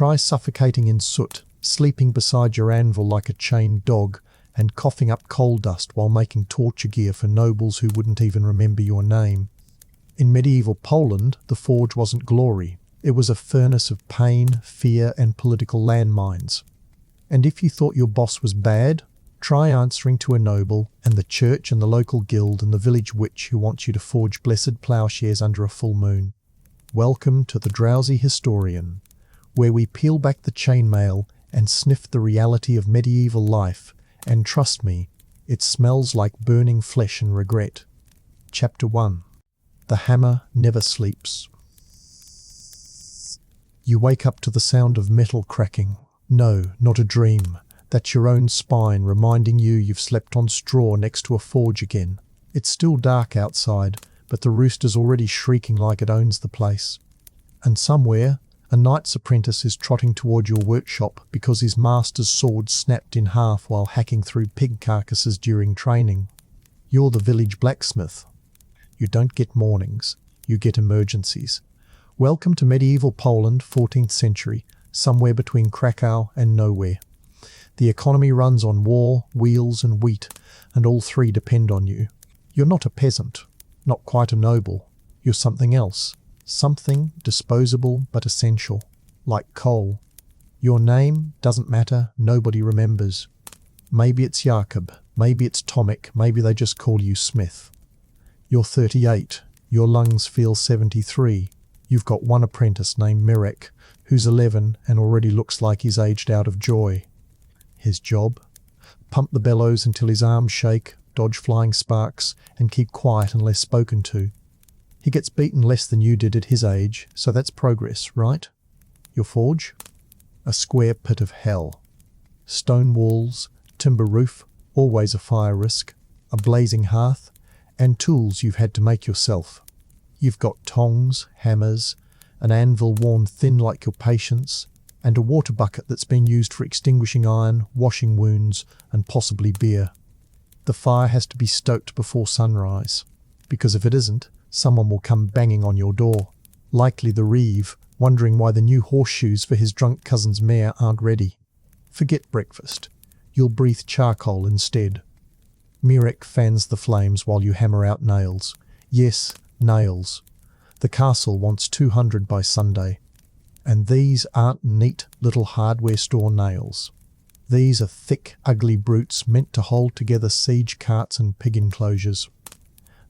Try suffocating in soot, sleeping beside your anvil like a chained dog, and coughing up coal dust while making torture gear for nobles who wouldn't even remember your name. In medieval Poland, the forge wasn't glory. It was a furnace of pain, fear, and political landmines. And if you thought your boss was bad, try answering to a noble, and the church and the local guild and the village witch who wants you to forge blessed ploughshares under a full moon. Welcome to the Drowsy Historian, where we peel back the chainmail and sniff the reality of medieval life, and trust me, it smells like burning flesh and regret. Chapter 1. The hammer never sleeps. You wake up to the sound of metal cracking. No, not a dream. That's your own spine reminding you you've slept on straw next to a forge again. It's still dark outside, but the rooster's already shrieking like it owns the place. And somewhere, a knight's apprentice is trotting toward your workshop because his master's sword snapped in half while hacking through pig carcasses during training. You're the village blacksmith. You don't get mornings, you get emergencies. Welcome to medieval Poland, 14th century, somewhere between Krakow and nowhere. The economy runs on war, wheels and wheat, and all three depend on you. You're not a peasant, not quite a noble. You're something else. Something disposable but essential, like coal. Your name doesn't matter, nobody remembers. Maybe it's Jakob, maybe it's Tomek, maybe they just call you Smith. You're 38, your lungs feel 73. You've got one apprentice named Mirek, who's 11 and already looks like he's aged out of joy. His job? Pump the bellows until his arms shake, dodge flying sparks, and keep quiet unless spoken to. He gets beaten less than you did at his age, so that's progress, right? Your forge? A square pit of hell. Stone walls, timber roof, always a fire risk, a blazing hearth, and tools you've had to make yourself. You've got tongs, hammers, an anvil worn thin like your patience, and a water bucket that's been used for extinguishing iron, washing wounds, and possibly beer. The fire has to be stoked before sunrise, because if it isn't, someone will come banging on your door, likely the Reeve, wondering why the new horseshoes for his drunk cousin's mare aren't ready. Forget breakfast. You'll breathe charcoal instead. Mirek fans the flames while you hammer out nails. Yes, nails. The castle wants 200 by Sunday. And these aren't neat little hardware store nails. These are thick, ugly brutes meant to hold together siege carts and pig enclosures.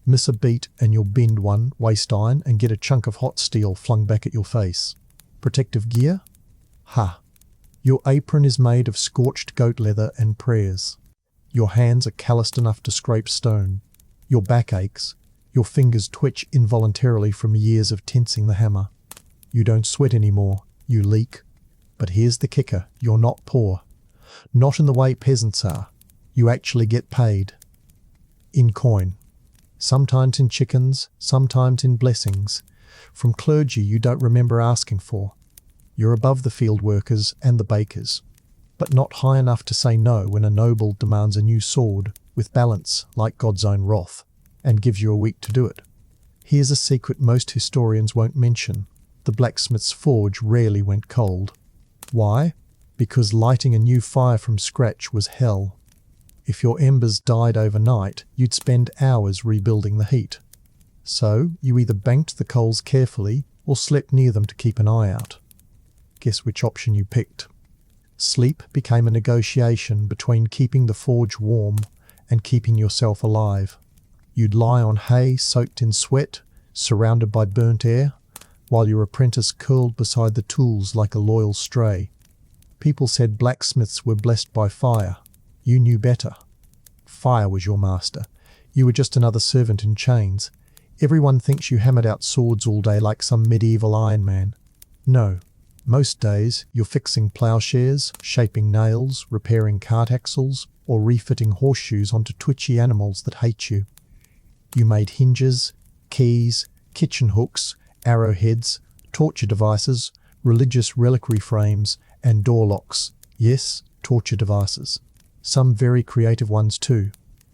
Miss a beat and you'll bend one, waste iron, and get a chunk of hot steel flung back at your face. Protective gear? Ha! Your apron is made of scorched goat leather and prayers. Your hands are calloused enough to scrape stone. Your back aches. Your fingers twitch involuntarily from years of tensing the hammer. You don't sweat anymore. You leak. But here's the kicker. You're not poor. Not in the way peasants are. You actually get paid. In coin. Sometimes in chickens, sometimes in blessings. From clergy you don't remember asking for. You're above the field workers and the bakers, but not high enough to say no when a noble demands a new sword, with balance like God's own wrath, and gives you a week to do it. Here's a secret most historians won't mention. The blacksmith's forge rarely went cold. Why? Because lighting a new fire from scratch was hell. If your embers died overnight, you'd spend hours rebuilding the heat. So, you either banked the coals carefully or slept near them to keep an eye out. Guess which option you picked? Sleep became a negotiation between keeping the forge warm and keeping yourself alive. You'd lie on hay soaked in sweat, surrounded by burnt air, while your apprentice curled beside the tools like a loyal stray. People said blacksmiths were blessed by fire. You knew better. Fire was your master. You were just another servant in chains. Everyone thinks you hammered out swords all day like some medieval Iron Man. No. Most days, you're fixing ploughshares, shaping nails, repairing cart axles, or refitting horseshoes onto twitchy animals that hate you. You made hinges, keys, kitchen hooks, arrowheads, torture devices, religious reliquary frames, and door locks. Yes, torture devices. Some very creative ones too.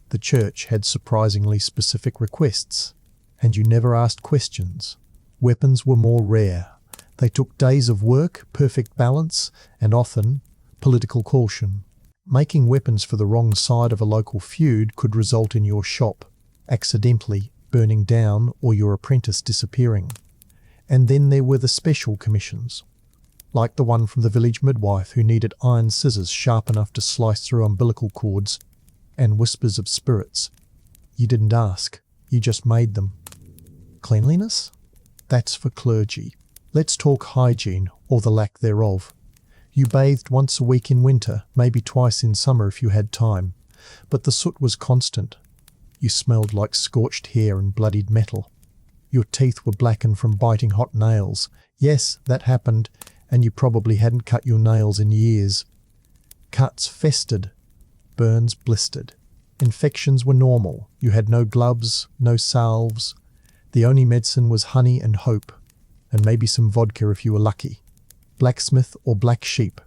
The church had surprisingly specific requests, and you never asked questions. Weapons were more rare. They took days of work, perfect balance, and often political caution. Making weapons for the wrong side of a local feud could result in your shop accidentally burning down or your apprentice disappearing. And then there were the special commissions, like the one from the village midwife who needed iron scissors sharp enough to slice through umbilical cords, and whispers of spirits. You didn't ask, you just made them. Cleanliness? That's for clergy. Let's talk hygiene, or the lack thereof. You bathed once a week in winter, maybe twice in summer if you had time, but the soot was constant. You smelled like scorched hair and bloodied metal. Your teeth were blackened from biting hot nails. Yes, that happened, and you probably hadn't cut your nails in years. Cuts festered, burns blistered. Infections were normal. You had no gloves, no salves. The only medicine was honey and hope, and maybe some vodka if you were lucky. Blacksmith or black sheep.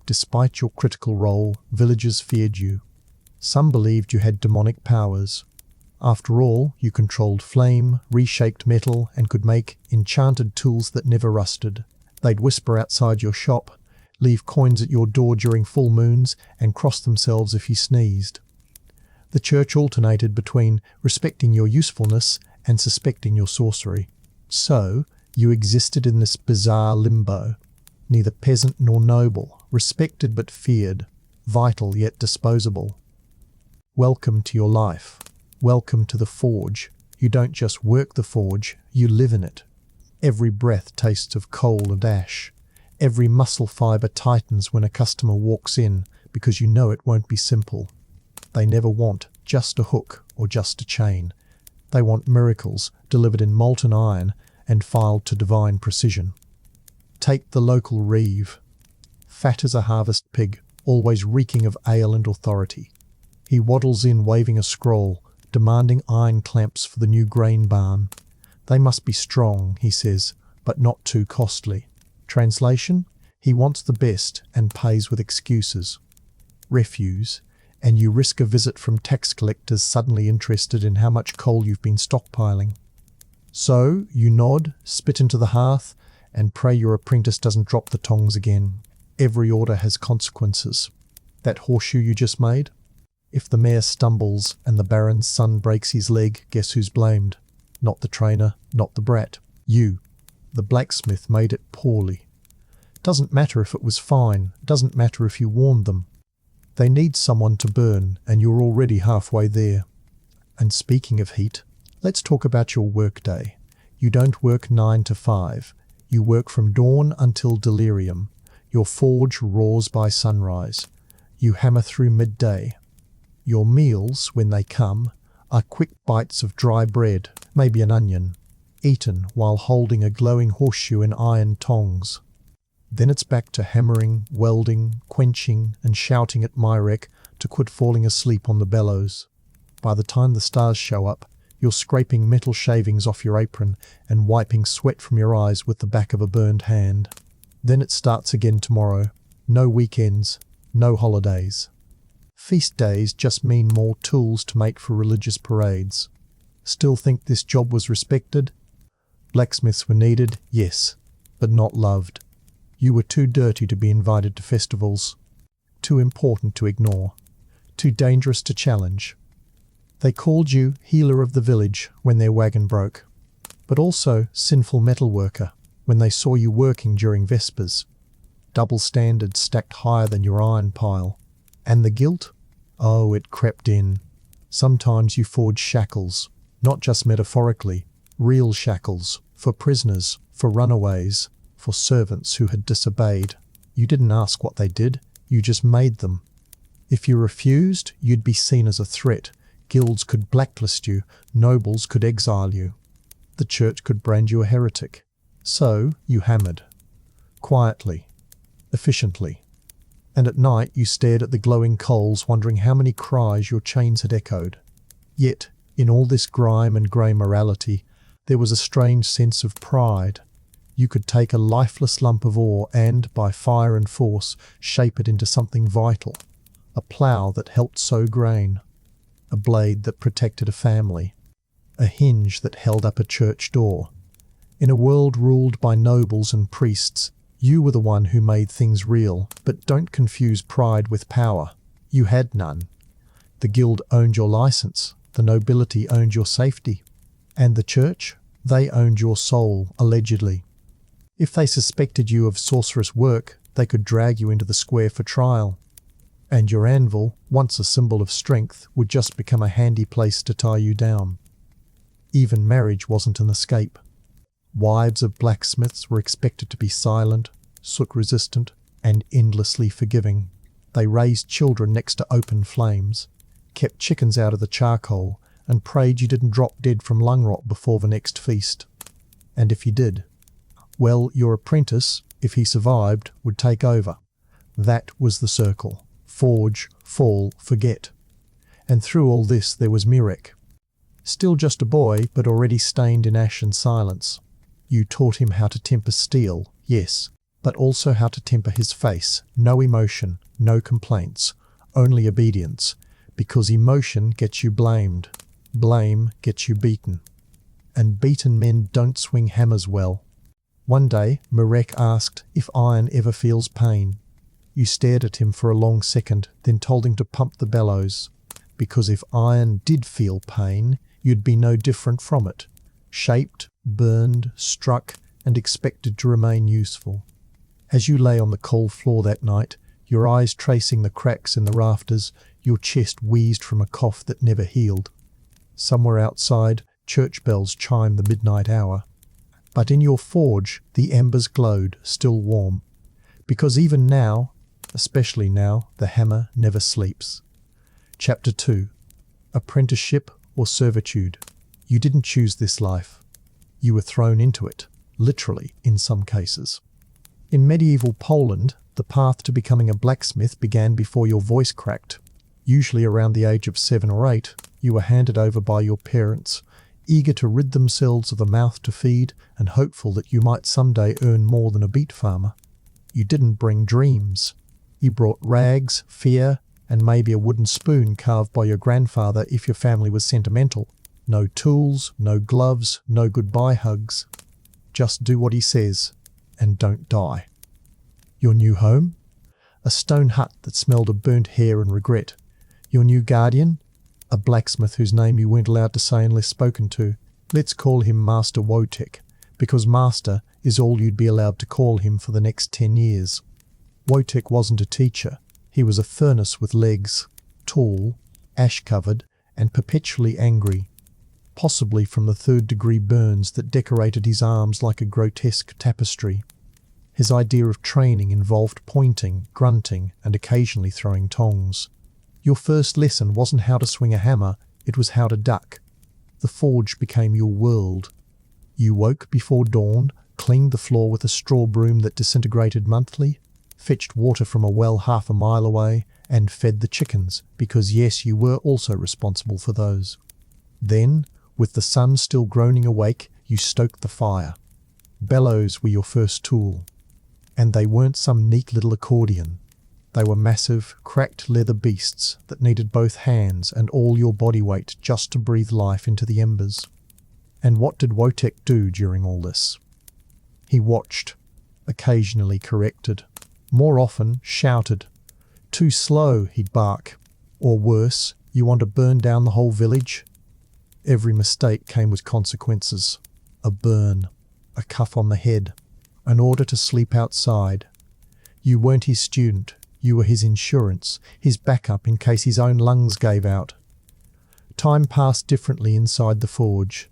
Despite your critical role, villagers feared you. Some believed you had demonic powers. After all, you controlled flame, reshaped metal, and could make enchanted tools that never rusted. They'd whisper outside your shop, leave coins at your door during full moons, and cross themselves if you sneezed. The church alternated between respecting your usefulness and suspecting your sorcery. So, you existed in this bizarre limbo, neither peasant nor noble, respected but feared, vital yet disposable. Welcome to your life. Welcome to the forge. You don't just work the forge, you live in it. Every breath tastes of coal and ash. Every muscle fibre tightens when a customer walks in, because you know it won't be simple. They never want just a hook or just a chain. They want miracles delivered in molten iron and filed to divine precision. Take the local reeve. Fat as a harvest pig, always reeking of ale and authority. He waddles in waving a scroll, demanding iron clamps for the new grain barn. They must be strong, he says, but not too costly. Translation? He wants the best and pays with excuses. Refuse, and you risk a visit from tax collectors suddenly interested in how much coal you've been stockpiling. So you nod, spit into the hearth, and pray your apprentice doesn't drop the tongs again. Every order has consequences. That horseshoe you just made? If the mare stumbles and the baron's son breaks his leg, guess who's blamed? Not the trainer, not the brat. You. The blacksmith made it poorly. Doesn't matter if it was fine, doesn't matter if you warned them. They need someone to burn, and you're already halfway there. And speaking of heat, let's talk about your workday. You don't work 9 to 5. You work from dawn until delirium. Your forge roars by sunrise. You hammer through midday. Your meals, when they come, are quick bites of dry bread, maybe an onion, eaten while holding a glowing horseshoe in iron tongs. Then it's back to hammering, welding, quenching, and shouting at Myrek to quit falling asleep on the bellows. By the time the stars show up, you're scraping metal shavings off your apron and wiping sweat from your eyes with the back of a burned hand. Then it starts again tomorrow. No weekends, no holidays. Feast days just mean more tools to make for religious parades. Still think this job was respected? Blacksmiths were needed, yes, but not loved. You were too dirty to be invited to festivals, too important to ignore, too dangerous to challenge. They called you healer of the village when their wagon broke, but also sinful metal worker when they saw you working during Vespers. Double standards stacked higher than your iron pile. And the guilt? Oh, it crept in. Sometimes you forged shackles, not just metaphorically, real shackles, for prisoners, for runaways, for servants who had disobeyed. You didn't ask what they did, you just made them. If you refused, you'd be seen as a threat. Guilds could blacklist you, nobles could exile you. The church could brand you a heretic. So you hammered. Quietly. Efficiently. And at night you stared at the glowing coals, wondering how many cries your chains had echoed. Yet, in all this grime and grey morality, there was a strange sense of pride. You could take a lifeless lump of ore and, by fire and force, shape it into something vital. A plough that helped sow grain. A blade that protected a family. A hinge that held up a church door. In a world ruled by nobles and priests, you were the one who made things real, but don't confuse pride with power. You had none. The guild owned your license, the nobility owned your safety, and the church, they owned your soul, allegedly. If they suspected you of sorcerous work, they could drag you into the square for trial. And your anvil, once a symbol of strength, would just become a handy place to tie you down. Even marriage wasn't an escape. Wives of blacksmiths were expected to be silent, soot-resistant, and endlessly forgiving. They raised children next to open flames, kept chickens out of the charcoal, and prayed you didn't drop dead from lung rot before the next feast. And if you did, well, your apprentice, if he survived, would take over. That was the circle. Forge, fall, forget. And through all this there was Mirek. Still just a boy, but already stained in ash and silence. You taught him how to temper steel, yes, but also how to temper his face. No emotion, no complaints, only obedience, because emotion gets you blamed. Blame gets you beaten. And beaten men don't swing hammers well. One day, Mirek asked if iron ever feels pain. You stared at him for a long second, then told him to pump the bellows, because if iron did feel pain, you'd be no different from it, shaped, burned, struck, and expected to remain useful. As you lay on the cold floor that night, your eyes tracing the cracks in the rafters, your chest wheezed from a cough that never healed. Somewhere outside, church bells chimed the midnight hour. But in your forge, the embers glowed, still warm. Because even now, especially now, the hammer never sleeps. Chapter 2. Apprenticeship or servitude. You didn't choose this life. You were thrown into it, literally in some cases. In medieval Poland, the path to becoming a blacksmith began before your voice cracked. Usually around the age of 7 or 8, you were handed over by your parents, eager to rid themselves of a mouth to feed and hopeful that you might someday earn more than a beet farmer. You didn't bring dreams. You brought rags, fear, and maybe a wooden spoon carved by your grandfather if your family was sentimental. No tools, no gloves, no goodbye hugs. Just do what he says, and don't die. Your new home? A stone hut that smelled of burnt hair and regret. Your new guardian? A blacksmith whose name you weren't allowed to say unless spoken to. Let's call him Master Wotek, because Master is all you'd be allowed to call him for the next 10 years. Wotek wasn't a teacher. He was a furnace with legs, tall, ash-covered, and perpetually angry, possibly from the third-degree burns that decorated his arms like a grotesque tapestry. His idea of training involved pointing, grunting, and occasionally throwing tongs. Your first lesson wasn't how to swing a hammer, it was how to duck. The forge became your world. You woke before dawn, cleaned the floor with a straw broom that disintegrated monthly, fetched water from a well half a mile away, and fed the chickens, because yes, you were also responsible for those. Then, with the sun still groaning awake, you stoked the fire. Bellows were your first tool. And they weren't some neat little accordion. They were massive, cracked leather beasts that needed both hands and all your body weight just to breathe life into the embers. And what did Wotek do during all this? He watched, occasionally corrected, more often shouted. Too slow, he'd bark. Or worse, you want to burn down the whole village? Every mistake came with consequences. A burn, a cuff on the head, an order to sleep outside. You weren't his student. You were his insurance, his backup in case his own lungs gave out. Time passed differently inside the forge.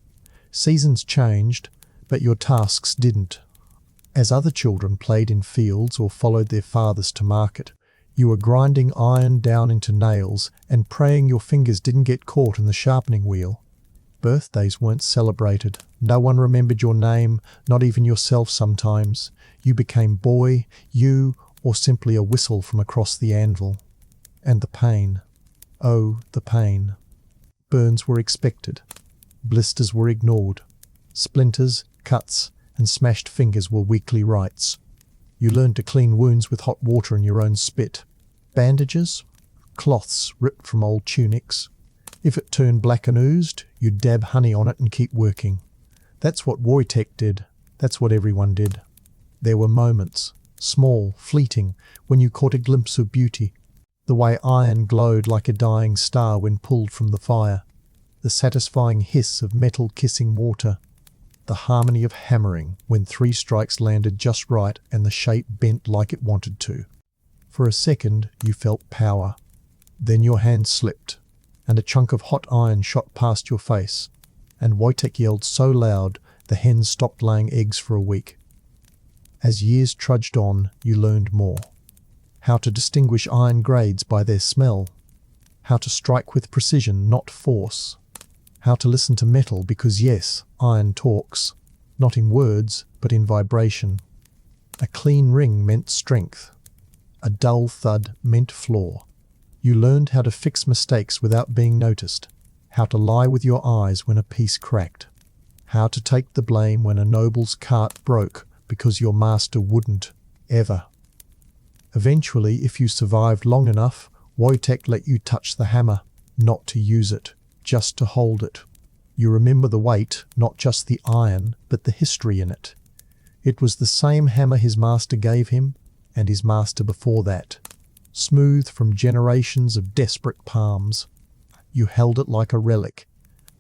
Seasons changed, but your tasks didn't. As other children played in fields or followed their fathers to market, you were grinding iron down into nails and praying your fingers didn't get caught in the sharpening wheel. Birthdays weren't celebrated. No one remembered your name, not even yourself sometimes. You became boy, you, or simply a whistle from across the anvil. And the pain. Oh, the pain. Burns were expected. Blisters were ignored. Splinters, cuts, and smashed fingers were weekly rites. You learned to clean wounds with hot water in your own spit. Bandages? Cloths ripped from old tunics. If it turned black and oozed, you'd dab honey on it and keep working. That's what Wotek did. That's what everyone did. There were moments, small, fleeting, when you caught a glimpse of beauty. The way iron glowed like a dying star when pulled from the fire. The satisfying hiss of metal kissing water. The harmony of hammering when 3 strikes landed just right and the shape bent like it wanted to. For a second, you felt power. Then your hand slipped, and a chunk of hot iron shot past your face, and Wojtek yelled so loud the hens stopped laying eggs for a week. As years trudged on, you learned more. How to distinguish iron grades by their smell. How to strike with precision, not force. How to listen to metal because yes, iron talks, not in words, but in vibration. A clean ring meant strength. A dull thud meant flaw. You learned how to fix mistakes without being noticed, how to lie with your eyes when a piece cracked, how to take the blame when a noble's cart broke because your master wouldn't, ever. Eventually, if you survived long enough, Wojtek let you touch the hammer, not to use it, just to hold it. You remember the weight, not just the iron, but the history in it. It was the same hammer his master gave him, and his master before that. Smooth from generations of desperate palms. You held it like a relic,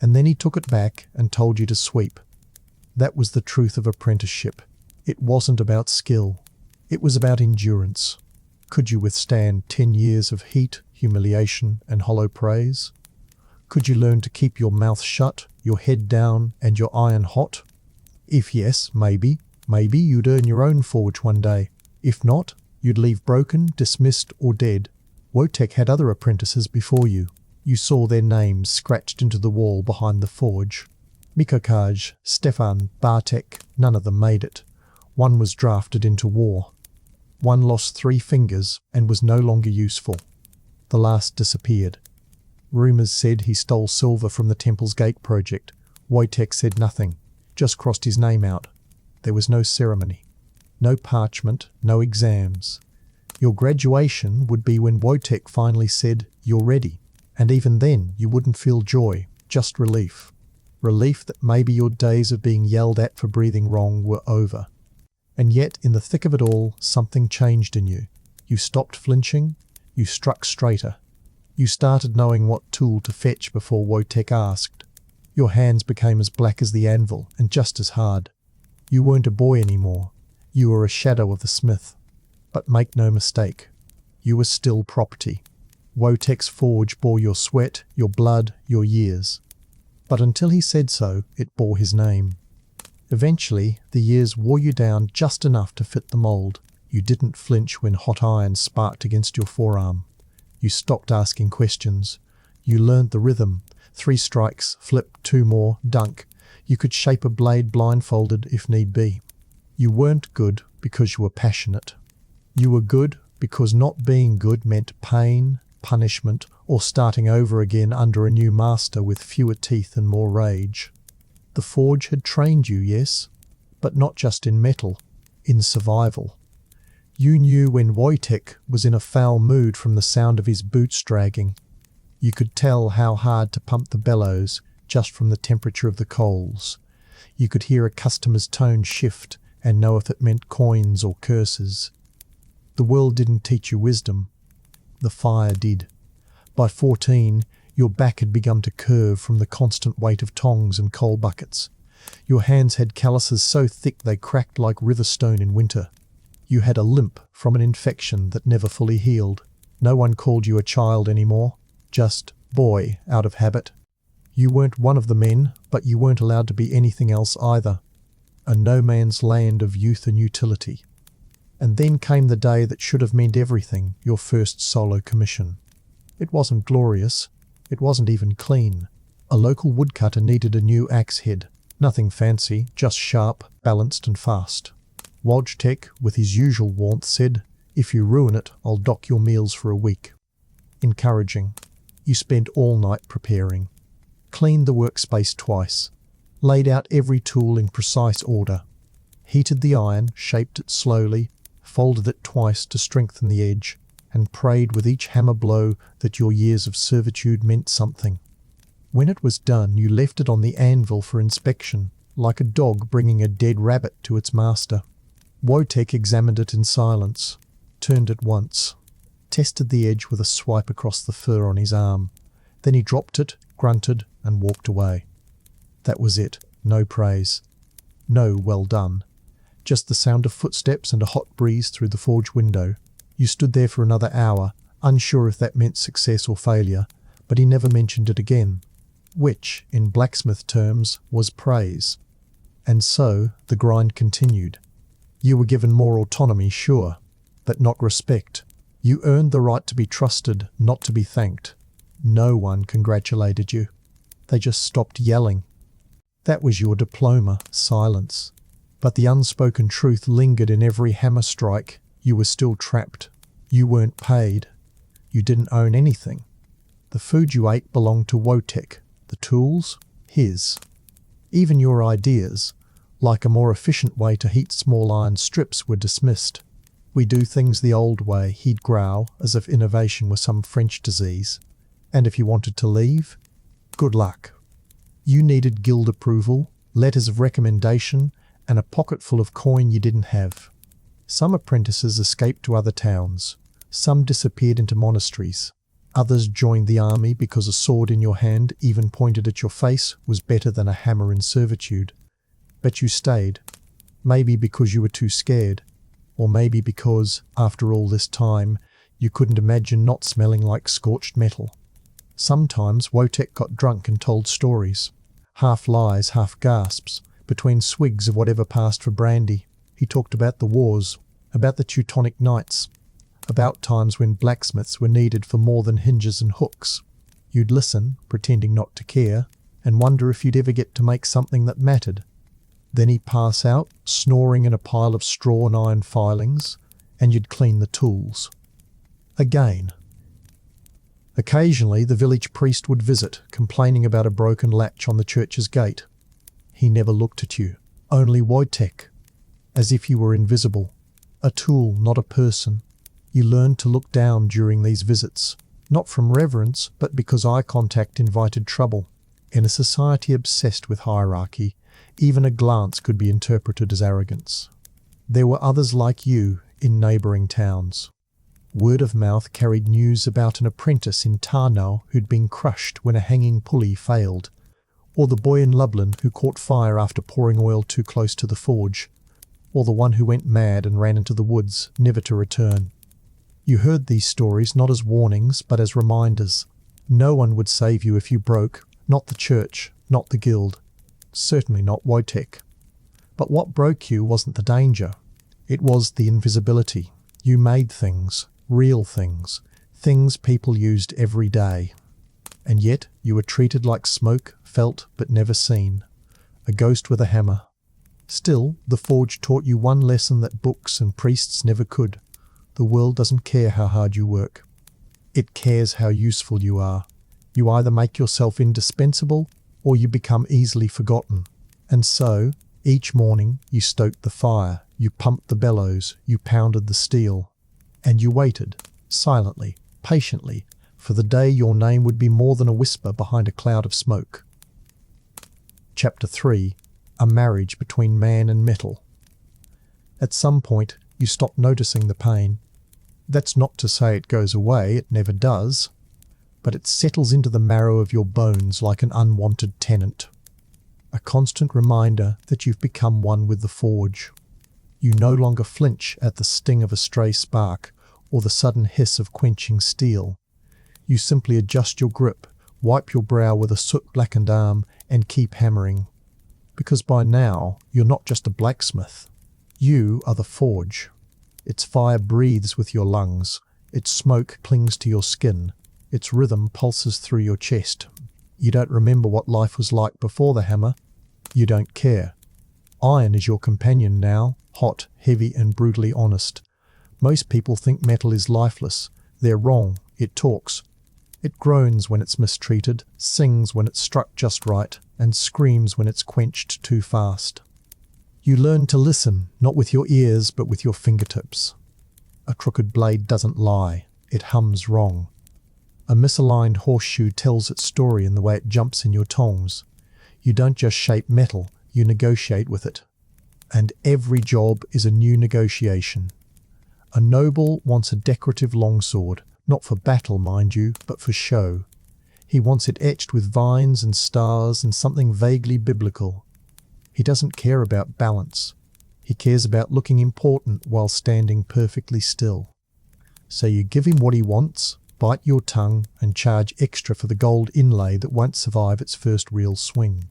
and then he took it back and told you to sweep. That was the truth of apprenticeship. It wasn't about skill. It was about endurance. Could you withstand 10 years of heat, humiliation, and hollow praise? Could you learn to keep your mouth shut, your head down, and your iron hot? If yes, maybe you'd earn your own forge one day. If not, you'd leave broken, dismissed, or dead. Wojtek had other apprentices before you. You saw their names scratched into the wall behind the forge. Mikokaj, Stefan, Bartek, none of them made it. One was drafted into war. One lost 3 fingers and was no longer useful. The last disappeared. Rumours said he stole silver from the Temple's Gate project. Wojtek said nothing, just crossed his name out. There was no ceremony. No parchment, no exams. Your graduation would be when Wojtek finally said, "You're ready." And even then, you wouldn't feel joy, just relief. Relief that maybe your days of being yelled at for breathing wrong were over. And yet, in the thick of it all, something changed in you. You stopped flinching. You struck straighter. You started knowing what tool to fetch before Wojtek asked. Your hands became as black as the anvil and just as hard. You weren't a boy anymore. You were a shadow of the smith. But make no mistake, you were still property. Wojtek's forge bore your sweat, your blood, your years. But until he said so, it bore his name. Eventually, the years wore you down just enough to fit the mould. You didn't flinch when hot iron sparked against your forearm. You stopped asking questions. You learned the rhythm. 3 strikes, flip, 2 more, dunk. You could shape a blade blindfolded if need be. You weren't good because you were passionate. You were good because not being good meant pain, punishment, or starting over again under a new master with fewer teeth and more rage. The forge had trained you, yes, but not just in metal, in survival. You knew when Wojtek was in a foul mood from the sound of his boots dragging. You could tell how hard to pump the bellows just from the temperature of the coals. You could hear a customer's tone shift and know if it meant coins or curses. The world didn't teach you wisdom. The fire did. By 14, your back had begun to curve from the constant weight of tongs and coal buckets. Your hands had calluses so thick they cracked like river stone in winter. You had a limp from an infection that never fully healed. No one called you a child anymore, just boy out of habit. You weren't one of the men, but you weren't allowed to be anything else either. A no-man's land of youth and utility. And then came the day that should have meant everything, your first solo commission. It wasn't glorious. It wasn't even clean. A local woodcutter needed a new axe head. Nothing fancy, just sharp, balanced and fast. Wojtek, with his usual warmth, said, "If you ruin it, I'll dock your meals for a week." Encouraging. You spent all night preparing. Cleaned the workspace twice. Laid out every tool in precise order. Heated the iron, shaped it slowly, folded it twice to strengthen the edge, and prayed with each hammer blow that your years of servitude meant something. When it was done, you left it on the anvil for inspection. like a dog bringing a dead rabbit to its master. Wojtek examined it in silence, turned it once, tested the edge with a swipe across the fur on his arm. Then he dropped it, grunted, and walked away. That was it. No praise. No well done. Just the sound of footsteps and a hot breeze through the forge window. You stood there for another hour, unsure if that meant success or failure, but he never mentioned it again, which, in blacksmith terms, was praise. And so the grind continued. You were given more autonomy, sure, but not respect. You earned the right to be trusted, not to be thanked. No one congratulated you. They just stopped yelling. That was your diploma, silence. But the unspoken truth lingered in every hammer strike. You were still trapped. You weren't paid. You didn't own anything. The food you ate belonged to Wojtek. The tools? His. Even your ideas, like a more efficient way to heat small iron strips, were dismissed. We do things the old way, he'd growl, as if innovation were some French disease. And if you wanted to leave, good luck. You needed guild approval, letters of recommendation, and a pocket full of coin you didn't have. Some apprentices escaped to other towns. Some disappeared into monasteries. Others joined the army because a sword in your hand, even pointed at your face, was better than a hammer in servitude. But you stayed. Maybe because you were too scared. Or maybe because, after all this time, you couldn't imagine not smelling like scorched metal. Sometimes Wojtek got drunk and told stories. Half lies, half gasps. Between swigs of whatever passed for brandy, he talked about the wars, about the Teutonic Knights, about times when blacksmiths were needed for more than hinges and hooks. You'd listen, pretending not to care, and wonder if you'd ever get to make something that mattered. Then he'd pass out, snoring in a pile of straw and iron filings, and you'd clean the tools. Again. Occasionally the village priest would visit, complaining about a broken latch on the church's gate. He never looked at you, only Wojtek, as if you were invisible. A tool, not a person. You learned to look down during these visits, not from reverence, but because eye contact invited trouble. In a society obsessed with hierarchy, even a glance could be interpreted as arrogance. There were others like you in neighbouring towns. Word of mouth carried news about an apprentice in Tarnow who'd been crushed when a hanging pulley failed, or the boy in Lublin who caught fire after pouring oil too close to the forge, or the one who went mad and ran into the woods, never to return. You heard these stories not as warnings, but as reminders. No one would save you if you broke, not the church, not the guild, certainly not Wojtek. But what broke you wasn't the danger. It was the invisibility. You made things, real things, things people used every day. And yet you were treated like smoke, felt but never seen, a ghost with a hammer. Still, the forge taught you one lesson that books and priests never could. The world doesn't care how hard you work. It cares how useful you are. You either make yourself indispensable or you become easily forgotten. And so, each morning you stoked the fire, you pumped the bellows, you pounded the steel, and you waited, silently, patiently, for the day your name would be more than a whisper behind a cloud of smoke. Chapter 3. A marriage between man and metal. At some point, you stop noticing the pain. That's not to say it goes away, it never does, but it settles into the marrow of your bones like an unwanted tenant. A constant reminder that you've become one with the forge. You no longer flinch at the sting of a stray spark or the sudden hiss of quenching steel. You simply adjust your grip, wipe your brow with a soot-blackened arm, and keep hammering. Because by now, you're not just a blacksmith. You are the forge. Its fire breathes with your lungs. Its smoke clings to your skin. Its rhythm pulses through your chest. You don't remember what life was like before the hammer. You don't care. Iron is your companion now, hot, heavy, and brutally honest. Most people think metal is lifeless. They're wrong. It talks. It groans when it's mistreated, sings when it's struck just right, and screams when it's quenched too fast. You learn to listen, not with your ears, but with your fingertips. A crooked blade doesn't lie. It hums wrong. A misaligned horseshoe tells its story in the way it jumps in your tongs. You don't just shape metal, you negotiate with it. And every job is a new negotiation. A noble wants a decorative longsword, not for battle, mind you, but for show. He wants it etched with vines and stars and something vaguely biblical. He doesn't care about balance. He cares about looking important while standing perfectly still. So you give him what he wants, bite your tongue, and charge extra for the gold inlay that won't survive its first real swing.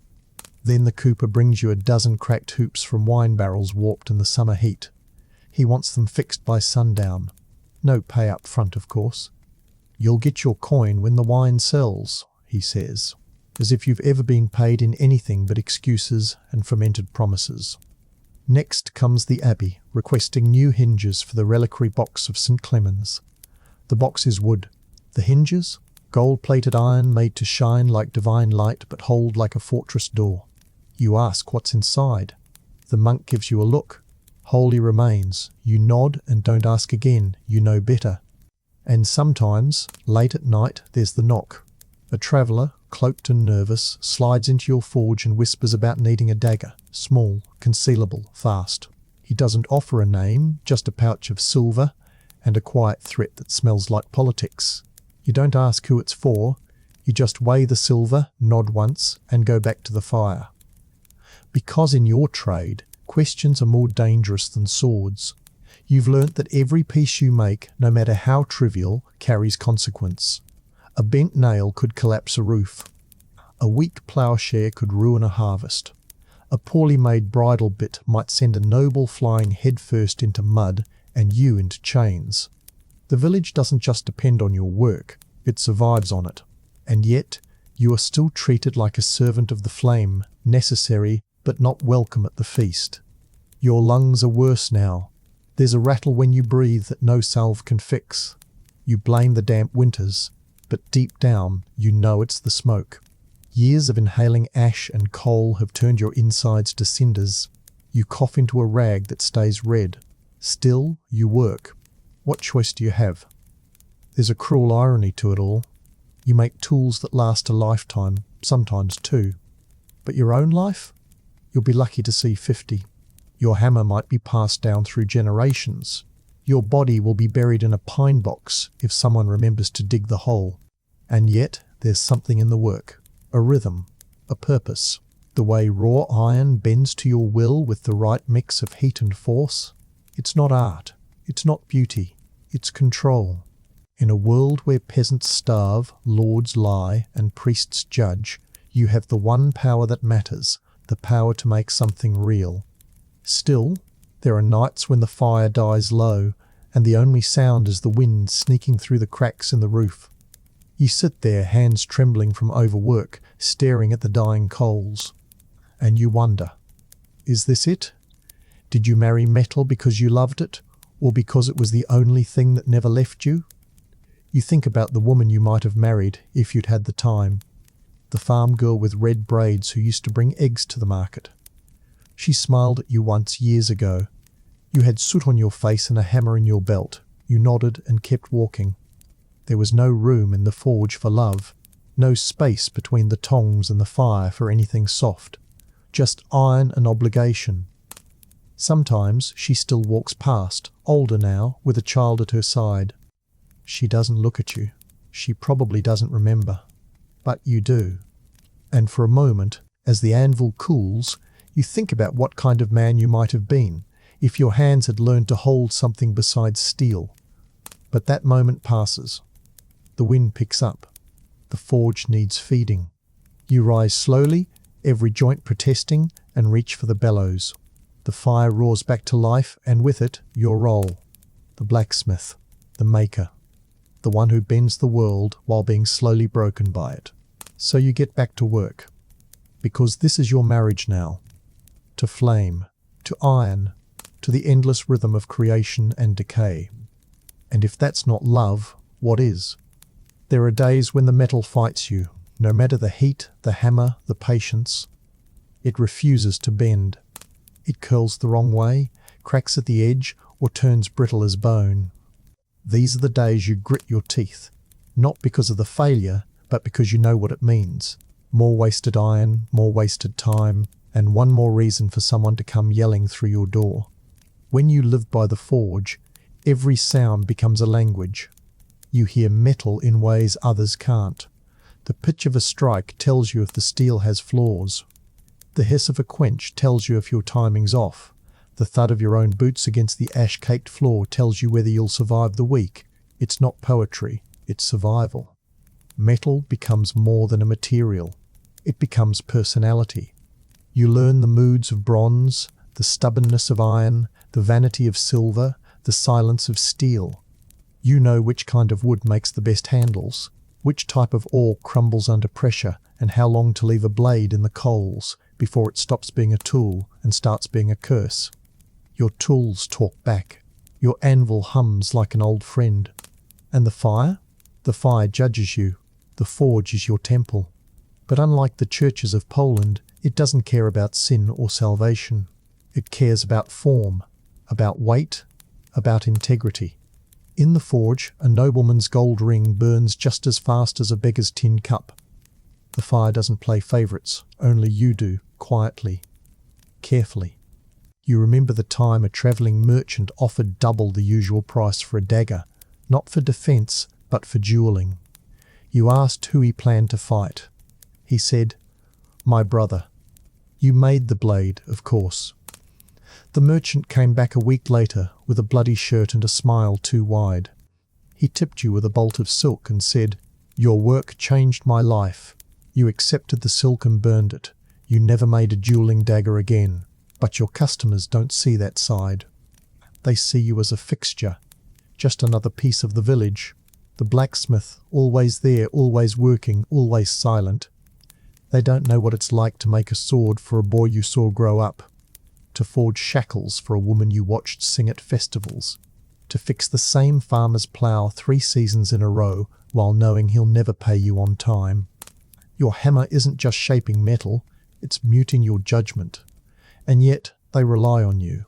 Then the cooper brings you a dozen cracked hoops from wine barrels warped in the summer heat. He wants them fixed by sundown. No pay up front, of course. You'll get your coin when the wine sells, he says, as if you've ever been paid in anything but excuses and fermented promises. Next comes the Abbey, requesting new hinges for the reliquary box of St. Clemens. The box is wood. The hinges? Gold-plated iron made to shine like divine light but hold like a fortress door. You ask what's inside. The monk gives you a look. Holy remains. You nod and don't ask again. You know better. And sometimes, late at night, there's the knock. A traveller, cloaked and nervous, slides into your forge and whispers about needing a dagger. Small, concealable, fast. He doesn't offer a name, just a pouch of silver and a quiet threat that smells like politics. You don't ask who it's for. You just weigh the silver, nod once, and go back to the fire. Because in your trade, questions are more dangerous than swords. You've learnt that every piece you make, no matter how trivial, carries consequence. A bent nail could collapse a roof. A weak ploughshare could ruin a harvest. A poorly made bridle bit might send a noble flying headfirst into mud and you into chains. The village doesn't just depend on your work, it survives on it. And yet, you are still treated like a servant of the flame, necessary but not welcome at the feast. Your lungs are worse now. There's a rattle when you breathe that no salve can fix. You blame the damp winters, but deep down you know it's the smoke. Years of inhaling ash and coal have turned your insides to cinders. You cough into a rag that stays red. Still, you work. What choice do you have? There's a cruel irony to it all. You make tools that last a lifetime, sometimes two. But your own life? You'll be lucky to see 50. Your hammer might be passed down through generations. Your body will be buried in a pine box if someone remembers to dig the hole. And yet, there's something in the work. A rhythm. A purpose. The way raw iron bends to your will with the right mix of heat and force. It's not art. It's not beauty. It's control. In a world where peasants starve, lords lie, and priests judge, you have the one power that matters, the power to make something real. Still, there are nights when the fire dies low, and the only sound is the wind sneaking through the cracks in the roof. You sit there, hands trembling from overwork, staring at the dying coals. And you wonder, is this it? Did you marry metal because you loved it, or because it was the only thing that never left you? You think about the woman you might have married if you'd had the time. The farm girl with red braids who used to bring eggs to the market. She smiled at you once years ago. You had soot on your face and a hammer in your belt. You nodded and kept walking. There was no room in the forge for love, no space between the tongs and the fire for anything soft, just iron and obligation. Sometimes she still walks past, older now, with a child at her side. She doesn't look at you. She probably doesn't remember. But you do. And for a moment, as the anvil cools, you think about what kind of man you might have been if your hands had learned to hold something besides steel. But that moment passes. The wind picks up. The forge needs feeding. You rise slowly, every joint protesting, and reach for the bellows. The fire roars back to life, and with it, your role. The blacksmith, the maker, the one who bends the world while being slowly broken by it. So you get back to work. Because this is your marriage now. To flame, to iron, to the endless rhythm of creation and decay. And if that's not love, what is? There are days when the metal fights you, no matter the heat, the hammer, the patience. It refuses to bend. It curls the wrong way, cracks at the edge, or turns brittle as bone. These are the days you grit your teeth, not because of the failure, but because you know what it means. More wasted iron, more wasted time, and one more reason for someone to come yelling through your door. When you live by the forge, every sound becomes a language. You hear metal in ways others can't. The pitch of a strike tells you if the steel has flaws. The hiss of a quench tells you if your timing's off. The thud of your own boots against the ash-caked floor tells you whether you'll survive the week. It's not poetry, it's survival. Metal becomes more than a material. It becomes personality. You learn the moods of bronze, the stubbornness of iron, the vanity of silver, the silence of steel. You know which kind of wood makes the best handles, which type of ore crumbles under pressure, and how long to leave a blade in the coals before it stops being a tool and starts being a curse. Your tools talk back. Your anvil hums like an old friend. And the fire? The fire judges you. The forge is your temple. But unlike the churches of Poland, it doesn't care about sin or salvation. It cares about form, about weight, about integrity. In the forge, a nobleman's gold ring burns just as fast as a beggar's tin cup. The fire doesn't play favourites, only you do, quietly, carefully. You remember the time a travelling merchant offered double the usual price for a dagger, not for defence, but for duelling. You asked who he planned to fight. He said, "My brother." You made the blade, of course. The merchant came back a week later with a bloody shirt and a smile too wide. He tipped you with a bolt of silk and said, "Your work changed my life." You accepted the silk and burned it. You never made a dueling dagger again. But your customers don't see that side. They see you as a fixture, just another piece of the village. The blacksmith, always there, always working, always silent. They don't know what it's like to make a sword for a boy you saw grow up, to forge shackles for a woman you watched sing at festivals, to fix the same farmer's plough 3 seasons in a row while knowing he'll never pay you on time. Your hammer isn't just shaping metal, it's muting your judgment. And yet they rely on you.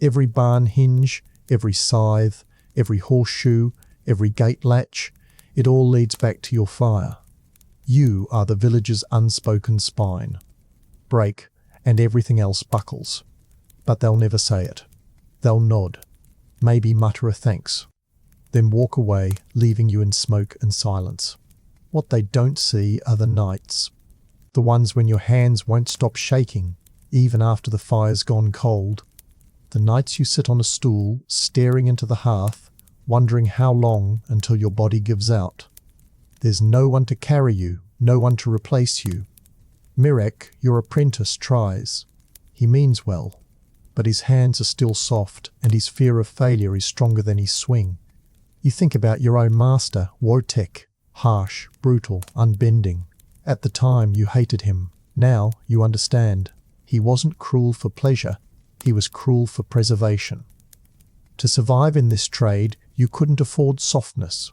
Every barn hinge, every scythe, every horseshoe, every gate latch, it all leads back to your fire. You are the village's unspoken spine. Break, and everything else buckles. But they'll never say it. They'll nod, maybe mutter a thanks, then walk away, leaving you in smoke and silence. What they don't see are the nights. The ones when your hands won't stop shaking, even after the fire's gone cold. The nights you sit on a stool, staring into the hearth, wondering how long until your body gives out. There's no one to carry you, no one to replace you. Mirek, your apprentice, tries. He means well, but his hands are still soft, and his fear of failure is stronger than his swing. You think about your own master, Wojtek, harsh, brutal, unbending. At the time you hated him. Now you understand. He wasn't cruel for pleasure, he was cruel for preservation. To survive in this trade, you couldn't afford softness.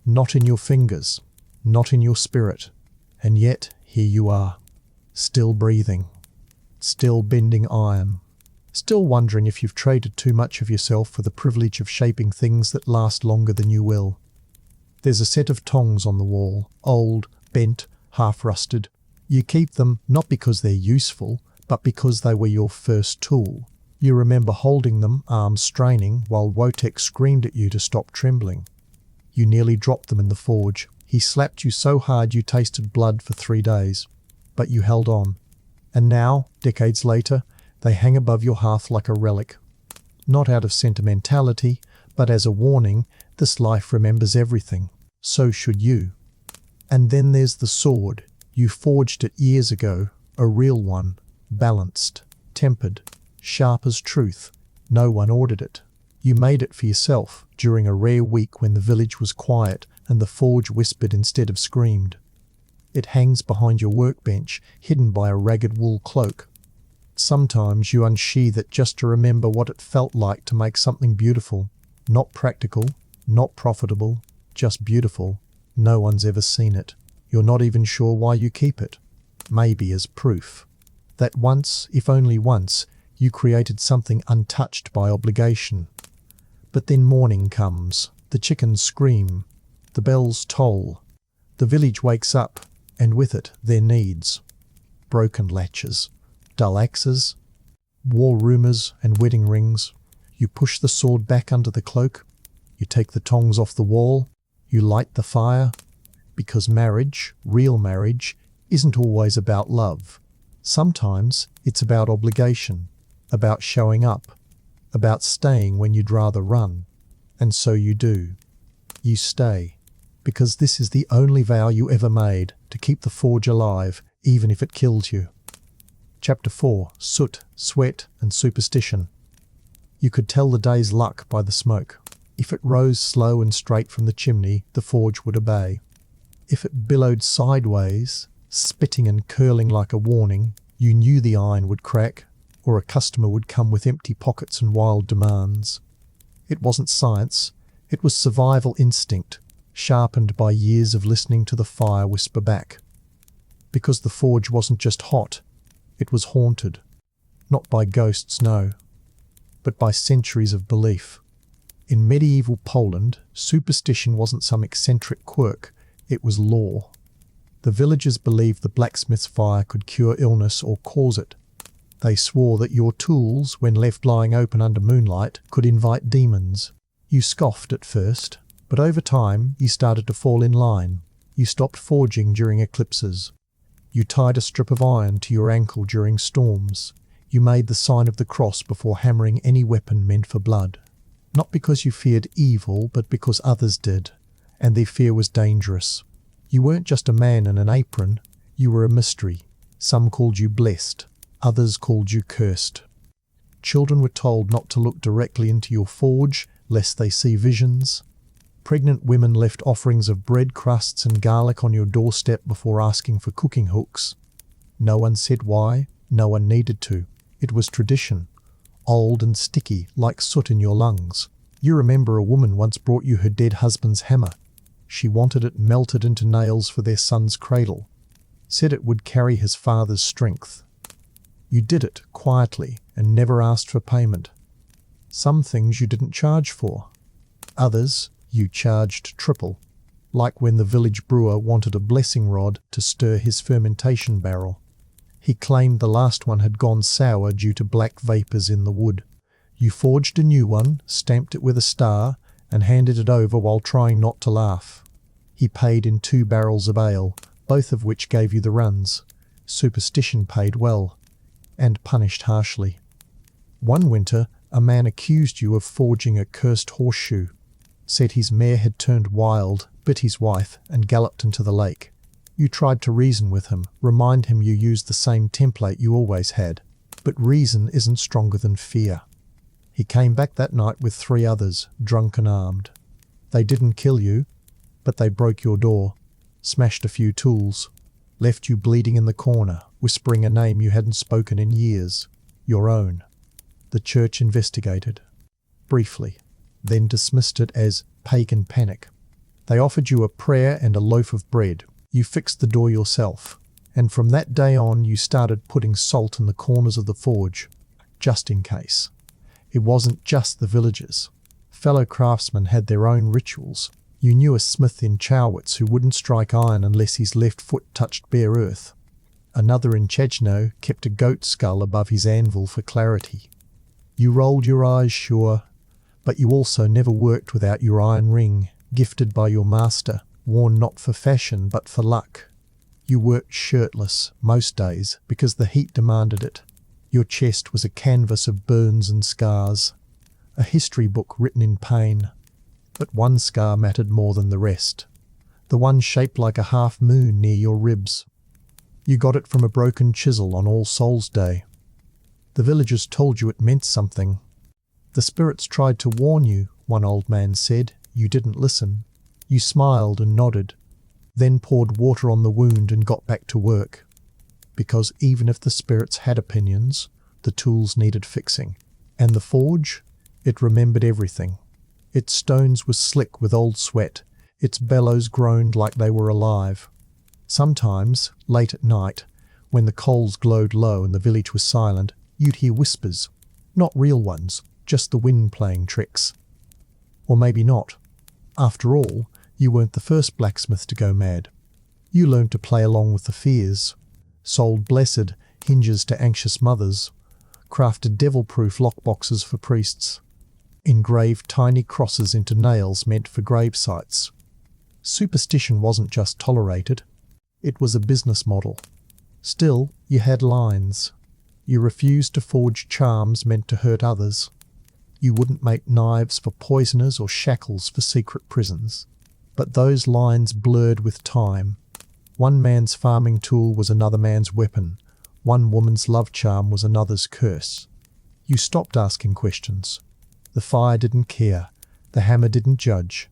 Not in your fingers, not in your spirit. And yet, here you are, still breathing, still bending iron, still wondering if you've traded too much of yourself for the privilege of shaping things that last longer than you will. There's a set of tongs on the wall, old, bent, half-rusted. You keep them not because they're useful, but because they were your first tool. You remember holding them, arms straining, while Wojtek screamed at you to stop trembling. You nearly dropped them in the forge. He slapped you so hard you tasted blood for 3 days. But you held on. And now, decades later, they hang above your hearth like a relic. Not out of sentimentality, but as a warning, this life remembers everything. So should you. And then there's the sword. You forged it years ago, a real one. Balanced, tempered, sharp as truth. No one ordered it. You made it for yourself during a rare week when the village was quiet and the forge whispered instead of screamed. It hangs behind your workbench, hidden by a ragged wool cloak. Sometimes you unsheathe it just to remember what it felt like to make something beautiful. Not practical, not profitable, just beautiful. No one's ever seen it. You're not even sure why you keep it. Maybe as proof that once, if only once, you created something untouched by obligation. But then morning comes, the chickens scream, the bells toll, the village wakes up, and with it their needs. Broken latches, dull axes, war rumours and wedding rings. You push the sword back under the cloak. You take the tongs off the wall. You light the fire. Because marriage, real marriage, isn't always about love. Sometimes it's about obligation, about showing up, about staying when you'd rather run. And so you do. You stay. Because this is the only vow you ever made, to keep the forge alive, even if it kills you. Chapter 4. Soot, Sweat and Superstition. You could tell the day's luck by the smoke. If it rose slow and straight from the chimney, the forge would obey. If it billowed sideways, spitting and curling like a warning, you knew the iron would crack, or a customer would come with empty pockets and wild demands. It wasn't science, it was survival instinct, sharpened by years of listening to the fire whisper back. Because the forge wasn't just hot, it was haunted. Not by ghosts, no, but by centuries of belief. In medieval Poland, superstition wasn't some eccentric quirk, it was law. The villagers believed the blacksmith's fire could cure illness or cause it. They swore that your tools, when left lying open under moonlight, could invite demons. You scoffed at first, but over time you started to fall in line. You stopped forging during eclipses. You tied a strip of iron to your ankle during storms. You made the sign of the cross before hammering any weapon meant for blood. Not because you feared evil, but because others did, and their fear was dangerous. You weren't just a man in an apron, you were a mystery. Some called you blessed, others called you cursed. Children were told not to look directly into your forge, lest they see visions. Pregnant women left offerings of bread crusts and garlic on your doorstep before asking for cooking hooks. No one said why, no one needed to. It was tradition, old and sticky, like soot in your lungs. You remember a woman once brought you her dead husband's hammer. She wanted it melted into nails for their son's cradle. Said it would carry his father's strength. You did it quietly and never asked for payment. Some things you didn't charge for. Others you charged triple, like when the village brewer wanted a blessing rod to stir his fermentation barrel. He claimed the last one had gone sour due to black vapours in the wood. You forged a new one, stamped it with a star, and handed it over while trying not to laugh. He paid in 2 barrels of ale, both of which gave you the runs. Superstition paid well, and punished harshly. One winter, a man accused you of forging a cursed horseshoe. Said his mare had turned wild, bit his wife, and galloped into the lake. You tried to reason with him, remind him you used the same template you always had. But reason isn't stronger than fear. He came back that night with 3 others, drunk and armed. They didn't kill you, but they broke your door, smashed a few tools, left you bleeding in the corner, whispering a name you hadn't spoken in years, your own. The church investigated, briefly, then dismissed it as pagan panic. They offered you a prayer and a loaf of bread. You fixed the door yourself, and from that day on you started putting salt in the corners of the forge, just in case. It wasn't just the villagers. Fellow craftsmen had their own rituals. You knew a smith in Chowitz who wouldn't strike iron unless his left foot touched bare earth. Another in Chechno kept a goat skull above his anvil for clarity. You rolled your eyes, sure, but you also never worked without your iron ring, gifted by your master, worn not for fashion but for luck. You worked shirtless, most days, because the heat demanded it. Your chest was a canvas of burns and scars, a history book written in pain. But one scar mattered more than the rest, the one shaped like a half moon near your ribs. You got it from a broken chisel on All Souls' Day. The villagers told you it meant something. The spirits tried to warn you, one old man said. You didn't listen. You smiled and nodded, then poured water on the wound and got back to work. Because even if the spirits had opinions, the tools needed fixing. And the forge? It remembered everything. Its stones were slick with old sweat. Its bellows groaned like they were alive. Sometimes, late at night, when the coals glowed low and the village was silent, you'd hear whispers. Not real ones, just the wind playing tricks. Or maybe not. After all, you weren't the first blacksmith to go mad. You learned to play along with the fears. Sold blessed, hinges to anxious mothers, crafted devil-proof lockboxes for priests, engraved tiny crosses into nails meant for grave sites. Superstition wasn't just tolerated, it was a business model. Still, you had lines. You refused to forge charms meant to hurt others. You wouldn't make knives for poisoners or shackles for secret prisons. But those lines blurred with time. One man's farming tool was another man's weapon. One woman's love charm was another's curse. You stopped asking questions. The fire didn't care. The hammer didn't judge.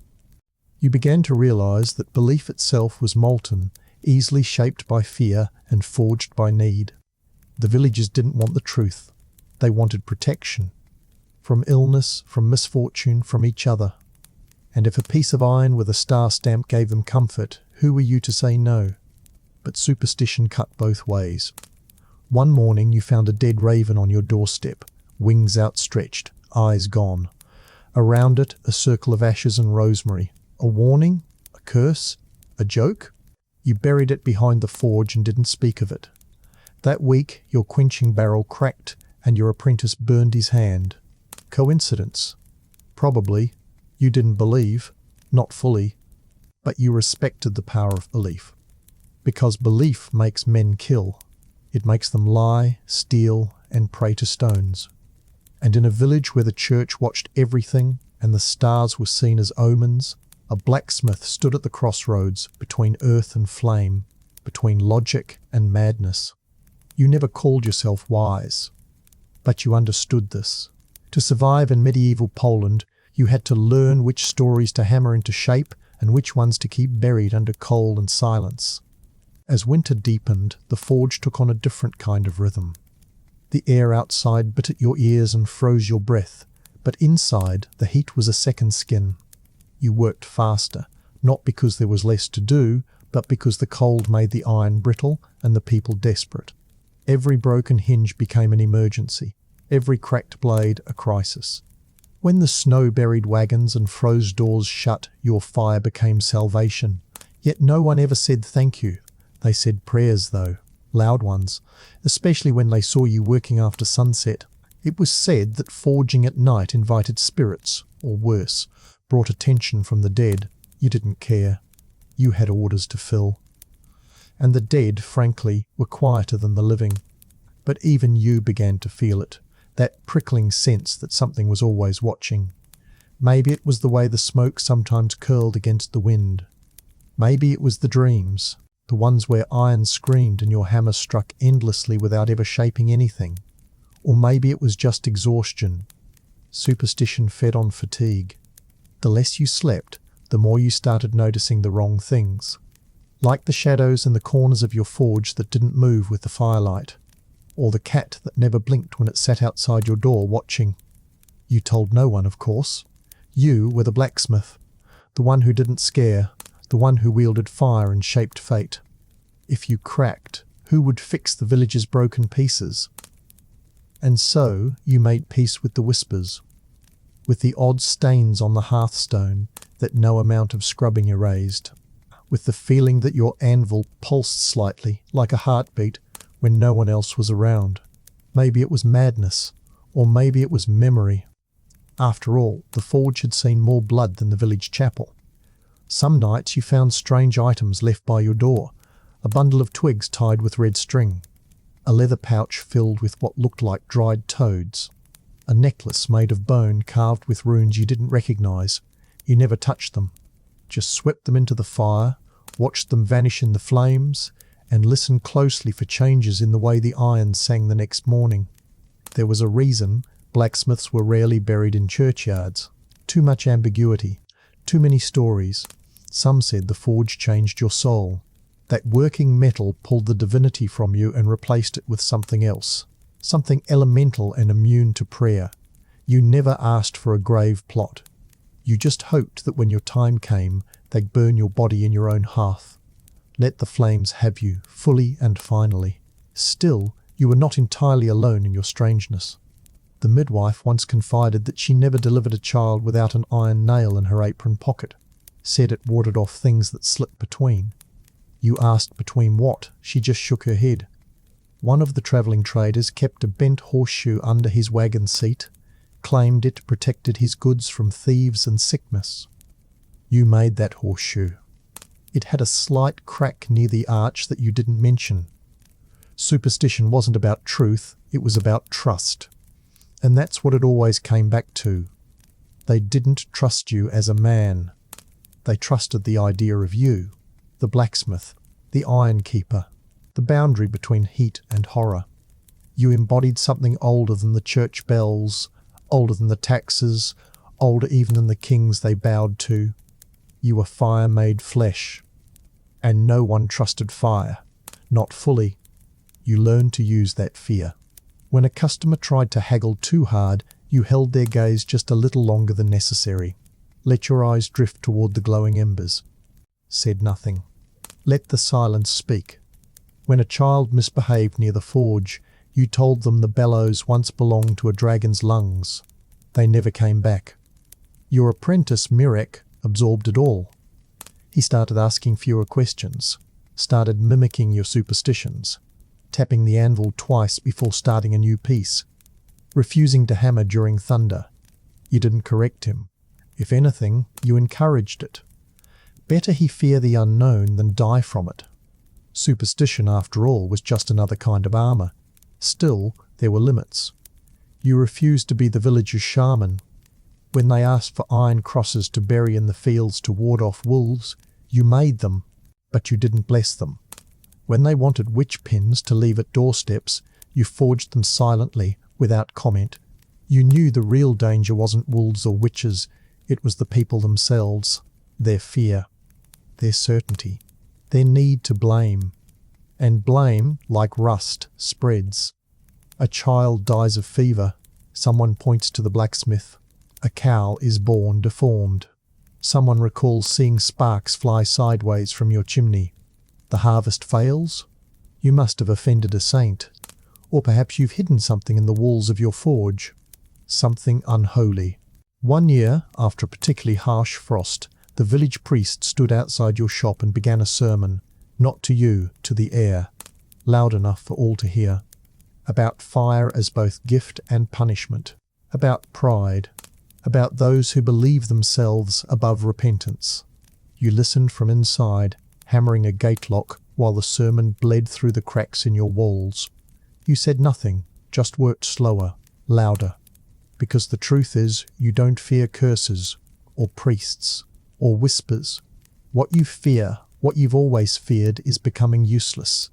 You began to realize that belief itself was molten, easily shaped by fear and forged by need. The villagers didn't want the truth. They wanted protection. From illness, from misfortune, from each other. And if a piece of iron with a star stamp gave them comfort, who were you to say no? But superstition cut both ways. One morning you found a dead raven on your doorstep, wings outstretched, eyes gone. Around it, a circle of ashes and rosemary. A warning? A curse? A joke? You buried it behind the forge and didn't speak of it. That week, your quenching barrel cracked and your apprentice burned his hand. Coincidence? Probably. You didn't believe, not fully, but you respected the power of belief. Because belief makes men kill. It makes them lie, steal, and pray to stones. And in a village where the church watched everything and the stars were seen as omens, a blacksmith stood at the crossroads between earth and flame, between logic and madness. You never called yourself wise, but you understood this. To survive in medieval Poland, you had to learn which stories to hammer into shape and which ones to keep buried under coal and silence. As winter deepened, the forge took on a different kind of rhythm. The air outside bit at your ears and froze your breath, but inside the heat was a second skin. You worked faster, not because there was less to do, but because the cold made the iron brittle and the people desperate. Every broken hinge became an emergency, every cracked blade a crisis. When the snow buried wagons and froze doors shut, your fire became salvation. Yet no one ever said thank you. They said prayers, though, loud ones, especially when they saw you working after sunset. It was said that forging at night invited spirits, or worse, brought attention from the dead. You didn't care. You had orders to fill. And the dead, frankly, were quieter than the living. But even you began to feel it, that prickling sense that something was always watching. Maybe it was the way the smoke sometimes curled against the wind. Maybe it was the dreams, the ones where iron screamed and your hammer struck endlessly without ever shaping anything. Or maybe it was just exhaustion. Superstition fed on fatigue. The less you slept, the more you started noticing the wrong things. Like the shadows in the corners of your forge that didn't move with the firelight. Or the cat that never blinked when it sat outside your door watching. You told no one, of course. You were the blacksmith, the one who didn't scare, the one who wielded fire and shaped fate. If you cracked, who would fix the village's broken pieces? And so you made peace with the whispers, with the odd stains on the hearthstone that no amount of scrubbing erased, with the feeling that your anvil pulsed slightly, like a heartbeat, when no one else was around. Maybe it was madness, or maybe it was memory. After all, the forge had seen more blood than the village chapel. Some nights you found strange items left by your door, a bundle of twigs tied with red string, a leather pouch filled with what looked like dried toads, a necklace made of bone carved with runes you didn't recognize. You never touched them, just swept them into the fire, watched them vanish in the flames, and listened closely for changes in the way the iron sang the next morning. There was a reason blacksmiths were rarely buried in churchyards. Too much ambiguity, too many stories. Some said the forge changed your soul. That working metal pulled the divinity from you and replaced it with something else, something elemental and immune to prayer. You never asked for a grave plot. You just hoped that when your time came, they'd burn your body in your own hearth. Let the flames have you, fully and finally. Still, you were not entirely alone in your strangeness. The midwife once confided that she never delivered a child without an iron nail in her apron pocket, said it warded off things that slipped between. You asked between what? She just shook her head. One of the travelling traders kept a bent horseshoe under his wagon seat, claimed it protected his goods from thieves and sickness. You made that horseshoe. It had a slight crack near the arch that you didn't mention. Superstition wasn't about truth, it was about trust. And that's what it always came back to. They didn't trust you as a man. They trusted the idea of you, the blacksmith, the iron keeper, the boundary between heat and horror. You embodied something older than the church bells, older than the taxes, older even than the kings they bowed to. You were fire made flesh. And no one trusted fire. Not fully. You learned to use that fear. When a customer tried to haggle too hard, you held their gaze just a little longer than necessary. Let your eyes drift toward the glowing embers. Said nothing. Let the silence speak. When a child misbehaved near the forge, you told them the bellows once belonged to a dragon's lungs. They never came back. Your apprentice, Mirek, absorbed it all. He started asking fewer questions, started mimicking your superstitions, tapping the anvil twice before starting a new piece, refusing to hammer during thunder. You didn't correct him. If anything, you encouraged it. Better he fear the unknown than die from it. Superstition, after all, was just another kind of armour. Still, there were limits. You refused to be the village's shaman. When they asked for iron crosses to bury in the fields to ward off wolves, you made them, but you didn't bless them. When they wanted witch pins to leave at doorsteps, you forged them silently, without comment. You knew the real danger wasn't wolves or witches, it was the people themselves, their fear, their certainty, their need to blame. And blame, like rust, spreads. A child dies of fever, someone points to the blacksmith. A cow is born deformed. Someone recalls seeing sparks fly sideways from your chimney. The harvest fails? You must have offended a saint. Or perhaps you've hidden something in the walls of your forge. Something unholy. One year, after a particularly harsh frost, the village priest stood outside your shop and began a sermon, not to you, to the air, loud enough for all to hear, about fire as both gift and punishment, about pride, about those who believe themselves above repentance. You listened from inside, hammering a gate lock while the sermon bled through the cracks in your walls. You said nothing, just worked slower, louder. Because the truth is, you don't fear curses, or priests, or whispers. What you fear, what you've always feared, is becoming useless.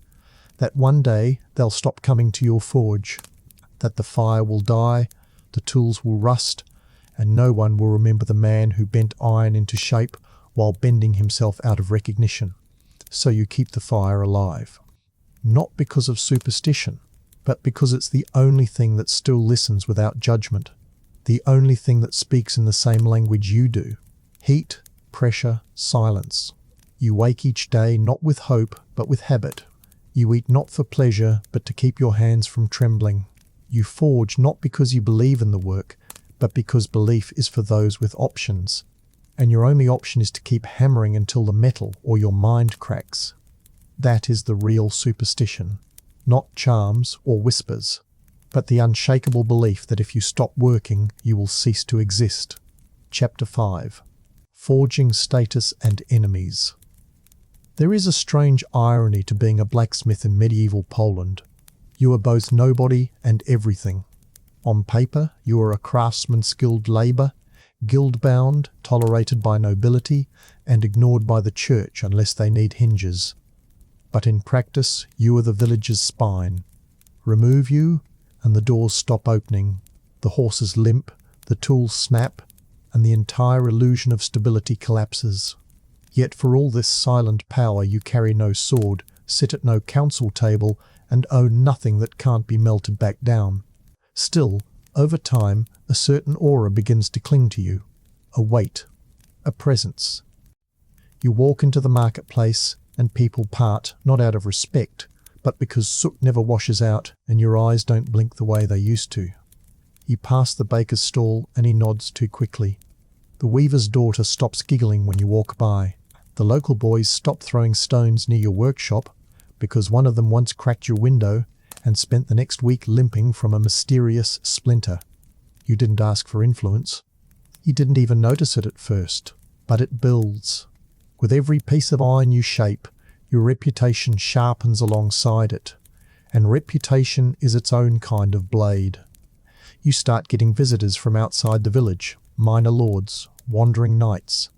That one day they'll stop coming to your forge. That the fire will die, the tools will rust, and no one will remember the man who bent iron into shape while bending himself out of recognition. So you keep the fire alive. Not because of superstition, but because it's the only thing that still listens without judgment. The only thing that speaks in the same language you do. Heat, pressure, silence. You wake each day not with hope, but with habit. You eat not for pleasure, but to keep your hands from trembling. You forge not because you believe in the work, but because belief is for those with options. And your only option is to keep hammering until the metal or your mind cracks. That is the real superstition. Not charms or whispers, but the unshakable belief that if you stop working, you will cease to exist. Chapter 5. Forging Status and Enemies. There is a strange irony to being a blacksmith in medieval Poland. You are both nobody and everything. On paper, you are a craftsman, skilled labour, guild-bound, tolerated by nobility, and ignored by the church unless they need hinges. But in practice, you are the village's spine. Remove you, and the doors stop opening, the horses limp, the tools snap, and the entire illusion of stability collapses. Yet for all this silent power you carry no sword, sit at no council table, and own nothing that can't be melted back down. Still, over time, a certain aura begins to cling to you. A weight. A presence. You walk into the marketplace, and people part, not out of respect, but because soot never washes out and your eyes don't blink the way they used to. You pass the baker's stall and he nods too quickly. The weaver's daughter stops giggling when you walk by. The local boys stop throwing stones near your workshop because one of them once cracked your window, and spent the next week limping from a mysterious splinter. You didn't ask for influence. You didn't even notice it at first, but it builds. With every piece of iron you shape, your reputation sharpens alongside it, and reputation is its own kind of blade. You start getting visitors from outside the village, minor lords, wandering knights,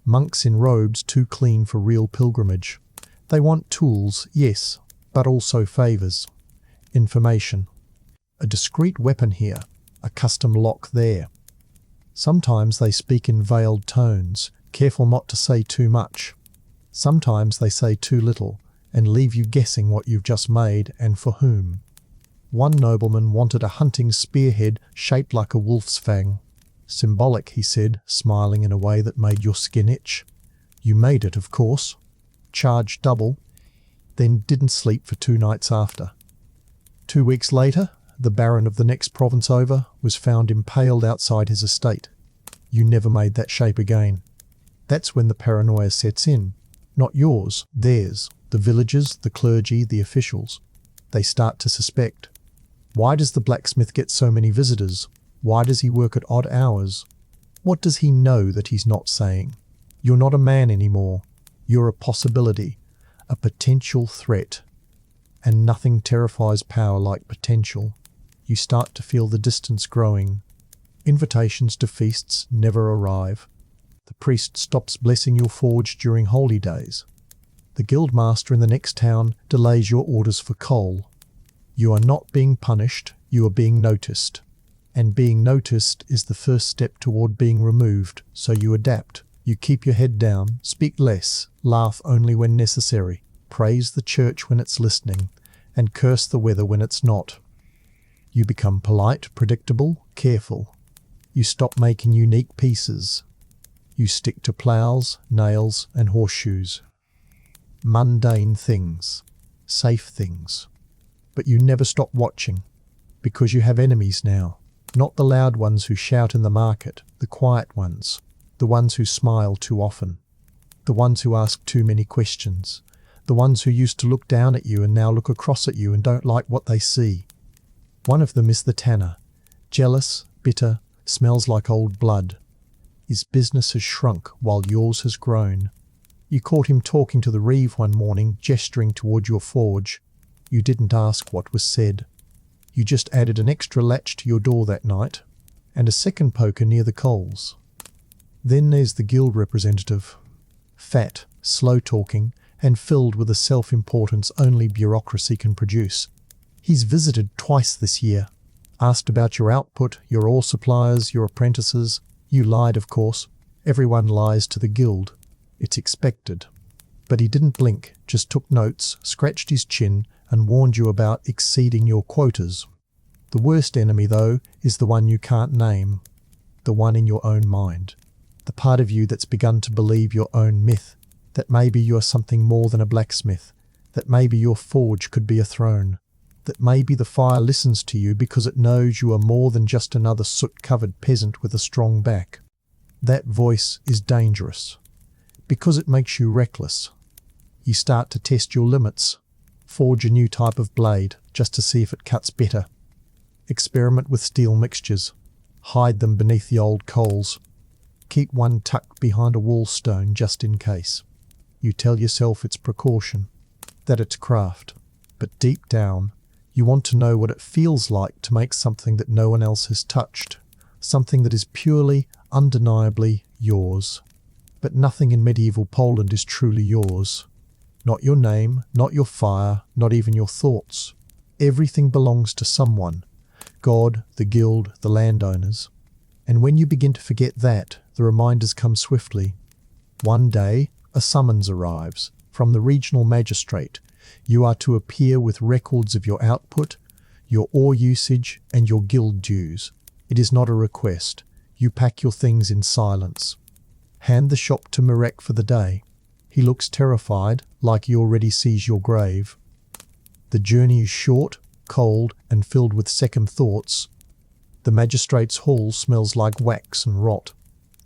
monks in robes too clean for real pilgrimage. They want tools, yes, but also favours. Information. A discreet weapon here, a custom lock there. Sometimes they speak in veiled tones, careful not to say too much. Sometimes they say too little, and leave you guessing what you've just made and for whom. One nobleman wanted a hunting spearhead shaped like a wolf's fang. Symbolic, he said, smiling in a way that made your skin itch. You made it, of course. Charged double, then didn't sleep for 2 nights after. 2 weeks later, the baron of the next province over was found impaled outside his estate. You never made that shape again. That's when the paranoia sets in. Not yours, theirs, the villagers, the clergy, the officials. They start to suspect. Why does the blacksmith get so many visitors? Why does he work at odd hours? What does he know that he's not saying? You're not a man anymore. You're a possibility, a potential threat. And nothing terrifies power like potential. You start to feel the distance growing. Invitations to feasts never arrive. The priest stops blessing your forge during holy days. The guildmaster in the next town delays your orders for coal. You are not being punished, you are being noticed. And being noticed is the first step toward being removed, so you adapt. You keep your head down, speak less, laugh only when necessary, praise the church when it's listening, and curse the weather when it's not. You become polite, predictable, careful. You stop making unique pieces. You stick to ploughs, nails, and horseshoes. Mundane things, safe things. But you never stop watching, because you have enemies now. Not the loud ones who shout in the market, the quiet ones, the ones who smile too often, the ones who ask too many questions, the ones who used to look down at you and now look across at you and don't like what they see. One of them is the tanner, jealous, bitter, smells like old blood. His business has shrunk while yours has grown. You caught him talking to the reeve one morning, gesturing toward your forge. You didn't ask what was said. You just added an extra latch to your door that night, and a second poker near the coals. Then there's the guild representative. Fat, slow-talking, and filled with a self-importance only bureaucracy can produce. He's visited twice this year, asked about your output, your ore suppliers, your apprentices. You lied, of course. Everyone lies to the guild. It's expected. But he didn't blink, just took notes, scratched his chin, and warned you about exceeding your quotas. The worst enemy, though, is the one you can't name. The one in your own mind. The part of you that's begun to believe your own myth, that maybe you're something more than a blacksmith, that maybe your forge could be a throne, that maybe the fire listens to you because it knows you are more than just another soot-covered peasant with a strong back. That voice is dangerous, because it makes you reckless. You start to test your limits, forge a new type of blade just to see if it cuts better. Experiment with steel mixtures, hide them beneath the old coals. Keep one tucked behind a wall stone just in case. You tell yourself it's precaution, that it's craft, but deep down, you want to know what it feels like to make something that no one else has touched, something that is purely, undeniably yours. But nothing in medieval Poland is truly yours. Not your name, not your fire, not even your thoughts. Everything belongs to someone. God, the guild, the landowners. And when you begin to forget that, the reminders come swiftly. One day, a summons arrives from the regional magistrate. You are to appear with records of your output, your ore usage, and your guild dues. It is not a request. You pack your things in silence. Hand the shop to Mirek for the day. He looks terrified, like he already sees your grave. The journey is short, cold, and filled with second thoughts. The magistrate's hall smells like wax and rot.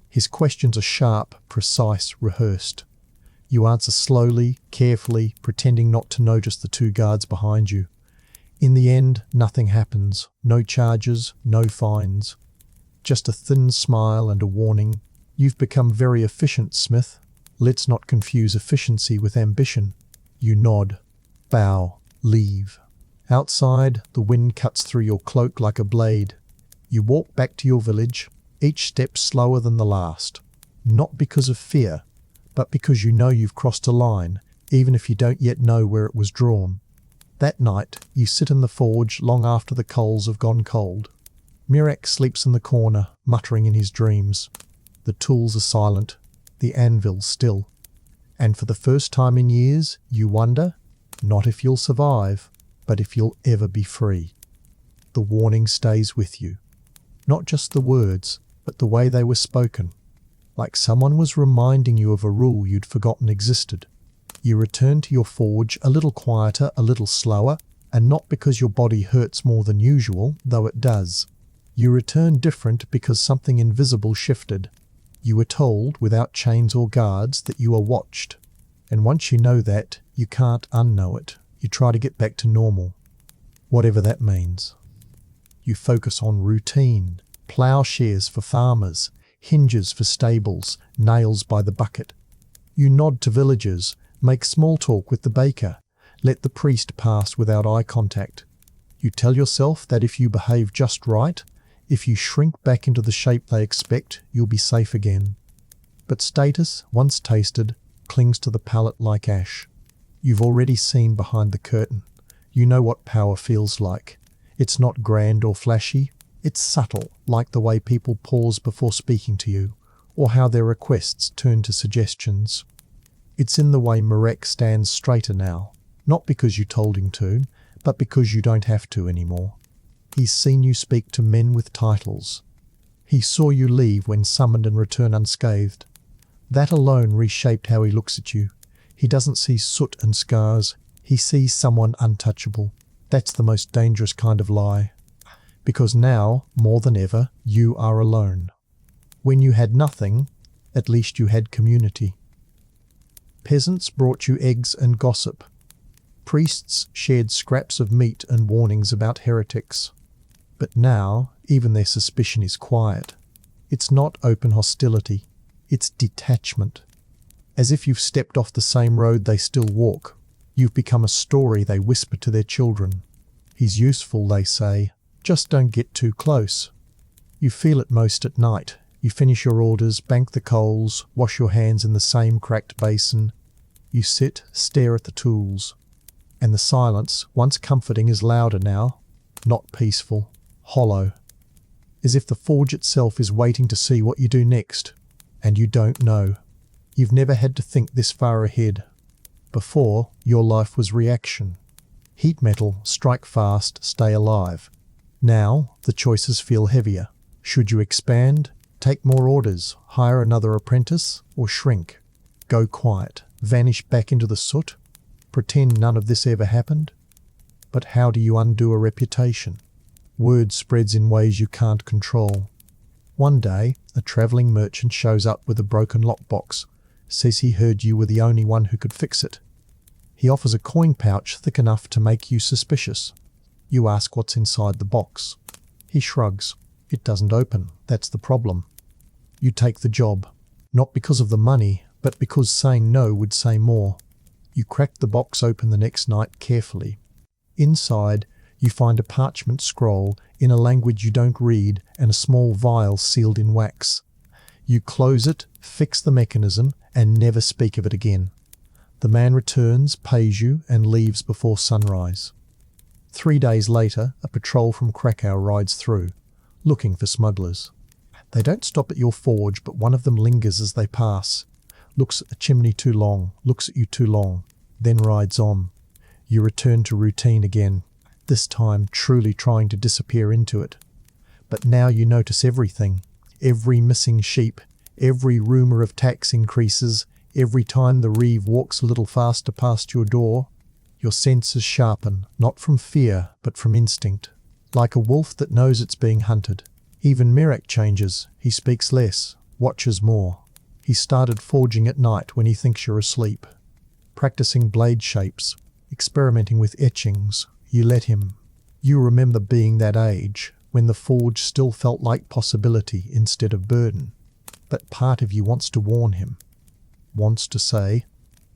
His questions are sharp, precise, rehearsed. You answer slowly, carefully, pretending not to notice the 2 guards behind you. In the end, nothing happens. No charges, no fines. Just a thin smile and a warning. You've become very efficient, Smith. Let's not confuse efficiency with ambition. You nod, bow, leave. Outside, the wind cuts through your cloak like a blade. You walk back to your village, each step slower than the last. Not because of fear, but because you know you've crossed a line, even if you don't yet know where it was drawn. That night, you sit in the forge long after the coals have gone cold. Mirek sleeps in the corner, muttering in his dreams. The tools are silent, the anvil still. And for the first time in years, you wonder, not if you'll survive, but if you'll ever be free. The warning stays with you. Not just the words, but the way they were spoken. Like someone was reminding you of a rule you'd forgotten existed. You return to your forge a little quieter, a little slower, and not because your body hurts more than usual, though it does. You return different because something invisible shifted. You were told, without chains or guards, that you are watched. And once you know that, you can't unknow it. You try to get back to normal, whatever that means. You focus on routine, ploughshares for farmers, hinges for stables, nails by the bucket. You nod to villagers, make small talk with the baker, let the priest pass without eye contact. You tell yourself that if you behave just right, if you shrink back into the shape they expect, you'll be safe again. But status, once tasted, clings to the palate like ash. You've already seen behind the curtain. You know what power feels like. It's not grand or flashy. It's subtle, like the way people pause before speaking to you, or how their requests turn to suggestions. It's in the way Mirek stands straighter now, not because you told him to, but because you don't have to anymore. He's seen you speak to men with titles. He saw you leave when summoned and return unscathed. That alone reshaped how he looks at you. He doesn't see soot and scars. He sees someone untouchable. That's the most dangerous kind of lie. Because now, more than ever, you are alone. When you had nothing, at least you had community. Peasants brought you eggs and gossip. Priests shared scraps of meat and warnings about heretics. But now, even their suspicion is quiet. It's not open hostility. It's detachment. As if you've stepped off the same road they still walk. You've become a story they whisper to their children. He's useful, they say. Just don't get too close. You feel it most at night. You finish your orders, bank the coals, wash your hands in the same cracked basin. You sit, stare at the tools. And the silence, once comforting, is louder now. Not peaceful. Hollow. As if the forge itself is waiting to see what you do next. And you don't know. You've never had to think this far ahead. Before, your life was reaction. Heat metal, strike fast, stay alive. Now, the choices feel heavier. Should you expand, take more orders, hire another apprentice, or shrink? Go quiet, vanish back into the soot? Pretend none of this ever happened? But how do you undo a reputation? Word spreads in ways you can't control. One day, a travelling merchant shows up with a broken lockbox, says he heard you were the only one who could fix it. He offers a coin pouch thick enough to make you suspicious. You ask what's inside the box. He shrugs. It doesn't open. That's the problem. You take the job, not because of the money, but because saying no would say more. You crack the box open the next night carefully. Inside, you find a parchment scroll in a language you don't read and a small vial sealed in wax. You close it, fix the mechanism, and never speak of it again. The man returns, pays you, and leaves before sunrise. 3 days later, a patrol from Krakow rides through, looking for smugglers. They don't stop at your forge, but one of them lingers as they pass, looks at the chimney too long, looks at you too long, then rides on. You return to routine again, this time truly trying to disappear into it. But now you notice everything, every missing sheep, every rumour of tax increases, every time the reeve walks a little faster past your door. Your senses sharpen, not from fear, but from instinct. Like a wolf that knows it's being hunted. Even Mirek changes. He speaks less, watches more. He started forging at night when he thinks you're asleep. Practicing blade shapes, experimenting with etchings. You let him. You remember being that age when the forge still felt like possibility instead of burden. But part of you wants to warn him, wants to say,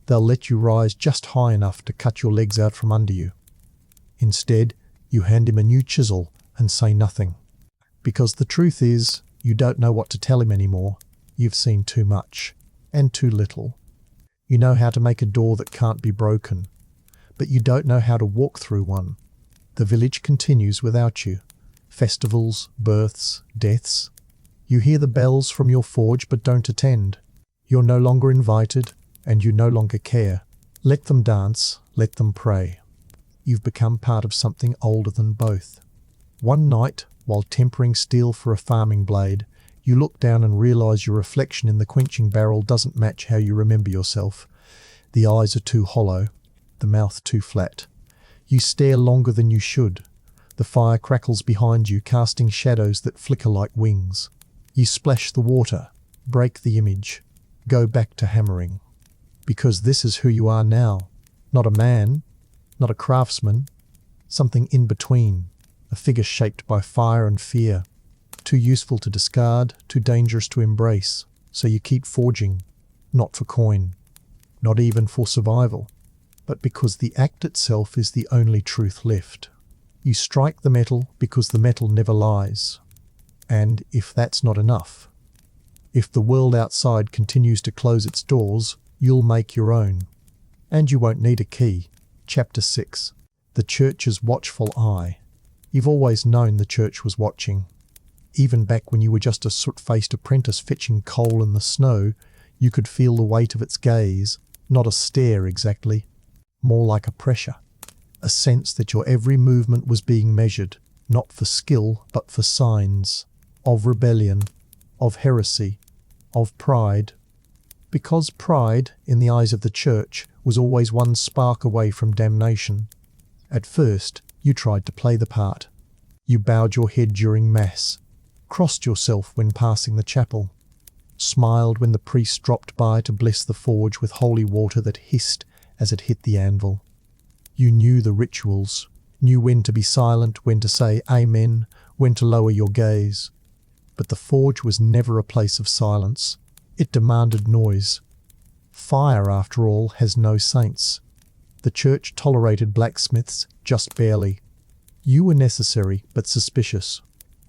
they'll let you rise just high enough to cut your legs out from under you. Instead, you hand him a new chisel and say nothing. Because the truth is, you don't know what to tell him anymore. You've seen too much, and too little. You know how to make a door that can't be broken, but you don't know how to walk through one. The village continues without you. Festivals, births, deaths. You hear the bells from your forge but don't attend. You're no longer invited, and you no longer care. Let them dance, let them pray. You've become part of something older than both. One night, while tempering steel for a farming blade, you look down and realize your reflection in the quenching barrel doesn't match how you remember yourself. The eyes are too hollow, the mouth too flat. You stare longer than you should. The fire crackles behind you, casting shadows that flicker like wings. You splash the water, break the image, go back to hammering. Because this is who you are now. Not a man, not a craftsman, something in between, a figure shaped by fire and fear. Too useful to discard, too dangerous to embrace. So you keep forging, not for coin, not even for survival, but because the act itself is the only truth left. You strike the metal because the metal never lies. And if that's not enough, if the world outside continues to close its doors, you'll make your own. And you won't need a key. Chapter 6. The Church's Watchful Eye. You've always known the church was watching. Even back when you were just a soot-faced apprentice fetching coal in the snow, you could feel the weight of its gaze, not a stare exactly, more like a pressure. A sense that your every movement was being measured, not for skill, but for signs, of rebellion, of heresy, of pride. Because pride, in the eyes of the church, was always one spark away from damnation. At first, you tried to play the part. You bowed your head during Mass, crossed yourself when passing the chapel, smiled when the priest dropped by to bless the forge with holy water that hissed as it hit the anvil. You knew the rituals, knew when to be silent, when to say Amen, when to lower your gaze. But the forge was never a place of silence. It demanded noise. Fire, after all, has no saints. The church tolerated blacksmiths just barely. You were necessary, but suspicious.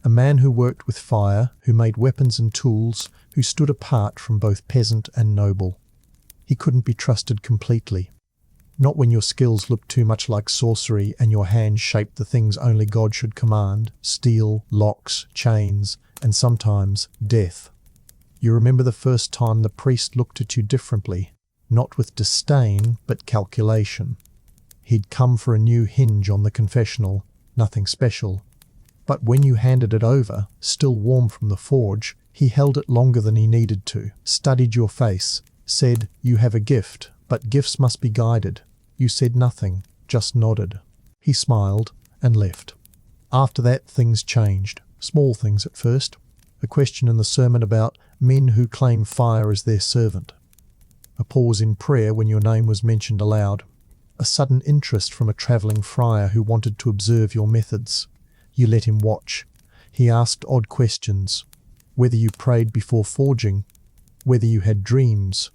A man who worked with fire, who made weapons and tools, who stood apart from both peasant and noble. He couldn't be trusted completely. Not when your skills looked too much like sorcery and your hands shaped the things only God should command: steel, locks, chains, and sometimes death. You remember the first time the priest looked at you differently, not with disdain, but calculation. He'd come for a new hinge on the confessional, nothing special. But when you handed it over, still warm from the forge, he held it longer than he needed to, studied your face, said, "You have a gift, but gifts must be guided." You said nothing, just nodded. He smiled and left. After that, things changed. Small things at first. A question in the sermon about men who claim fire as their servant. A pause in prayer when your name was mentioned aloud. A sudden interest from a travelling friar who wanted to observe your methods. You let him watch. He asked odd questions. Whether you prayed before forging, whether you had dreams,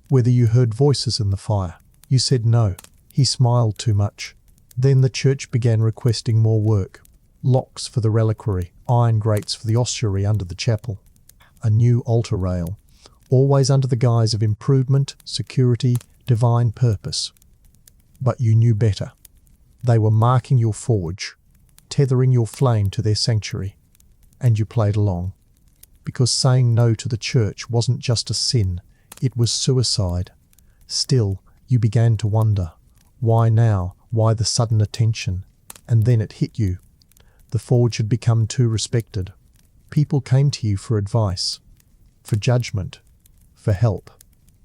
whether you heard voices in the fire. You said no. He smiled too much. Then the church began requesting more work. Locks for the reliquary, iron grates for the ossuary under the chapel. A new altar rail, always under the guise of improvement, security, divine purpose. But you knew better. They were marking your forge, tethering your flame to their sanctuary, and you played along. Because saying no to the church wasn't just a sin, it was suicide. Still, you began to wonder, why now? Why the sudden attention? And then it hit you. The forge had become too respected. People came to you for advice, for judgment, for help.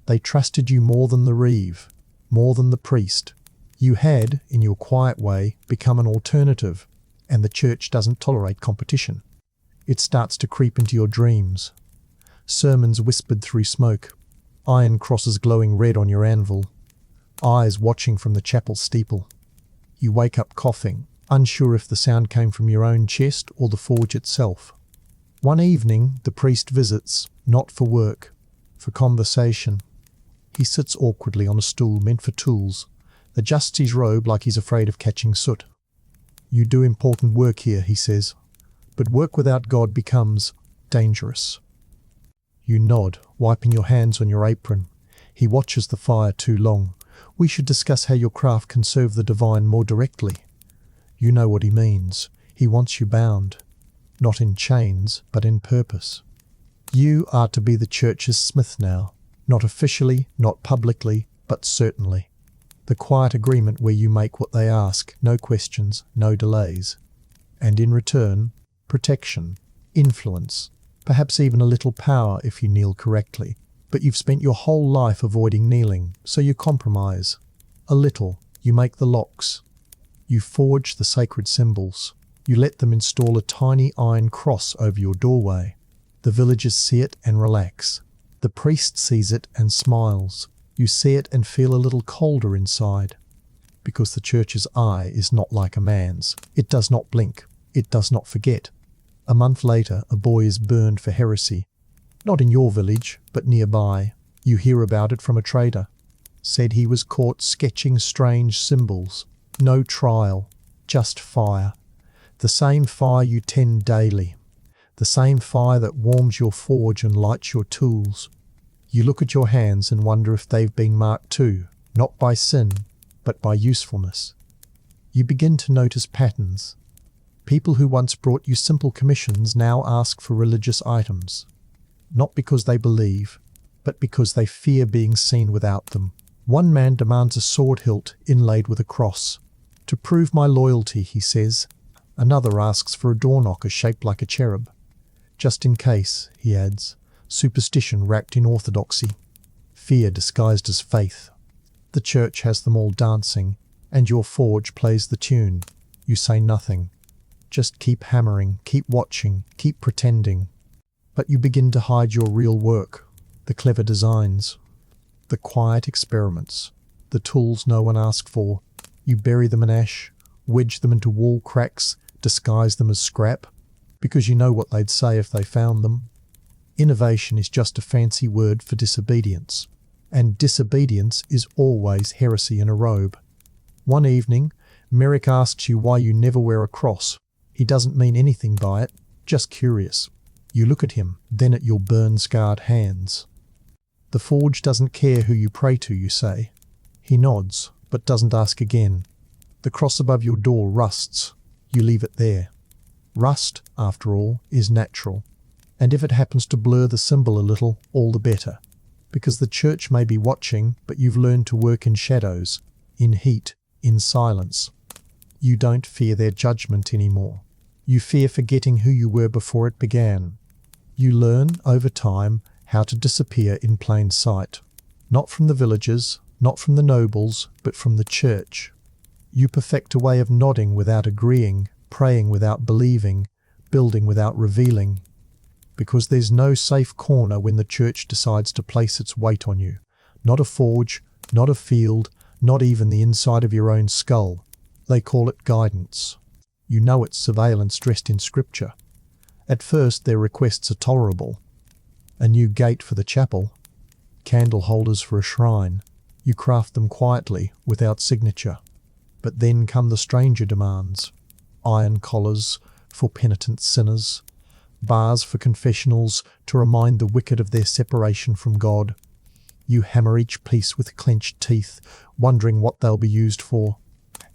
They trusted you more than the reeve, more than the priest. You had, in your quiet way, become an alternative, and the church doesn't tolerate competition. It starts to creep into your dreams. Sermons whispered through smoke, iron crosses glowing red on your anvil, eyes watching from the chapel steeple. You wake up coughing, unsure if the sound came from your own chest or the forge itself. One evening, the priest visits, not for work, for conversation. He sits awkwardly on a stool meant for tools, adjusts his robe like he's afraid of catching soot. "You do important work here," he says, "but work without God becomes dangerous." You nod, wiping your hands on your apron. He watches the fire too long. "We should discuss how your craft can serve the divine more directly." You know what he means. He wants you bound, not in chains, but in purpose. You are to be the church's smith now, not officially, not publicly, but certainly. The quiet agreement where you make what they ask, no questions, no delays. And in return, protection, influence, perhaps even a little power if you kneel correctly. But you've spent your whole life avoiding kneeling, so you compromise. A little, you make the locks. You forge the sacred symbols. You let them install a tiny iron cross over your doorway. The villagers see it and relax. The priest sees it and smiles. You see it and feel a little colder inside. Because the church's eye is not like a man's. It does not blink. It does not forget. A month later, a boy is burned for heresy. Not in your village, but nearby. You hear about it from a trader. Said he was caught sketching strange symbols. No trial, just fire. The same fire you tend daily. The same fire that warms your forge and lights your tools. You look at your hands and wonder if they've been marked too, not by sin, but by usefulness. You begin to notice patterns. People who once brought you simple commissions now ask for religious items. Not because they believe, but because they fear being seen without them. One man demands a sword hilt inlaid with a cross. "To prove my loyalty," he says. Another asks for a door knocker shaped like a cherub. "Just in case," he adds. Superstition wrapped in orthodoxy. Fear disguised as faith. The church has them all dancing, and your forge plays the tune. You say nothing. Just keep hammering, keep watching, keep pretending. But you begin to hide your real work, the clever designs, the quiet experiments, the tools no one asked for. You bury them in ash, wedge them into wall cracks, disguise them as scrap, because you know what they'd say if they found them. Innovation is just a fancy word for disobedience, and disobedience is always heresy in a robe. One evening, Merrick asks you why you never wear a cross. He doesn't mean anything by it, just curious. You look at him, then at your burn-scarred hands. The forge doesn't care who you pray to, you say. He nods, but doesn't ask again. The cross above your door rusts. You leave it there. Rust, after all, is natural. And if it happens to blur the symbol a little, all the better. Because the church may be watching, but you've learned to work in shadows, in heat, in silence. You don't fear their judgment anymore. You fear forgetting who you were before it began. You learn, over time, how to disappear in plain sight. Not from the villagers, not from the nobles, but from the church. You perfect a way of nodding without agreeing, praying without believing, building without revealing. Because there's no safe corner when the church decides to place its weight on you. Not a forge, not a field, not even the inside of your own skull. They call it guidance. You know it's surveillance dressed in scripture. At first their requests are tolerable. A new gate for the chapel, candle holders for a shrine. You craft them quietly, without signature. But then come the stranger demands. Iron collars for penitent sinners. Bars for confessionals to remind the wicked of their separation from God. You hammer each piece with clenched teeth, wondering what they'll be used for.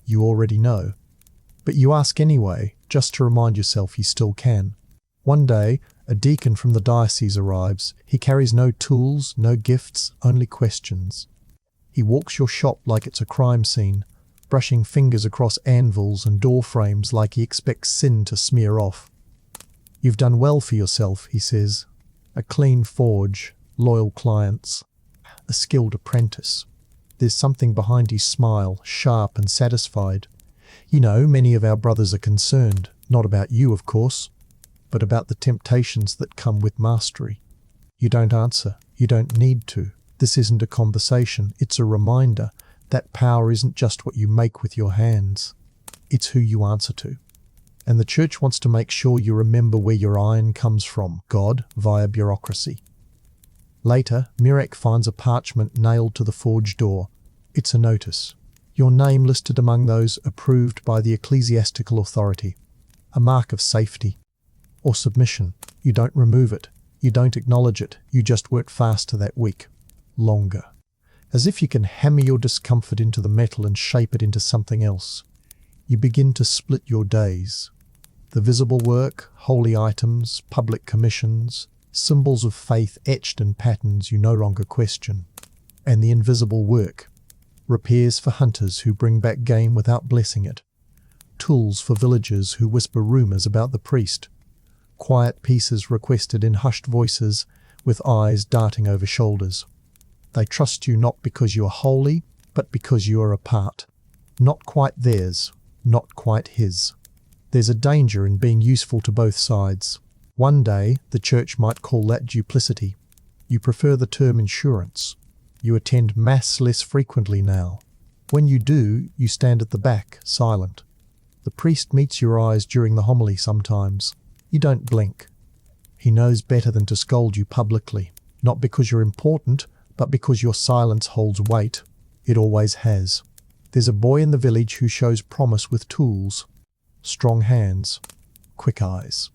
You already know. But you ask anyway, just to remind yourself you still can. One day, a deacon from the diocese arrives. He carries no tools, no gifts, only questions. He walks your shop like it's a crime scene, brushing fingers across anvils and door frames like he expects sin to smear off. "You've done well for yourself," he says. "A clean forge, loyal clients, a skilled apprentice." There's something behind his smile, sharp and satisfied. "You know, many of our brothers are concerned, not about you, of course, but about the temptations that come with mastery." You don't answer. You don't need to. This isn't a conversation. It's a reminder that power isn't just what you make with your hands. it's who you answer to. And the church wants to make sure you remember where your iron comes from, God, via bureaucracy. Later, Mirek finds a parchment nailed to the forge door. It's a notice. Your name listed among those approved by the ecclesiastical authority. A mark of safety or submission. You don't remove it. You don't acknowledge it. You just work faster that week. Longer. As if you can hammer your discomfort into the metal and shape it into something else. You begin to split your days. The visible work, holy items, public commissions, symbols of faith etched in patterns you no longer question. And the invisible work. Repairs for hunters who bring back game without blessing it. Tools for villagers who whisper rumours about the priest. Quiet pieces requested in hushed voices with eyes darting over shoulders. They trust you not because you are holy, but because you are a part. Not quite theirs, not quite his. There's a danger in being useful to both sides. One day, the church might call that duplicity. You prefer the term insurance. You attend mass less frequently now. When you do, you stand at the back, silent. The priest meets your eyes during the homily sometimes. You don't blink. He knows better than to scold you publicly, not because you're important, but because your silence holds weight. It always has. There's a boy in the village who shows promise with tools. Strong hands. Quick eyes.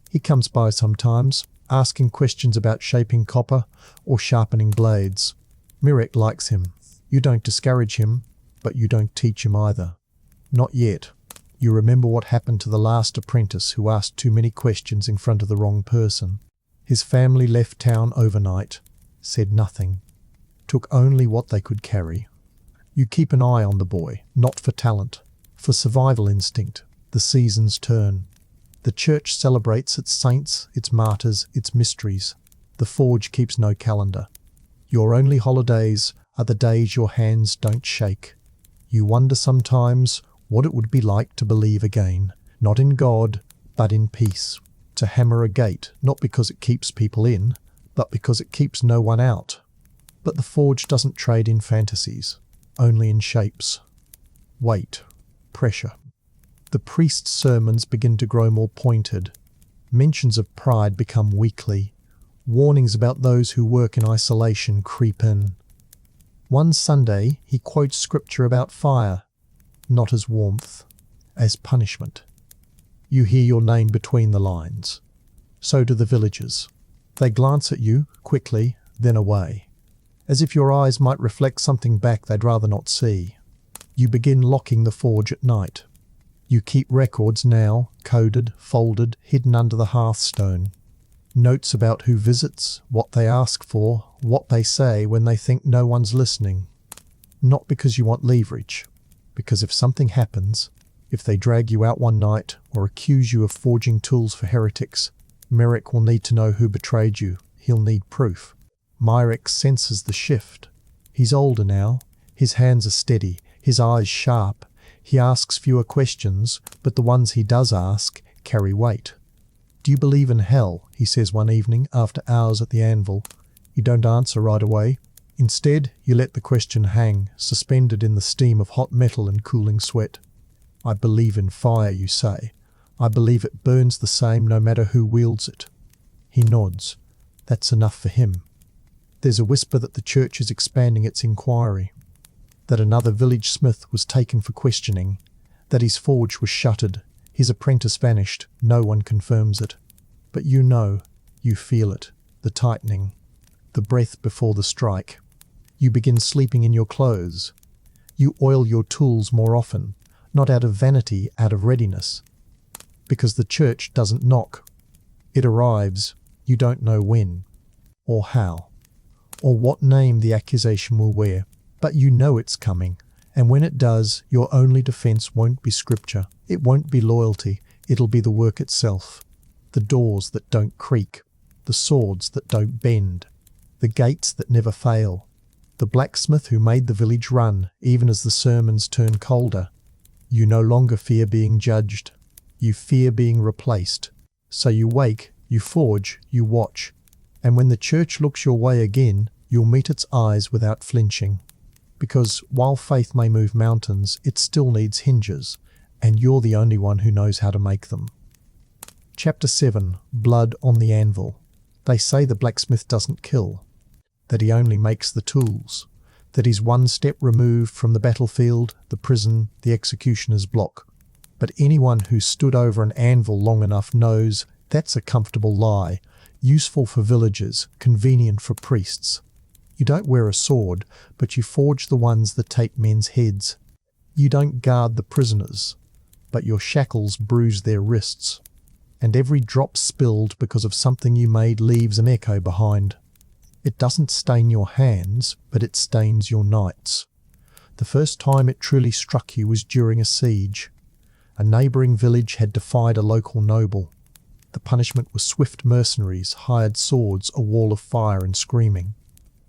He comes by sometimes, asking questions about shaping copper or sharpening blades. Mirek likes him. You don't discourage him, but you don't teach him either. Not yet. You remember what happened to the last apprentice who asked too many questions in front of the wrong person. His family left town overnight, said nothing, took only what they could carry. You keep an eye on the boy, not for talent, for survival instinct. The seasons turn. The church celebrates its saints, its martyrs, its mysteries. The forge keeps no calendar. Your only holidays are the days your hands don't shake. You wonder sometimes what it would be like to believe again, not in God, but in peace. To hammer a gate, not because it keeps people in, but because it keeps no one out. But the forge doesn't trade in fantasies, only in shapes. Weight, pressure. The priest's sermons begin to grow more pointed. Mentions of pride become weekly. Warnings about those who work in isolation creep in. One Sunday, he quotes scripture about fire, not as warmth, as punishment. You hear your name between the lines. So do the villagers. They glance at you, quickly, then away, as if your eyes might reflect something back they'd rather not see. You begin locking the forge at night. You keep records now, coded, folded, hidden under the hearthstone. Notes about who visits, what they ask for, what they say when they think no one's listening. Not because you want leverage, because if something happens, if they drag you out one night or accuse you of forging tools for heretics, Mirek will need to know who betrayed you. He'll need proof. Mirek senses the shift. He's older now. His hands are steady, his eyes sharp. He asks fewer questions, but the ones he does ask carry weight. Do you believe in hell? He says one evening after hours at the anvil. You don't answer right away. Instead, you let the question hang, suspended in the steam of hot metal and cooling sweat. I believe in fire, you say. I believe it burns the same no matter who wields it. He nods. That's enough for him. There's a whisper that the church is expanding its inquiry, that another village smith was taken for questioning, that his forge was shuttered, his apprentice vanished. No one confirms it. But you know, you feel it, the tightening, the breath before the strike. You begin sleeping in your clothes. You oil your tools more often, not out of vanity, out of readiness. Because the church doesn't knock. It arrives. You don't know when, or how, or what name the accusation will wear. But you know it's coming, and when it does, your only defense won't be scripture. It won't be loyalty. It'll be the work itself. The doors that don't creak, the swords that don't bend, the gates that never fail. The blacksmith who made the village run, even as the sermons turn colder. You no longer fear being judged. You fear being replaced. So you wake, you forge, you watch. And when the church looks your way again, you'll meet its eyes without flinching. Because while faith may move mountains, it still needs hinges. and you're the only one who knows how to make them. Chapter 7. Blood on the Anvil. They say the blacksmith doesn't kill, that he only makes the tools, that he's one step removed from the battlefield, the prison, the executioner's block. But anyone who's stood over an anvil long enough knows that's a comfortable lie, useful for villagers, convenient for priests. You don't wear a sword, but you forge the ones that take men's heads. You don't guard the prisoners, but your shackles bruise their wrists. And every drop spilled because of something you made leaves an echo behind. It doesn't stain your hands, but it stains your nights. The first time it truly struck you was during a siege. A neighbouring village had defied a local noble. The punishment was swift mercenaries, hired swords, a wall of fire and screaming.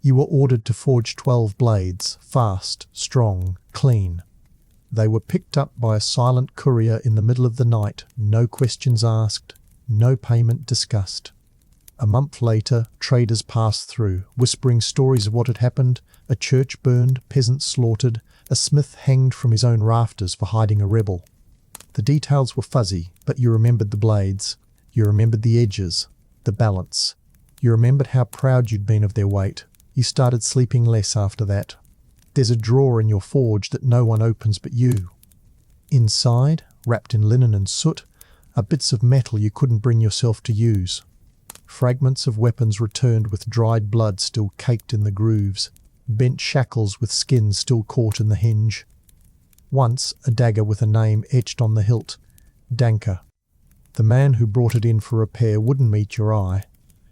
You were ordered to forge 12 blades, fast, strong, clean. They were picked up by a silent courier in the middle of the night, no questions asked, no payment discussed. A month later, traders passed through, whispering stories of what had happened: a church burned, peasants slaughtered, a smith hanged from his own rafters for hiding a rebel. The details were fuzzy, but you remembered the blades. You remembered the edges, the balance. You remembered how proud you'd been of their weight. You started sleeping less after that. There's a drawer in your forge that no one opens but you. Inside, wrapped in linen and soot, are bits of metal you couldn't bring yourself to use. Fragments of weapons returned with dried blood still caked in the grooves. Bent shackles with skin still caught in the hinge. Once, a dagger with a name etched on the hilt. Danker. The man who brought it in for repair wouldn't meet your eye.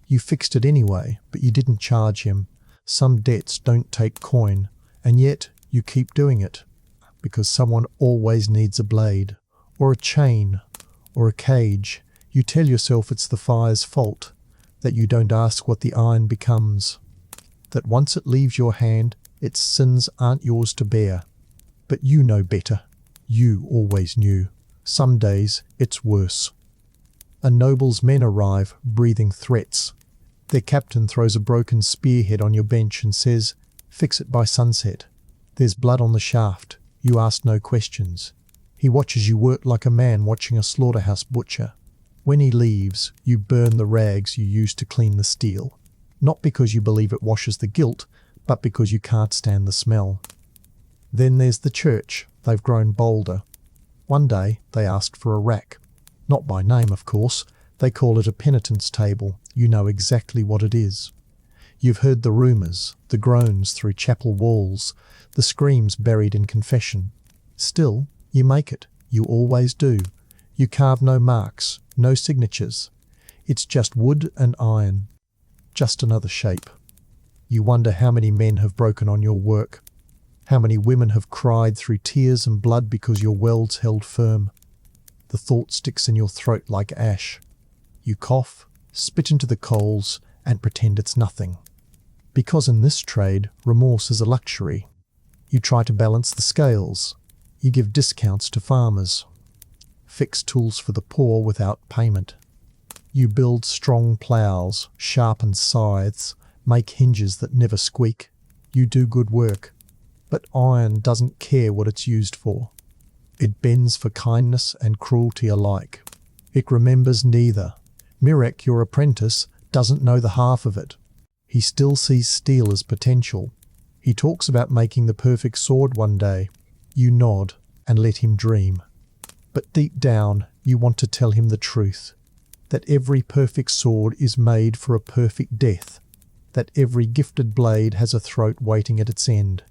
You fixed it anyway, but you didn't charge him. Some debts don't take coin. And yet, you keep doing it, because someone always needs a blade, or a chain, or a cage. You tell yourself it's the fire's fault, that you don't ask what the iron becomes, that once it leaves your hand, its sins aren't yours to bear. But you know better. You always knew. Some days, it's worse. A noble's men arrive, breathing threats. Their captain throws a broken spearhead on your bench and says, "Fix it by sunset." There's blood on the shaft. You ask no questions. He watches you work like a man watching a slaughterhouse butcher. When he leaves, you burn the rags you used to clean the steel. Not because you believe it washes the guilt, but because you can't stand the smell. Then there's the church. They've grown bolder. One day, they asked for a rack. Not by name, of course. They call it a penitence table. You know exactly what it is. You've heard the rumours, the groans through chapel walls, the screams buried in confession. Still, you make it. You always do. You carve no marks, no signatures. It's just wood and iron. Just another shape. You wonder how many men have broken on your work. How many women have cried through tears and blood because your welds held firm. The thought sticks in your throat like ash. You cough, spit into the coals, and pretend it's nothing. Because in this trade, remorse is a luxury. You try to balance the scales. You give discounts to farmers. Fix tools for the poor without payment. You build strong ploughs, sharpen scythes, make hinges that never squeak. You do good work. But iron doesn't care what it's used for. It bends for kindness and cruelty alike. It remembers neither. Mirek, your apprentice, doesn't know the half of it. He still sees steel as potential. He talks about making the perfect sword one day. You nod and let him dream. But deep down, you want to tell him the truth. That every perfect sword is made for a perfect death. That every gifted blade has a throat waiting at its end.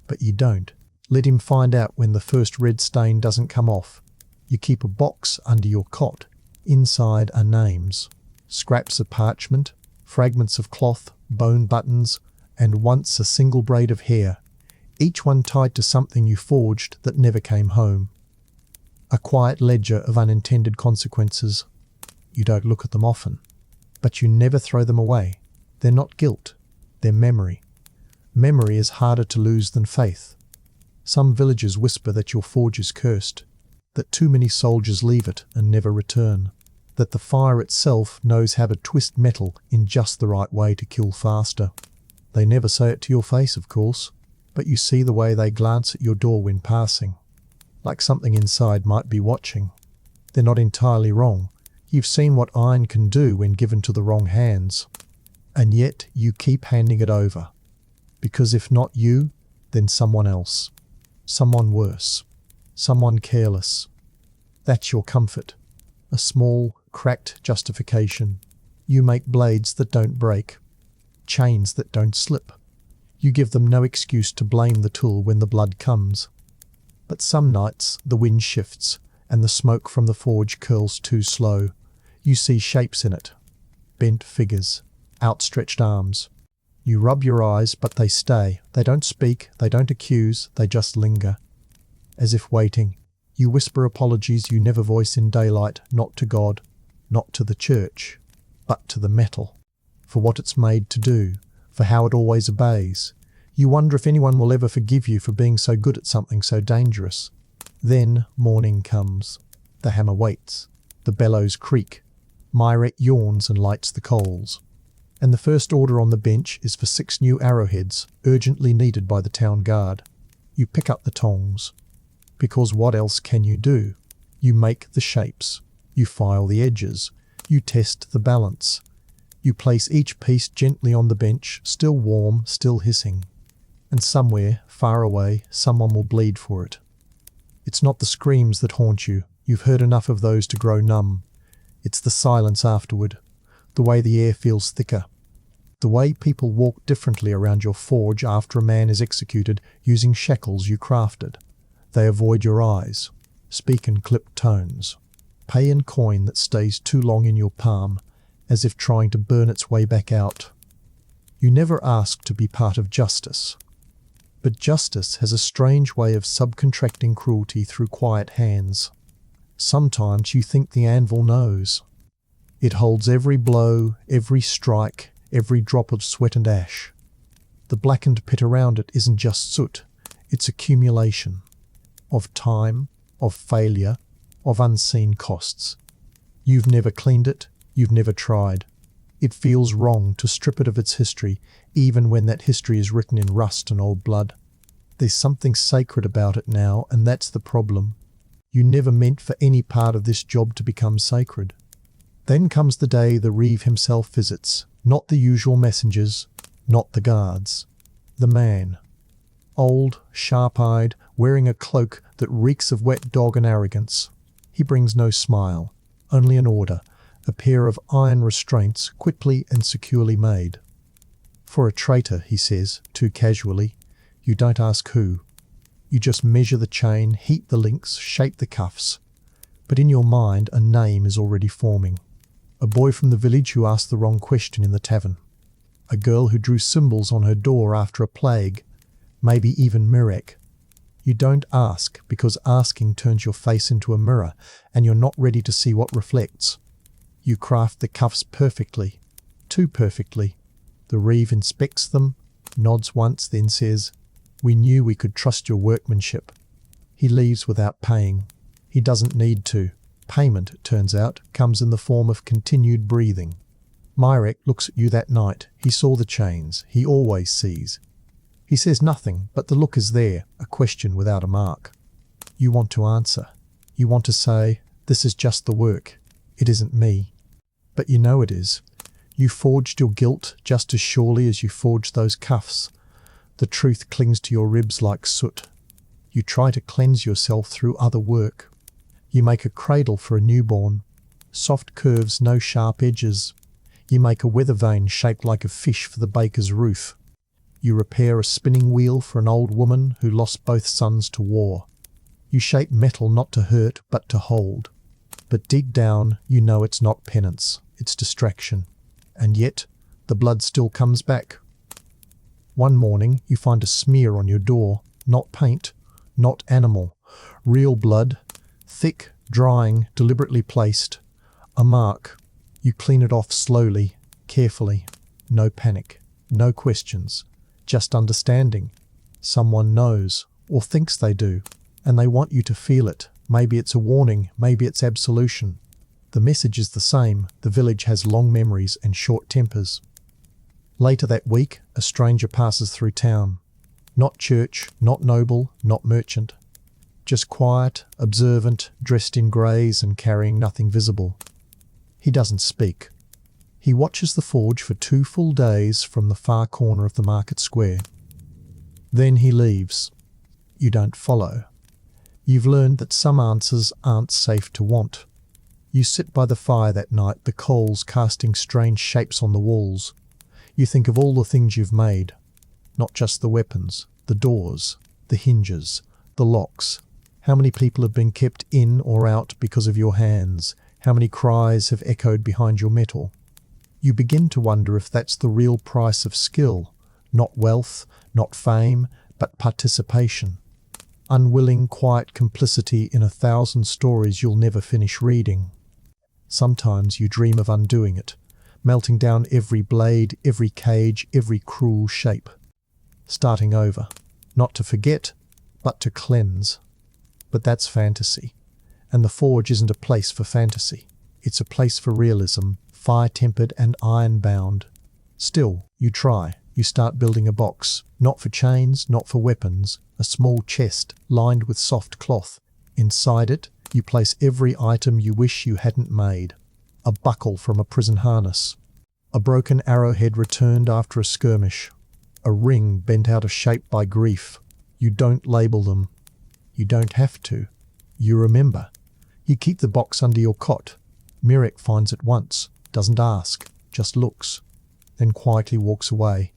But you don't. Let him find out when the first red stain doesn't come off. You keep a box under your cot. Inside are names. Scraps of parchment, fragments of cloth, bone buttons, and once a single braid of hair, each one tied to something you forged that never came home. A quiet ledger of unintended consequences. You don't look at them often, but you never throw them away. They're not guilt, they're memory. Memory is harder to lose than faith. Some villagers whisper that your forge is cursed, that too many soldiers leave it and never return, that the fire itself knows how to twist metal in just the right way to kill faster. They never say it to your face, of course, but you see the way they glance at your door when passing. like something inside might be watching. They're not entirely wrong. You've seen what iron can do when given to the wrong hands. And yet you keep handing it over. Because if not you, then someone else. Someone worse. Someone careless. That's your comfort. A small, cracked justification. You make blades that don't break. Chains that don't slip. You give them no excuse to blame the tool when the blood comes. But some nights the wind shifts and the smoke from the forge curls too slow. You see shapes in it. Bent figures. Outstretched arms. You rub your eyes, but they stay. They don't speak, they don't accuse, they just linger. As if waiting. You whisper apologies you never voice in daylight, not to God, not to the church, but to the metal. For what it's made to do, for how it always obeys. You wonder if anyone will ever forgive you for being so good at something so dangerous. Then morning comes. The hammer waits. The bellows creak. Myret yawns and lights the coals. And the first order on the bench is for 6 new arrowheads, urgently needed by the town guard. You pick up the tongs. Because what else can you do? You make the shapes. You file the edges. You test the balance. You place each piece gently on the bench, still warm, still hissing. And somewhere, far away, someone will bleed for it. It's not the screams that haunt you. You've heard enough of those to grow numb. It's the silence afterward. The way the air feels thicker. The way people walk differently around your forge after a man is executed using shackles you crafted. They avoid your eyes. Speak in clipped tones. Pay in coin that stays too long in your palm, as if trying to burn its way back out. You never ask to be part of justice. But justice has a strange way of subcontracting cruelty through quiet hands. Sometimes you think the anvil knows. It holds every blow, every strike, every drop of sweat and ash. The blackened pit around it isn't just soot, it's accumulation. Of time, of failure, of unseen costs. You've never cleaned it, you've never tried. It feels wrong to strip it of its history, even when that history is written in rust and old blood. There's something sacred about it now, and that's the problem. You never meant for any part of this job to become sacred. Then comes the day the Reeve himself visits, not the usual messengers, not the guards. The man. Old, sharp-eyed, wearing a cloak that reeks of wet dog and arrogance. He brings no smile, only an order, a pair of iron restraints quickly and securely made. For a traitor, he says, too casually, you don't ask who. You just measure the chain, heat the links, shape the cuffs. But in your mind, a name is already forming. A boy from the village who asked the wrong question in the tavern. A girl who drew symbols on her door after a plague. Maybe even Mirek. You don't ask, because asking turns your face into a mirror, and you're not ready to see what reflects. You craft the cuffs perfectly. Too perfectly. The Reeve inspects them, nods once, then says, "We knew we could trust your workmanship." He leaves without paying. He doesn't need to. Payment, it turns out, comes in the form of continued breathing. Myrek looks at you that night. He saw the chains. He always sees. He says nothing, but the look is there, a question without a mark. You want to answer. You want to say, "This is just the work. It isn't me." But you know it is. You forged your guilt just as surely as you forged those cuffs. The truth clings to your ribs like soot. You try to cleanse yourself through other work. You make a cradle for a newborn. Soft curves, no sharp edges. You make a weather vane shaped like a fish for the baker's roof. You repair a spinning wheel for an old woman who lost both sons to war. You shape metal not to hurt, but to hold. But deep down, you know it's not penance, it's distraction. And yet, the blood still comes back. One morning, you find a smear on your door. Not paint, not animal. Real blood. Thick, drying, deliberately placed. A mark. You clean it off slowly, carefully. No panic. No questions. Just understanding. Someone knows, or thinks they do, and they want you to feel it. Maybe it's a warning, maybe it's absolution. The message is the same. The village has long memories and short tempers. Later that week, a stranger passes through town. Not church, not noble, not merchant. just quiet, observant, dressed in greys and carrying nothing visible. He doesn't speak. He watches the forge for 2 full days from the far corner of the market square. Then he leaves. You don't follow. You've learned that some answers aren't safe to want. You sit by the fire that night, the coals casting strange shapes on the walls. You think of all the things you've made, not just the weapons, the doors, the hinges, the locks. How many people have been kept in or out because of your hands? How many cries have echoed behind your metal? You begin to wonder if that's the real price of skill, not wealth, not fame, but participation. Unwilling, quiet complicity in 1,000 stories you'll never finish reading. Sometimes you dream of undoing it, melting down every blade, every cage, every cruel shape. Starting over, not to forget, but to cleanse. But that's fantasy, and the forge isn't a place for fantasy. It's a place for realism, fire-tempered and iron-bound. Still, you try. You start building a box, not for chains, not for weapons, a small chest lined with soft cloth. Inside it, you place every item you wish you hadn't made. A buckle from a prison harness, a broken arrowhead returned after a skirmish, a ring bent out of shape by grief. You don't label them. You don't have to. You remember. You keep the box under your cot. Mirek finds it once, doesn't ask, just looks, then quietly walks away.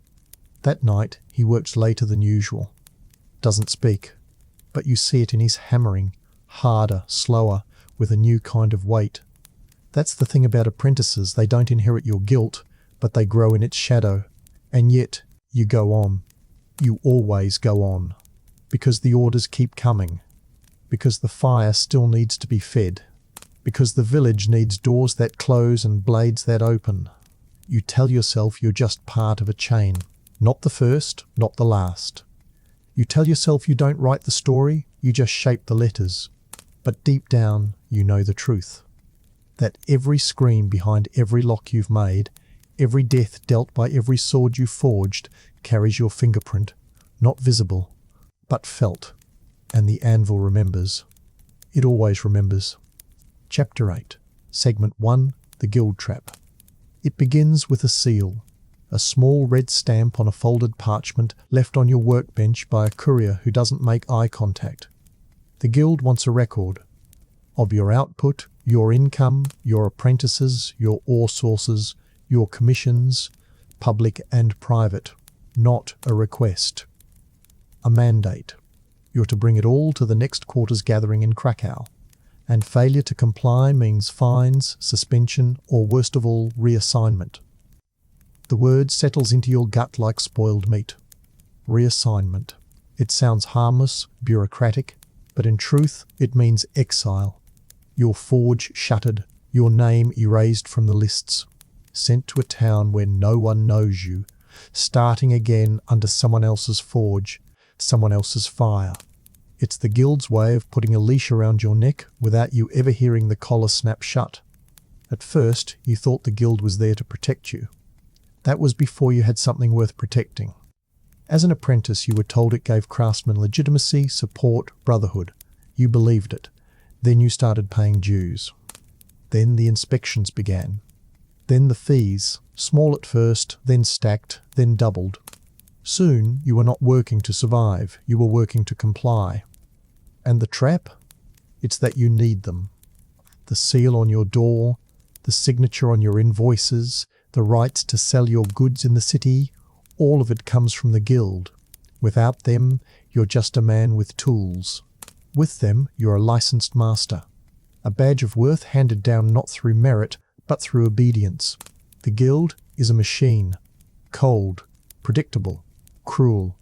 That night he works later than usual. Doesn't speak, but you see it in his hammering, harder, slower, with a new kind of weight. That's the thing about apprentices, they don't inherit your guilt, but they grow in its shadow. And yet, you go on. You always go on. Because the orders keep coming. Because the fire still needs to be fed. Because the village needs doors that close and blades that open. You tell yourself you're just part of a chain. Not the first, not the last. You tell yourself you don't write the story, you just shape the letters. But deep down, you know the truth. That every scream behind every lock you've made, every death dealt by every sword you forged, carries your fingerprint, not visible, but felt. And the anvil remembers. It always remembers. Chapter 8, Segment 1, The Guild Trap. It begins with a seal, a small red stamp on a folded parchment left on your workbench by a courier who doesn't make eye contact. The guild wants a record of your output, your income, your apprentices, your ore sources, your commissions, public and private, not a request. A mandate. You're to bring it all to the next quarter's gathering in Krakow, and failure to comply means fines, suspension, or worst of all, reassignment. The word settles into your gut like spoiled meat. Reassignment. It sounds harmless, bureaucratic, but in truth it means exile. Your forge shuttered, your name erased from the lists, sent to a town where no one knows you, starting again under someone else's forge, someone else's fire. It's the guild's way of putting a leash around your neck without you ever hearing the collar snap shut. At first, you thought the guild was there to protect you. That was before you had something worth protecting. As an apprentice, you were told it gave craftsmen legitimacy, support, brotherhood. You believed it. Then you started paying dues. Then the inspections began. Then the fees, small at first, then stacked, then doubled. Soon you were not working to survive, you were working to comply. And the trap? It's that you need them. The seal on your door, the signature on your invoices, the rights to sell your goods in the city, all of it comes from the guild. Without them, you're just a man with tools. With them, you're a licensed master. A badge of worth handed down not through merit, but through obedience. The guild is a machine. Cold, predictable, cruel.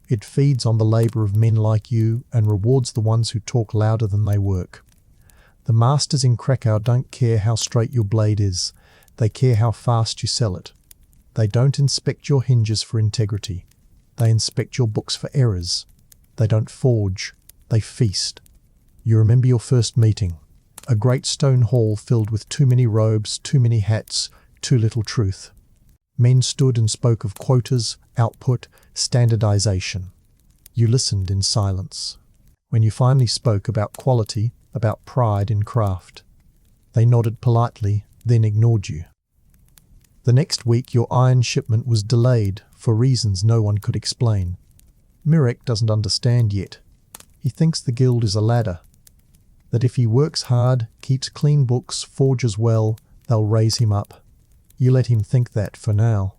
It feeds on the labour of men like you and rewards the ones who talk louder than they work. The masters in Krakow don't care how straight your blade is. They care how fast you sell it. They don't inspect your hinges for integrity. They inspect your books for errors. They don't forge. They feast. You remember your first meeting. A great stone hall filled with too many robes, too many hats, too little truth. Men stood and spoke of quotas, output, standardization. You listened in silence. When you finally spoke about quality, about pride in craft, they nodded politely, then ignored you. The next week your iron shipment was delayed for reasons no one could explain. Mirek doesn't understand yet. He thinks the guild is a ladder, that if he works hard, keeps clean books, forges well, they'll raise him up. You let him think that for now.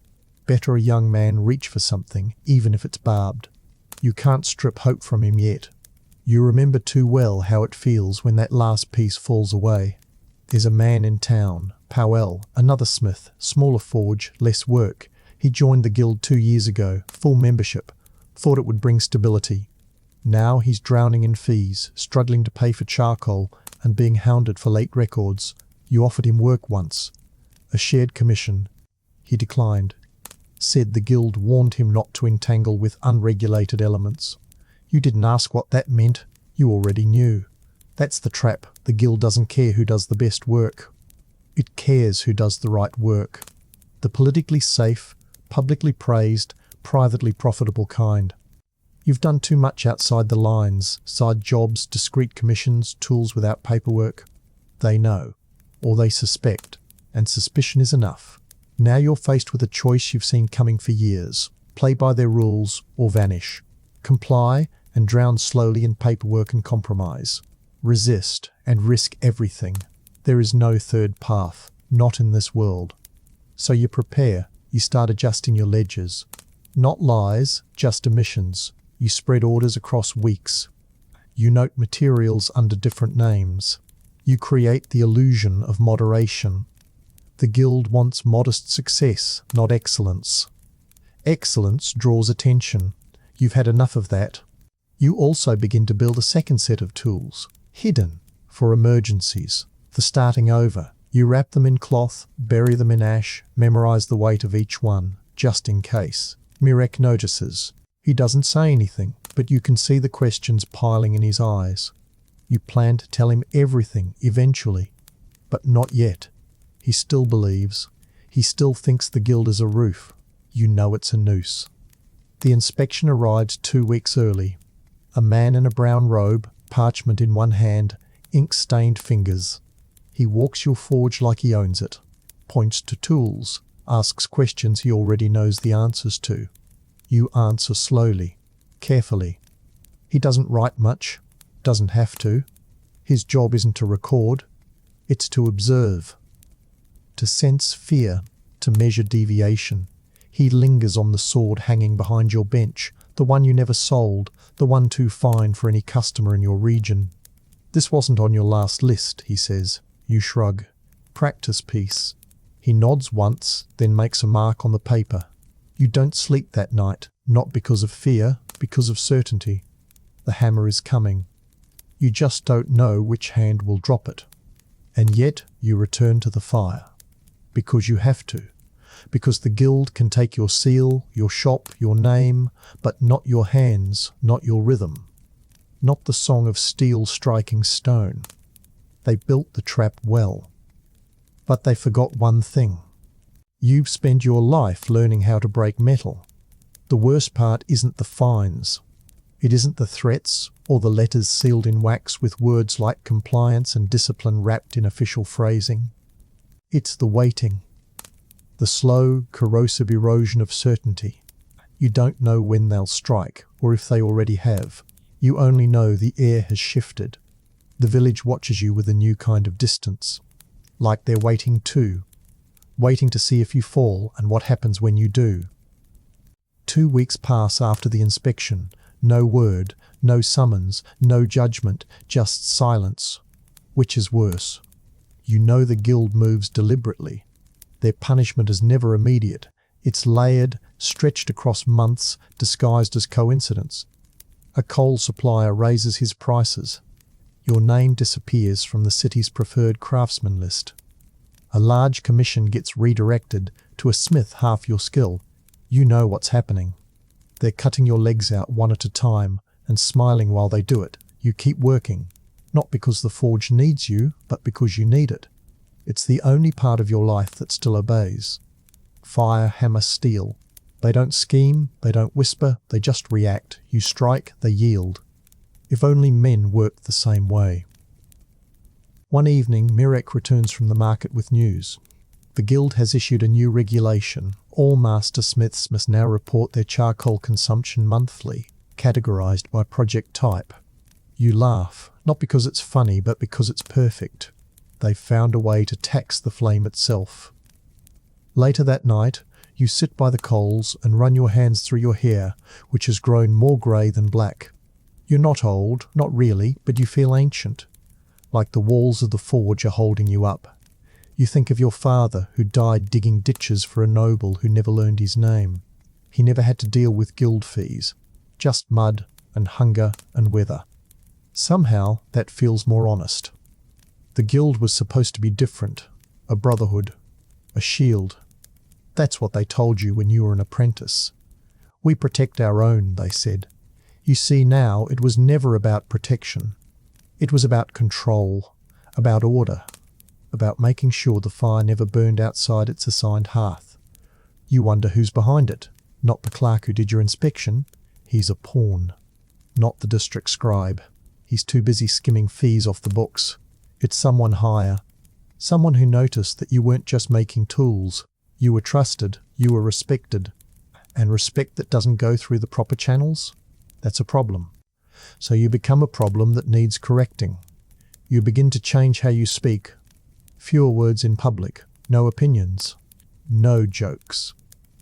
Better a young man reach for something, even if it's barbed. You can't strip hope from him yet. You remember too well how it feels when that last piece falls away. There's a man in town, Powell, another smith, smaller forge, less work. He joined the guild 2 years ago, full membership, thought it would bring stability. Now he's drowning in fees, struggling to pay for charcoal, and being hounded for late records. You offered him work once, a shared commission. He declined. Said the guild warned him not to entangle with unregulated elements. You didn't ask what that meant. You already knew. That's the trap. The guild doesn't care who does the best work. It cares who does the right work. The politically safe, publicly praised, privately profitable kind. You've done too much outside the lines, side jobs, discreet commissions, tools without paperwork. They know, or they suspect, and suspicion is enough. Now you're faced with a choice you've seen coming for years. Play by their rules or vanish. Comply and drown slowly in paperwork and compromise. Resist and risk everything. There is no third path, not in this world. So you prepare, you start adjusting your ledgers. Not lies, just omissions. You spread orders across weeks. You note materials under different names. You create the illusion of moderation. The guild wants modest success, not excellence. Excellence draws attention. You've had enough of that. You also begin to build a second set of tools, hidden, for emergencies, for starting over. You wrap them in cloth, bury them in ash, memorize the weight of each one, just in case. Mirek notices. He doesn't say anything, but you can see the questions piling in his eyes. You plan to tell him everything, eventually, but not yet. He still believes. He still thinks the guild is a roof. You know it's a noose. The inspection arrives 2 weeks early. A man in a brown robe, parchment in one hand, ink-stained fingers. He walks your forge like he owns it, points to tools, asks questions he already knows the answers to. You answer slowly, carefully. He doesn't write much, doesn't have to. His job isn't to record, it's to observe, to sense fear, to measure deviation. He lingers on the sword hanging behind your bench, the one you never sold, the one too fine for any customer in your region. This wasn't on your last list, he says. You shrug. Practice piece. He nods once, then makes a mark on the paper. You don't sleep that night, not because of fear, because of certainty. The hammer is coming. You just don't know which hand will drop it. And yet you return to the fire. Because you have to. Because the guild can take your seal, your shop, your name, but not your hands, not your rhythm. Not the song of steel striking stone. They built the trap well. But they forgot one thing. You've spent your life learning how to break metal. The worst part isn't the fines. It isn't the threats or the letters sealed in wax with words like compliance and discipline wrapped in official phrasing. It's the waiting. The slow, corrosive erosion of certainty. You don't know when they'll strike, or if they already have. You only know the air has shifted. The village watches you with a new kind of distance. Like they're waiting too. Waiting to see if you fall and what happens when you do. 2 weeks pass after the inspection. No word, no summons, no judgment, just silence. Which is worse? You know the guild moves deliberately. Their punishment is never immediate. It's layered, stretched across months, disguised as coincidence. A coal supplier raises his prices. Your name disappears from the city's preferred craftsman list. A large commission gets redirected to a smith half your skill. You know what's happening. They're cutting your legs out one at a time and smiling while they do it. You keep working, not because the forge needs you, but because you need it. It's the only part of your life that still obeys. Fire, hammer, steel. They don't scheme, they don't whisper, they just react. You strike, they yield. If only men worked the same way. One evening, Mirek returns from the market with news. The guild has issued a new regulation. All master smiths must now report their charcoal consumption monthly, categorized by project type. You laugh, not because it's funny, but because it's perfect. They've found a way to tax the flame itself. Later that night, you sit by the coals and run your hands through your hair, which has grown more grey than black. You're not old, not really, but you feel ancient, like the walls of the forge are holding you up. You think of your father, who died digging ditches for a noble who never learned his name. He never had to deal with guild fees, just mud and hunger and weather. Somehow that feels more honest. The guild was supposed to be different, a brotherhood, a shield. That's what they told you when you were an apprentice. We protect our own, they said. You see now, it was never about protection. It was about control, about order, about making sure the fire never burned outside its assigned hearth. You wonder who's behind it. Not the clerk who did your inspection. He's a pawn. Not the district scribe. He's too busy skimming fees off the books. It's someone higher. Someone who noticed that you weren't just making tools. You were trusted, you were respected. And respect that doesn't go through the proper channels? That's a problem. So you become a problem that needs correcting. You begin to change how you speak. Fewer words in public, no opinions, no jokes.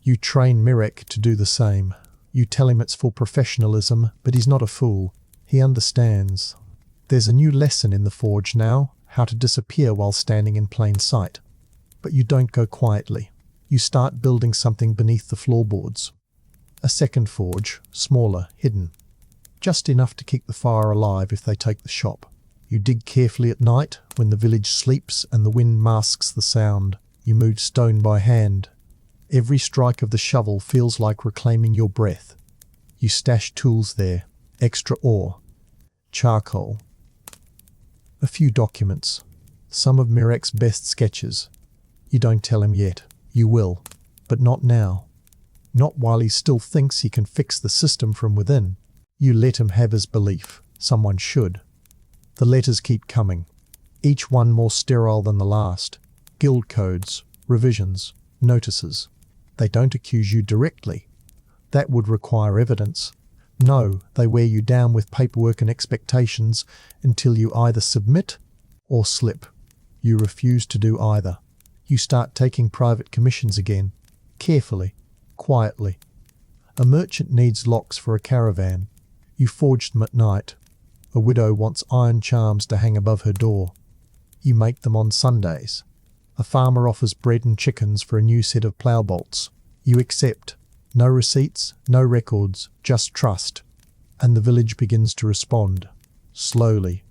You train Mirek to do the same. You tell him it's for professionalism, but he's not a fool. He understands. There's a new lesson in the forge now, how to disappear while standing in plain sight. But you don't go quietly. You start building something beneath the floorboards. A second forge, smaller, hidden. Just enough to keep the fire alive if they take the shop. You dig carefully at night, when the village sleeps and the wind masks the sound. You move stone by hand. Every strike of the shovel feels like reclaiming your breath. You stash tools there, extra ore, charcoal. A few documents, some of Mirek's best sketches. You don't tell him yet. You will, but not now. Not while he still thinks he can fix the system from within. You let him have his belief. Someone should. The letters keep coming, each one more sterile than the last. Guild codes, revisions, notices. They don't accuse you directly. That would require evidence. No, they wear you down with paperwork and expectations until you either submit or slip. You refuse to do either. You start taking private commissions again, carefully, quietly. A merchant needs locks for a caravan. You forge them at night. A widow wants iron charms to hang above her door. You make them on Sundays. A farmer offers bread and chickens for a new set of plough bolts. You accept. No receipts, no records, just trust. And the village begins to respond. Slowly.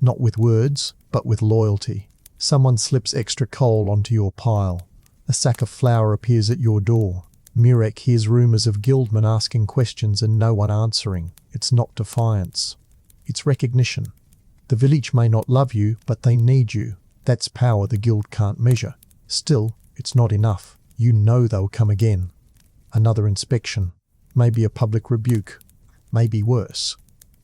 Not with words, but with loyalty. Someone slips extra coal onto your pile. A sack of flour appears at your door. Mirek hears rumours of guildmen asking questions and no one answering. It's not defiance. It's recognition. The village may not love you, but they need you. That's power the guild can't measure. Still, it's not enough. You know they'll come again. Another inspection. Maybe a public rebuke. Maybe worse.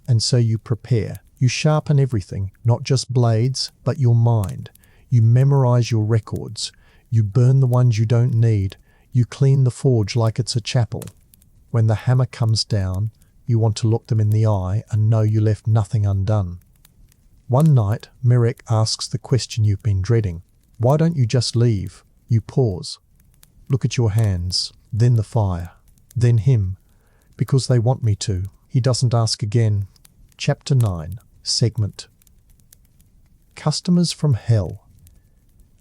And so you prepare. You sharpen everything, not just blades, but your mind. You memorize your records. You burn the ones you don't need. You clean the forge like it's a chapel. When the hammer comes down, you want to look them in the eye and know you left nothing undone. One night, Mirek asks the question you've been dreading. Why don't you just leave? You pause. Look at your hands, then the fire, then him. Because they want me to. He doesn't ask again. Chapter 9, Segment. Customers from hell.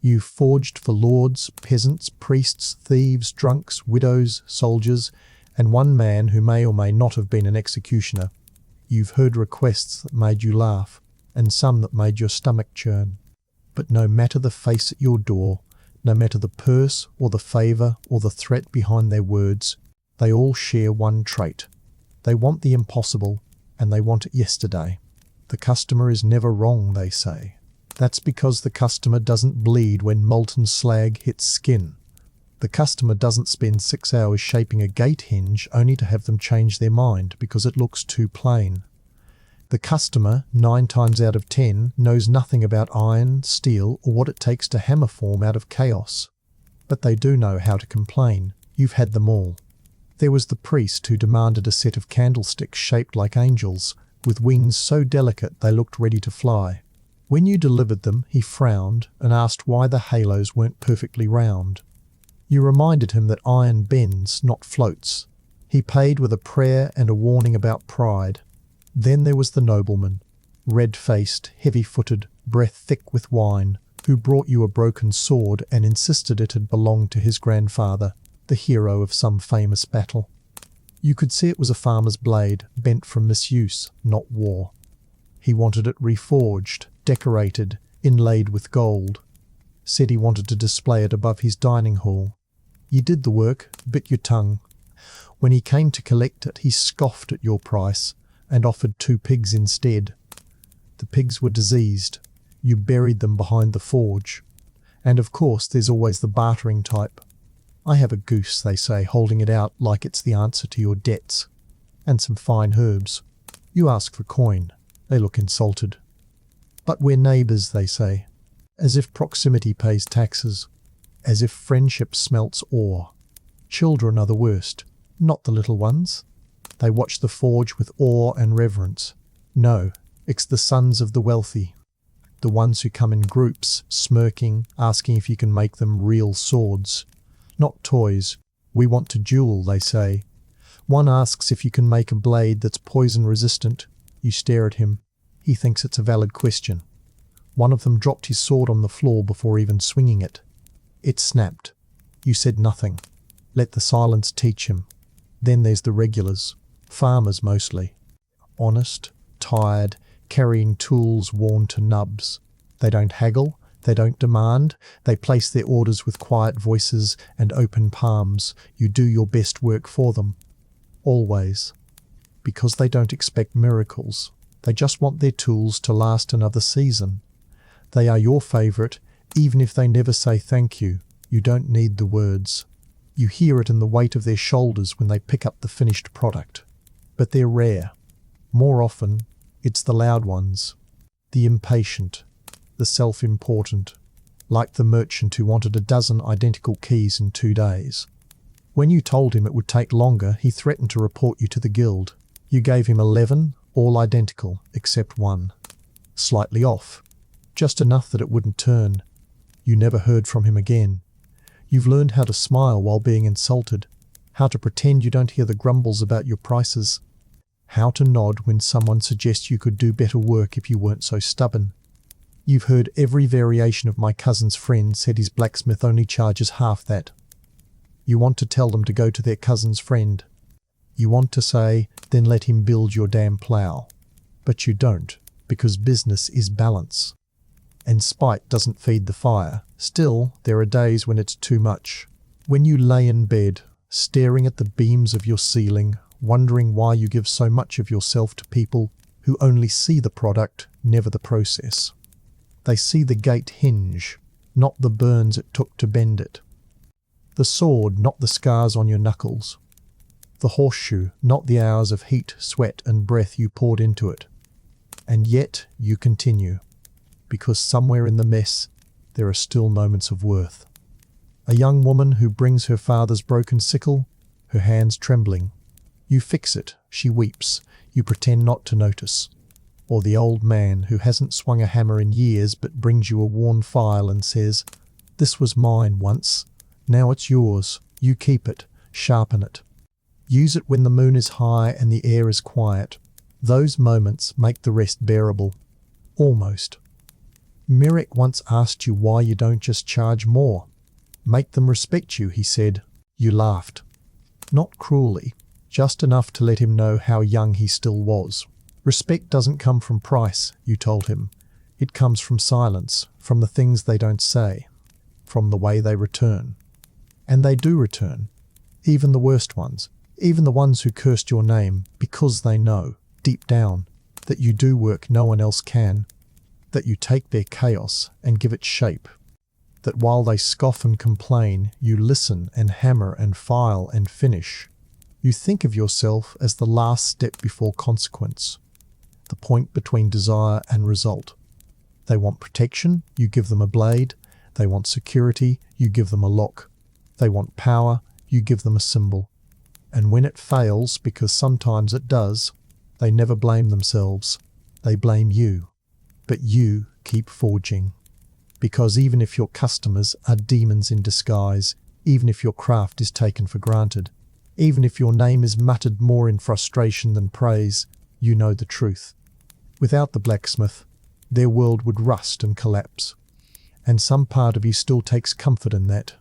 You forged for lords, peasants, priests, thieves, drunks, widows, soldiers, and one man who may or may not have been an executioner. You've heard requests that made you laugh, and some that made your stomach churn. But no matter the face at your door, no matter the purse or the favour or the threat behind their words, they all share one trait. They want the impossible, and they want it yesterday. The customer is never wrong, they say. That's because the customer doesn't bleed when molten slag hits skin. The customer doesn't spend 6 hours shaping a gate hinge only to have them change their mind because it looks too plain. The customer, 9 times out of 10, knows nothing about iron, steel, or what it takes to hammer form out of chaos. But they do know how to complain. You've had them all. There was the priest who demanded a set of candlesticks shaped like angels, with wings so delicate they looked ready to fly. When you delivered them, he frowned and asked why the halos weren't perfectly round. You reminded him that iron bends, not floats. He paid with a prayer and a warning about pride. Then there was the nobleman, red-faced, heavy-footed, breath thick with wine, who brought you a broken sword and insisted it had belonged to his grandfather, the hero of some famous battle. You could see it was a farmer's blade, bent from misuse, not war. He wanted it reforged, decorated, inlaid with gold. Said he wanted to display it above his dining hall. You did the work, bit your tongue. When he came to collect it, he scoffed at your price and offered 2 pigs instead. The pigs were diseased. You buried them behind the forge. And of course there's always the bartering type. I have a goose, they say, holding it out like it's the answer to your debts. And some fine herbs. You ask for coin. They look insulted. But we're neighbours, they say. As if proximity pays taxes. As if friendship smelts ore. Children are the worst, not the little ones. They watch the forge with awe and reverence. No, it's the sons of the wealthy. The ones who come in groups, smirking, asking if you can make them real swords. Not toys. We want to duel, they say. One asks if you can make a blade that's poison resistant. You stare at him. He thinks it's a valid question. One of them dropped his sword on the floor before even swinging it. It snapped. You said nothing. Let the silence teach him. Then there's the regulars. Farmers mostly. Honest, tired, carrying tools worn to nubs. They don't haggle. They don't demand. They place their orders with quiet voices and open palms. You do your best work for them. Always. Because they don't expect miracles. They just want their tools to last another season. They are your favourite, even if they never say thank you. You don't need the words. You hear it in the weight of their shoulders when they pick up the finished product. But they're rare. More often, it's the loud ones. The impatient. The self-important. Like the merchant who wanted a dozen identical keys in 2 days. When you told him it would take longer, he threatened to report you to the guild. You gave him 11, all identical, except 1. Slightly off. Just enough that it wouldn't turn. You never heard from him again. You've learned how to smile while being insulted. How to pretend you don't hear the grumbles about your prices. How to nod when someone suggests you could do better work if you weren't so stubborn. You've heard every variation of my cousin's friend said his blacksmith only charges half that. You want to tell them to go to their cousin's friend. You want to say, then let him build your damn plough. But you don't, because business is balance. And spite doesn't feed the fire. Still, there are days when it's too much. When you lay in bed, staring at the beams of your ceiling, wondering why you give so much of yourself to people who only see the product, never the process. They see the gate hinge, not the burns it took to bend it. The sword, not the scars on your knuckles. The horseshoe, not the hours of heat, sweat and breath you poured into it. And yet you continue, because somewhere in the mess there are still moments of worth. A young woman who brings her father's broken sickle, her hands trembling. You fix it, she weeps, you pretend not to notice. Or the old man who hasn't swung a hammer in years but brings you a worn file and says, "This was mine once, now it's yours, you keep it, sharpen it. Use it when the moon is high and the air is quiet. Those moments make the rest bearable." Almost. Mirek once asked you why you don't just charge more. "Make them respect you," he said. You laughed. Not cruelly, just enough to let him know how young he still was. Respect doesn't come from price, you told him. It comes from silence, from the things they don't say, from the way they return. And they do return. Even the worst ones. Even the ones who cursed your name, because they know, deep down, that you do work no one else can. That you take their chaos and give it shape. That while they scoff and complain, you listen and hammer and file and finish. You think of yourself as the last step before consequence. the point between desire and result. They want protection, you give them a blade. They want security, you give them a lock. They want power, you give them a symbol. And when it fails, because sometimes it does, they never blame themselves. They blame you. But you keep forging. Because even if your customers are demons in disguise, even if your craft is taken for granted, even if your name is muttered more in frustration than praise, you know the truth. Without the blacksmith, their world would rust and collapse. And some part of you still takes comfort in that.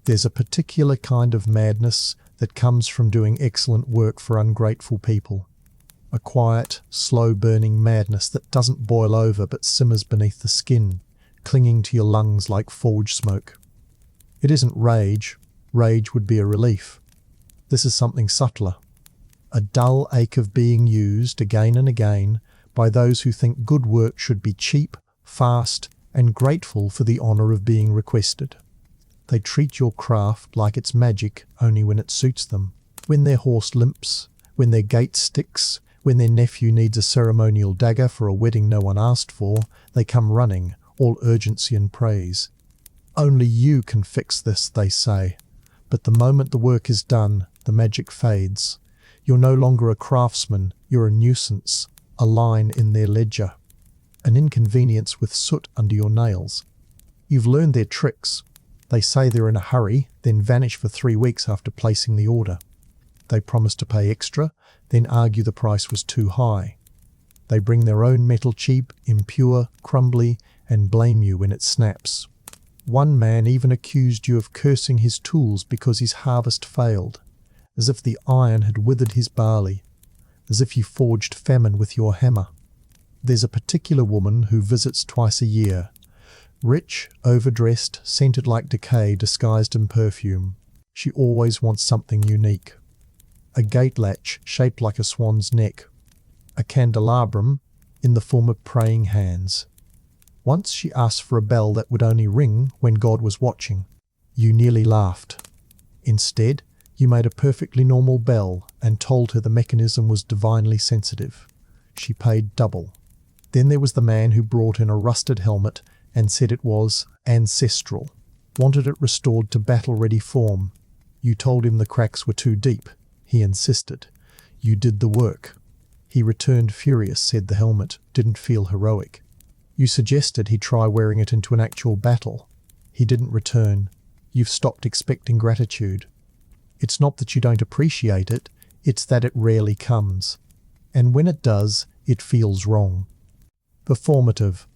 There's a particular kind of madness that comes from doing excellent work for ungrateful people. A quiet, slow-burning madness that doesn't boil over but simmers beneath the skin, clinging to your lungs like forge smoke. It isn't rage. Rage would be a relief. This is something subtler. A dull ache of being used again and again by those who think good work should be cheap, fast, and grateful for the honour of being requested. They treat your craft like it's magic only when it suits them. When their horse limps, when their gate sticks, when their nephew needs a ceremonial dagger for a wedding no one asked for, they come running, all urgency and praise. Only you can fix this, they say. But the moment the work is done, the magic fades. You're no longer a craftsman, you're a nuisance, a line in their ledger. An inconvenience with soot under your nails. You've learned their tricks. They say they're in a hurry, then vanish for 3 weeks after placing the order. They promise to pay extra, then argue the price was too high. They bring their own metal cheap, impure, crumbly, and blame you when it snaps. One man even accused you of cursing his tools because his harvest failed, as if the iron had withered his barley, as if you forged famine with your hammer. There's a particular woman who visits twice a year, rich, overdressed, scented like decay disguised in perfume. She always wants something unique. A gate latch shaped like a swan's neck. A candelabrum in the form of praying hands. Once she asked for a bell that would only ring when God was watching. You nearly laughed. Instead, you made a perfectly normal bell and told her the mechanism was divinely sensitive. She paid double. Then there was the man who brought in a rusted helmet and said it was ancestral, wanted it restored to battle-ready form. You told him the cracks were too deep. He insisted. You did the work. He returned furious, said the helmet didn't feel heroic. You suggested he try wearing it into an actual battle. He didn't return. You've stopped expecting gratitude. It's not that you don't appreciate it, it's that it rarely comes. And when it does, it feels wrong. Performative.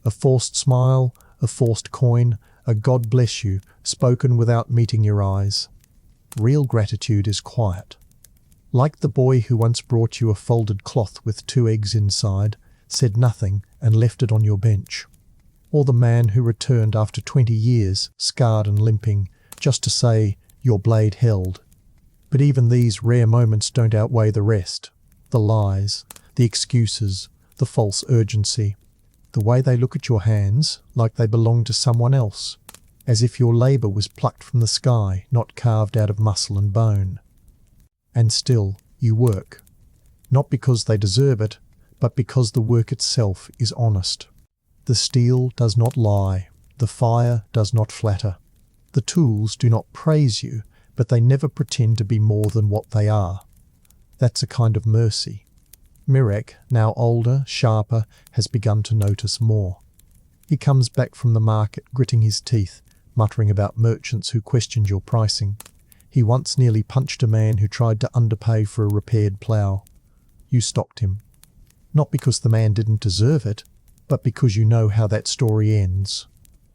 A forced smile, a forced coin, a God bless you, spoken without meeting your eyes. Real gratitude is quiet. Like the boy who once brought you a folded cloth with 2 eggs inside, said nothing and left it on your bench. Or the man who returned after 20 years, scarred and limping, just to say, your blade held. But even these rare moments don't outweigh the rest. The lies, the excuses, the false urgency. The way they look at your hands, like they belong to someone else. As if your labour was plucked from the sky, not carved out of muscle and bone. And still, you work. Not because they deserve it, but because the work itself is honest. The steel does not lie. The fire does not flatter. The tools do not praise you, but they never pretend to be more than what they are. That's a kind of mercy. Mirek, now older, sharper, has begun to notice more. He comes back from the market, gritting his teeth, muttering about merchants who questioned your pricing. He once nearly punched a man who tried to underpay for a repaired plough. You stopped him. Not because the man didn't deserve it, but because you know how that story ends.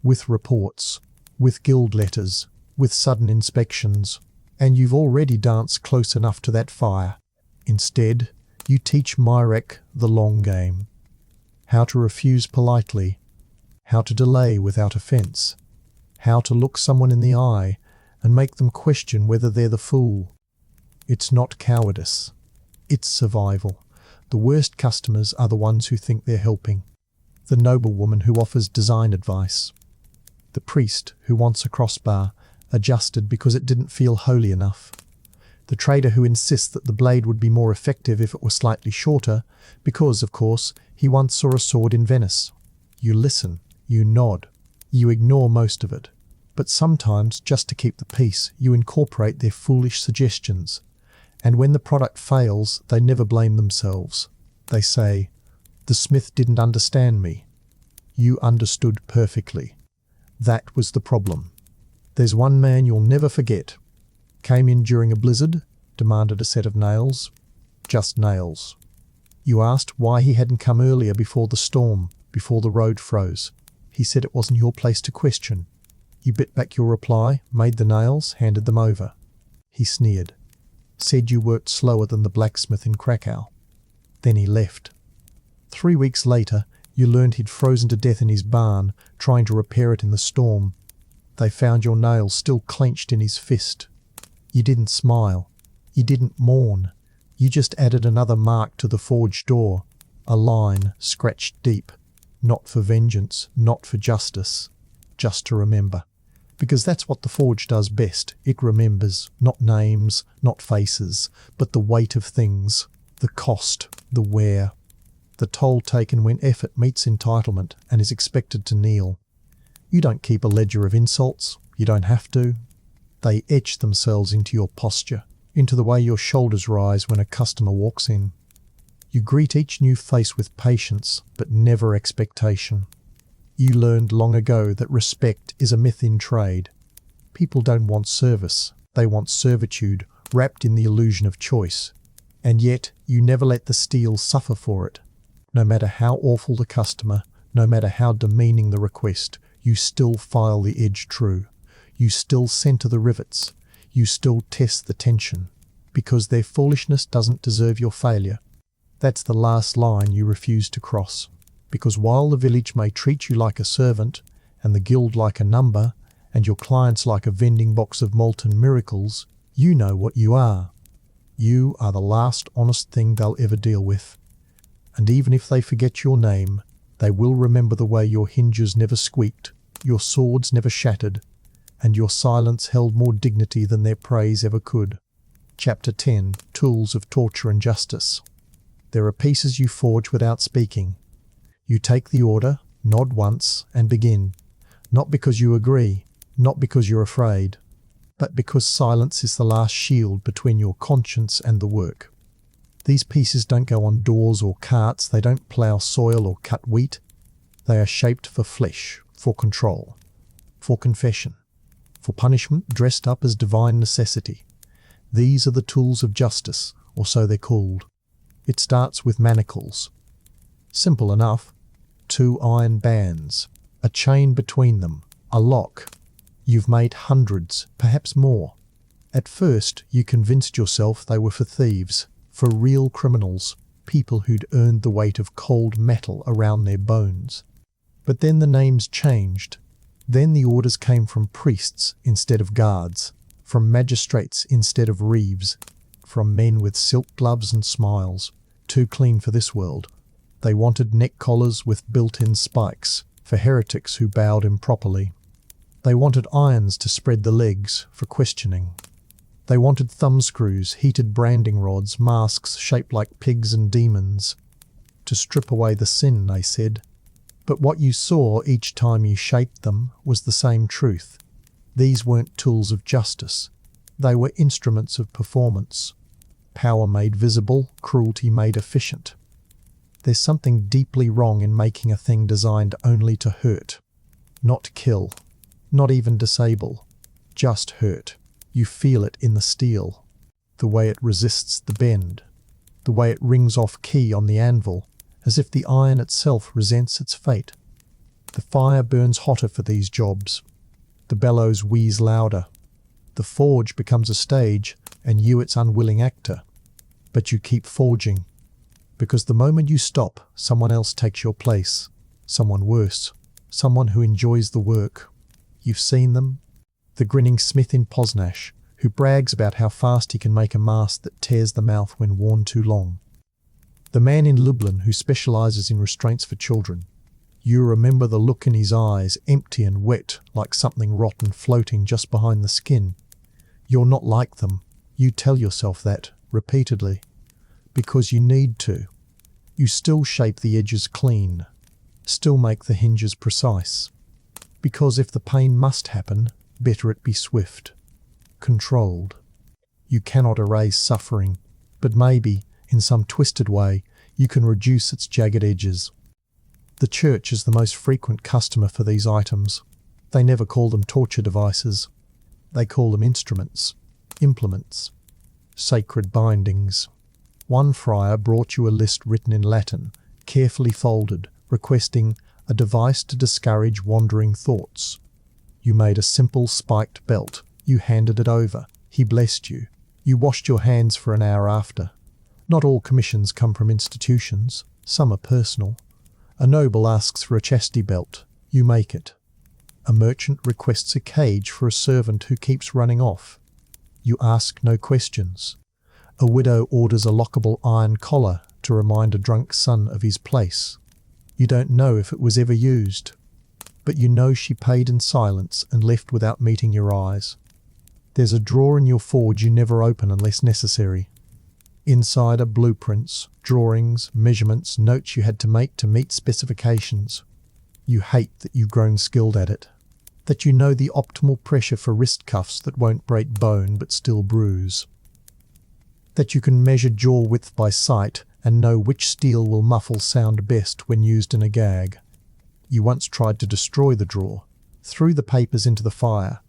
With reports, with guild letters, with sudden inspections, and you've already danced close enough to that fire. Instead, you teach Mirek the long game. How to refuse politely, how to delay without offence, how to look someone in the eye and make them question whether they're the fool. It's not cowardice. It's survival. The worst customers are the ones who think they're helping. The noblewoman who offers design advice. The priest who wants a crossbar adjusted because it didn't feel holy enough. The trader who insists that the blade would be more effective if it were slightly shorter, because, of course, he once saw a sword in Venice. You listen, you nod, you ignore most of it. But sometimes, just to keep the peace, you incorporate their foolish suggestions. And when the product fails, they never blame themselves. They say, "The smith didn't understand me." You understood perfectly. That was the problem. There's one man you'll never forget. Came in during a blizzard, demanded a set of nails. Just nails. You asked why he hadn't come earlier before the storm, before the road froze. He said it wasn't your place to question. You bit back your reply, made the nails, handed them over. He sneered. Said you worked slower than the blacksmith in Krakow. Then he left. 3 weeks later, you learned he'd frozen to death in his barn, trying to repair it in the storm. They found your nails still clenched in his fist. You didn't smile. You didn't mourn. You just added another mark to the forge door, a line scratched deep, not for vengeance, not for justice, just to remember. Because that's what the forge does best. It remembers, not names, not faces, but the weight of things, the cost, the wear, the toll taken when effort meets entitlement and is expected to kneel. You don't keep a ledger of insults. You don't have to. They etch themselves into your posture, into the way your shoulders rise when a customer walks in. You greet each new face with patience, but never expectation. You learned long ago that respect is a myth in trade. People don't want service. They want servitude, wrapped in the illusion of choice. And yet, you never let the steel suffer for it. No matter how awful the customer, no matter how demeaning the request, you still file the edge true. You still center the rivets. You still test the tension. Because their foolishness doesn't deserve your failure. That's the last line you refuse to cross. Because while the village may treat you like a servant, and the guild like a number, and your clients like a vending box of molten miracles, you know what you are. You are the last honest thing they'll ever deal with. And even if they forget your name, they will remember the way your hinges never squeaked, your swords never shattered, and your silence held more dignity than their praise ever could. Chapter 10. Tools of Torture and Justice. There are pieces you forge without speaking. You take the order, nod once, and begin. Not because you agree, not because you're afraid, but because silence is the last shield between your conscience and the work. These pieces don't go on doors or carts, they don't plough soil or cut wheat. They are shaped for flesh, for control, for confession, for punishment dressed up as divine necessity. These are the tools of justice, or so they're called. It starts with manacles. Simple enough. 2 iron bands, a chain between them, a lock. You've made hundreds, perhaps more. At first, you convinced yourself they were for thieves, for real criminals, people who'd earned the weight of cold metal around their bones. But then the names changed. Then the orders came from priests instead of guards, from magistrates instead of reeves, from men with silk gloves and smiles, too clean for this world. They wanted neck collars with built-in spikes, for heretics who bowed improperly. They wanted irons to spread the legs, for questioning. They wanted thumbscrews, heated branding rods, masks shaped like pigs and demons. To strip away the sin, they said. But what you saw each time you shaped them was the same truth. These weren't tools of justice. They were instruments of performance. Power made visible, cruelty made efficient. There's something deeply wrong in making a thing designed only to hurt. Not kill. Not even disable. Just hurt. You feel it in the steel. The way it resists the bend. The way it rings off key on the anvil, as if the iron itself resents its fate. The fire burns hotter for these jobs. The bellows wheeze louder. The forge becomes a stage, and you its unwilling actor. But you keep forging. Because the moment you stop, someone else takes your place. Someone worse. Someone who enjoys the work. You've seen them? The grinning smith in Poznań, who brags about how fast he can make a mask that tears the mouth when worn too long. The man in Lublin who specializes in restraints for children. You remember the look in his eyes, empty and wet, like something rotten floating just behind the skin. You're not like them. You tell yourself that, repeatedly, because you need to. You still shape the edges clean, still make the hinges precise. Because if the pain must happen, better it be swift, controlled. You cannot erase suffering, but maybe, in some twisted way, you can reduce its jagged edges. The church is the most frequent customer for these items. They never call them torture devices. They call them instruments, implements, sacred bindings. One friar brought you a list written in Latin, carefully folded, requesting a device to discourage wandering thoughts. You made a simple spiked belt. You handed it over. He blessed you. You washed your hands for an hour after. Not all commissions come from institutions. Some are personal. A noble asks for a chastity belt. You make it. A merchant requests a cage for a servant who keeps running off. You ask no questions. A widow orders a lockable iron collar to remind a drunk son of his place. You don't know if it was ever used, but you know she paid in silence and left without meeting your eyes. There's a drawer in your forge you never open unless necessary. Inside are blueprints, drawings, measurements, notes you had to make to meet specifications. You hate that you've grown skilled at it, that you know the optimal pressure for wrist cuffs that won't break bone but still bruise, that you can measure jaw width by sight and know which steel will muffle sound best when used in a gag. You once tried to destroy the drawer, threw the papers into the fire,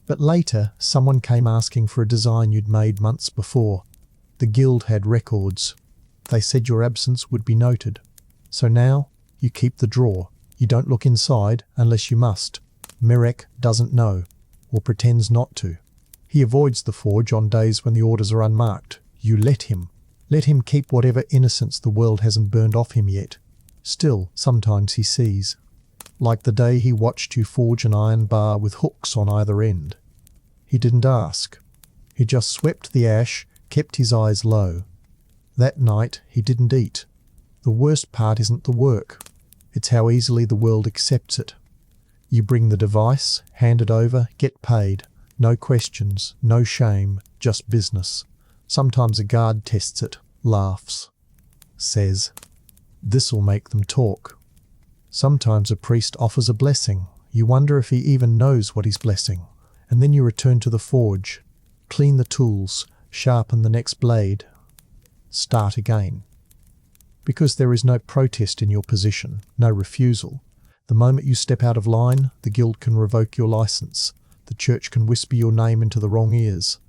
but later someone came asking for a design you'd made months before. The guild had records. They said your absence would be noted. So now you keep the drawer. You don't look inside unless you must. Mirek doesn't know, or pretends not to. He avoids the forge on days when the orders are unmarked. You let him. Let him keep whatever innocence the world hasn't burned off him yet. Still, sometimes he sees. Like the day he watched you forge an iron bar with hooks on either end. He didn't ask. He just swept the ash, kept his eyes low. That night he didn't eat. The worst part isn't the work. It's how easily the world accepts it. You bring the device, hand it over, get paid. No questions, no shame, just business. Sometimes a guard tests it, laughs, says, "This'll make them talk." Sometimes a priest offers a blessing. You wonder if he even knows what he's blessing. And then you return to the forge, clean the tools, sharpen the next blade, start again. Because there is no protest in your position, no refusal. The moment you step out of line, the guild can revoke your license. The church can whisper your name into the wrong ears.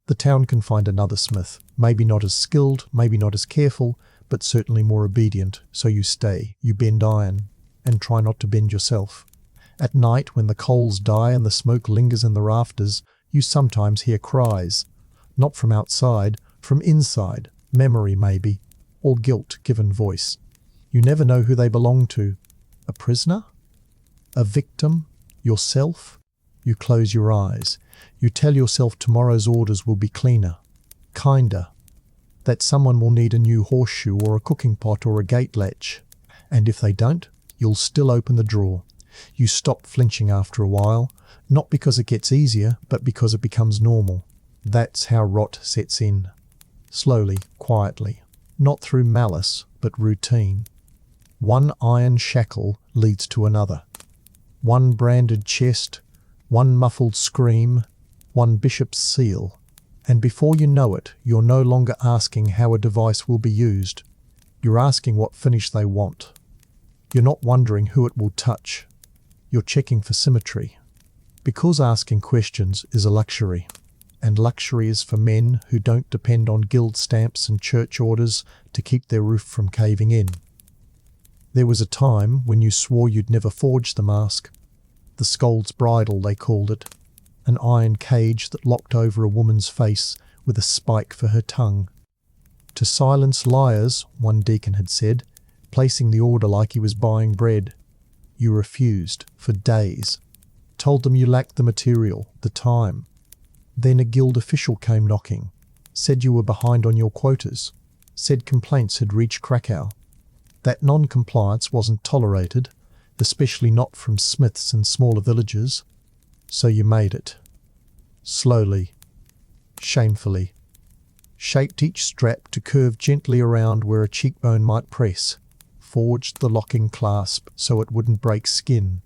The town can find another smith, maybe not as skilled, maybe not as careful, but certainly more obedient. So you stay, you bend iron, and try not to bend yourself. At night, when the coals die and the smoke lingers in the rafters, you sometimes hear cries. Not from outside, from inside, memory maybe, or guilt given voice. You never know who they belong to. A prisoner? A victim? Yourself? You close your eyes. You tell yourself tomorrow's orders will be cleaner, kinder, that someone will need a new horseshoe or a cooking pot or a gate latch. And if they don't, you'll still open the drawer. You stop flinching after a while, not because it gets easier, but because it becomes normal. That's how rot sets in. Slowly, quietly, not through malice, but routine. One iron shackle leads to another. One branded chest, one muffled scream, one bishop's seal. And before you know it, you're no longer asking how a device will be used. You're asking what finish they want. You're not wondering who it will touch. You're checking for symmetry. Because asking questions is a luxury. And luxury is for men who don't depend on guild stamps and church orders to keep their roof from caving in. There was a time when you swore you'd never forge the mask. The scold's bridle, they called it. An iron cage that locked over a woman's face with a spike for her tongue. To silence liars, one deacon had said, placing the order like he was buying bread. You refused, for days. Told them you lacked the material, the time. Then a guild official came knocking, said you were behind on your quotas, said complaints had reached Krakow. That non-compliance wasn't tolerated, especially not from smiths in smaller villages. So you made it. Slowly, shamefully, shaped each strap to curve gently around where a cheekbone might press, forged the locking clasp so it wouldn't break skin.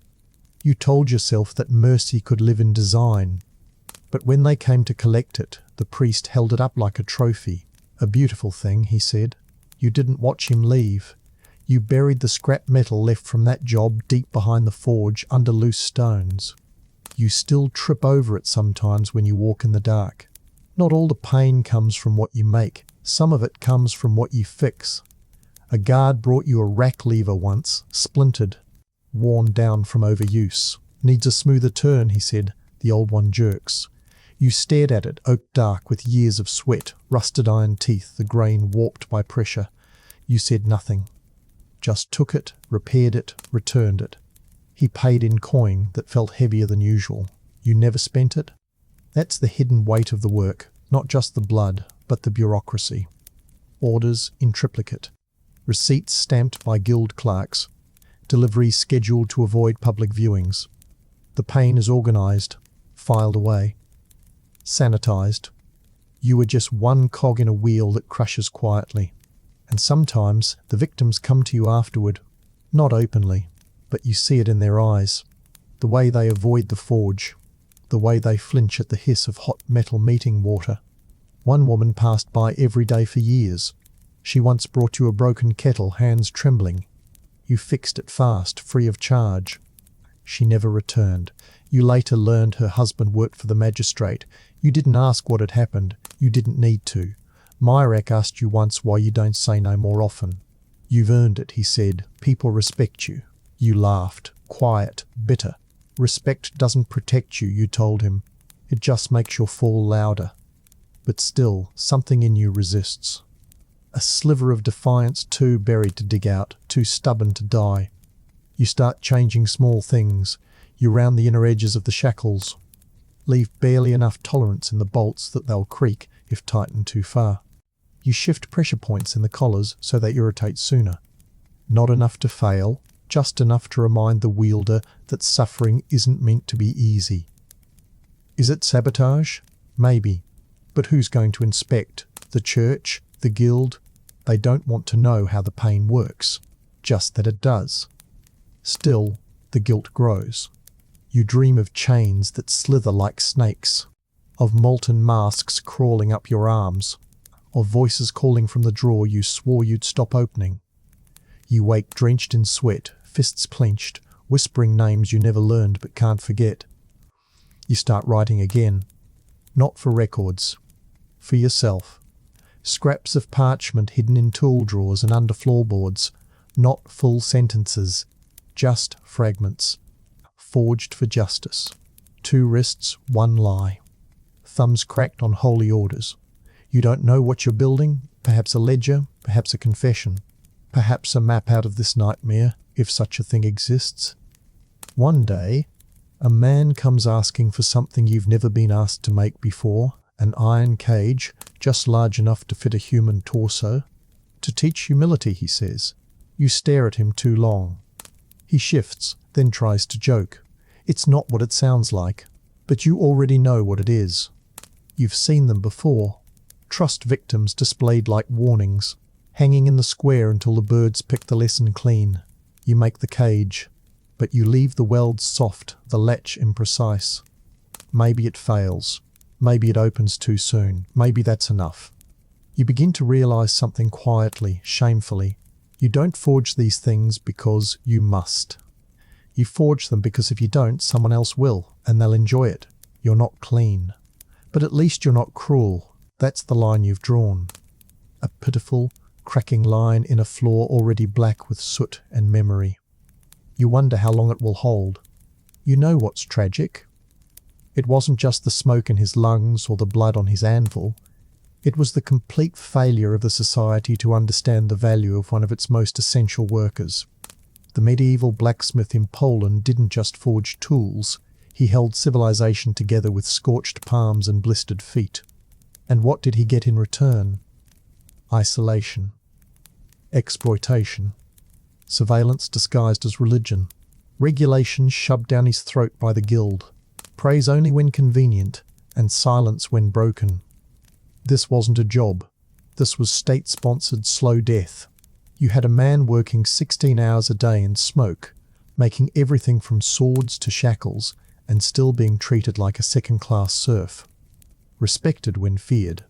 You told yourself that mercy could live in design. But when they came to collect it, the priest held it up like a trophy. A beautiful thing, he said. You didn't watch him leave. You buried the scrap metal left from that job deep behind the forge under loose stones. You still trip over it sometimes when you walk in the dark. Not all the pain comes from what you make. Some of it comes from what you fix. A guard brought you a rack lever once, splintered, worn down from overuse. Needs a smoother turn, he said. The old one jerks. You stared at it, oak dark with years of sweat, rusted iron teeth, the grain warped by pressure. You said nothing. Just took it, repaired it, returned it. He paid in coin that felt heavier than usual. You never spent it? That's the hidden weight of the work, not just the blood, but the bureaucracy. Orders in triplicate. Receipts stamped by guild clerks. Deliveries scheduled to avoid public viewings. The pain is organised, filed away, sanitized. You are just one cog in a wheel that crushes quietly. And sometimes the victims come to you afterward, not openly, but you see it in their eyes. The way they avoid the forge, the way they flinch at the hiss of hot metal meeting water. One woman passed by every day for years. She once brought you a broken kettle, hands trembling. You fixed it fast, free of charge. She never returned. You later learned her husband worked for the magistrate. You didn't ask what had happened. You didn't need to. Myrak asked you once why you don't say no more often. You've earned it, he said. People respect you. You laughed, quiet, bitter. Respect doesn't protect you, you told him. It just makes your fall louder. But still, something in you resists. A sliver of defiance too buried to dig out, too stubborn to die. You start changing small things. You round the inner edges of the shackles. Leave barely enough tolerance in the bolts that they'll creak if tightened too far. You shift pressure points in the collars so they irritate sooner. Not enough to fail, just enough to remind the wielder that suffering isn't meant to be easy. Is it sabotage? Maybe. But who's going to inspect? The church? The guild? They don't want to know how the pain works, just that it does. Still, the guilt grows. You dream of chains that slither like snakes, of molten masks crawling up your arms, of voices calling from the drawer you swore you'd stop opening. You wake drenched in sweat, fists clenched, whispering names you never learned but can't forget. You start writing again, not for records, for yourself. Scraps of parchment hidden in tool drawers and under floorboards, not full sentences, just fragments, forged for justice. 2 wrists, 1 lie. Thumbs cracked on holy orders. You don't know what you're building, perhaps a ledger, perhaps a confession, perhaps a map out of this nightmare, if such a thing exists. One day, a man comes asking for something you've never been asked to make before, an iron cage, just large enough to fit a human torso. To teach humility, he says. You stare at him too long. He shifts, then tries to joke. It's not what it sounds like, but you already know what it is. You've seen them before. Trust victims displayed like warnings, hanging in the square until the birds pick the lesson clean. You make the cage, but you leave the welds soft, the latch imprecise. Maybe it fails. Maybe it opens too soon. Maybe that's enough. You begin to realize something quietly, shamefully. You don't forge these things because you must. You forge them because if you don't, someone else will, and they'll enjoy it. You're not clean. But at least you're not cruel. That's the line you've drawn. A pitiful, cracking line in a floor already black with soot and memory. You wonder how long it will hold. You know what's tragic? It wasn't just the smoke in his lungs or the blood on his anvil. It was the complete failure of the society to understand the value of one of its most essential workers. The medieval blacksmith in Poland didn't just forge tools. He held civilization together with scorched palms and blistered feet. And what did he get in return? Isolation. Exploitation. Surveillance disguised as religion. Regulations shoved down his throat by the guild. Praise only when convenient, and silence when broken. This wasn't a job. This was state-sponsored slow death. You had a man working 16 hours a day in smoke, making everything from swords to shackles, and still being treated like a second-class serf. Respected when feared,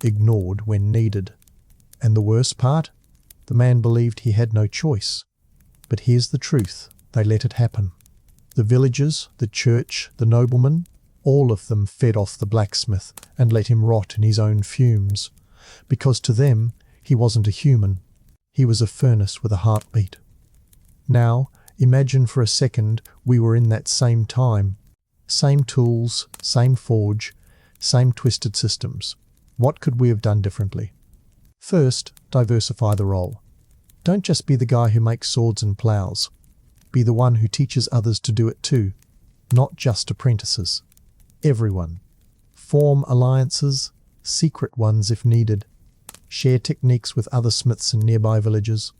ignored when needed. And the worst part? The man believed he had no choice. But here's the truth, they let it happen. The villagers, the church, the noblemen, all of them fed off the blacksmith and let him rot in his own fumes. Because to them, he wasn't a human. He was a furnace with a heartbeat. Now, imagine for a second we were in that same time. Same tools, same forge, same twisted systems. What could we have done differently? First, diversify the role. Don't just be the guy who makes swords and plows. Be the one who teaches others to do it too, not just apprentices. Everyone. Form alliances, secret ones if needed. Share techniques with other smiths in nearby villages.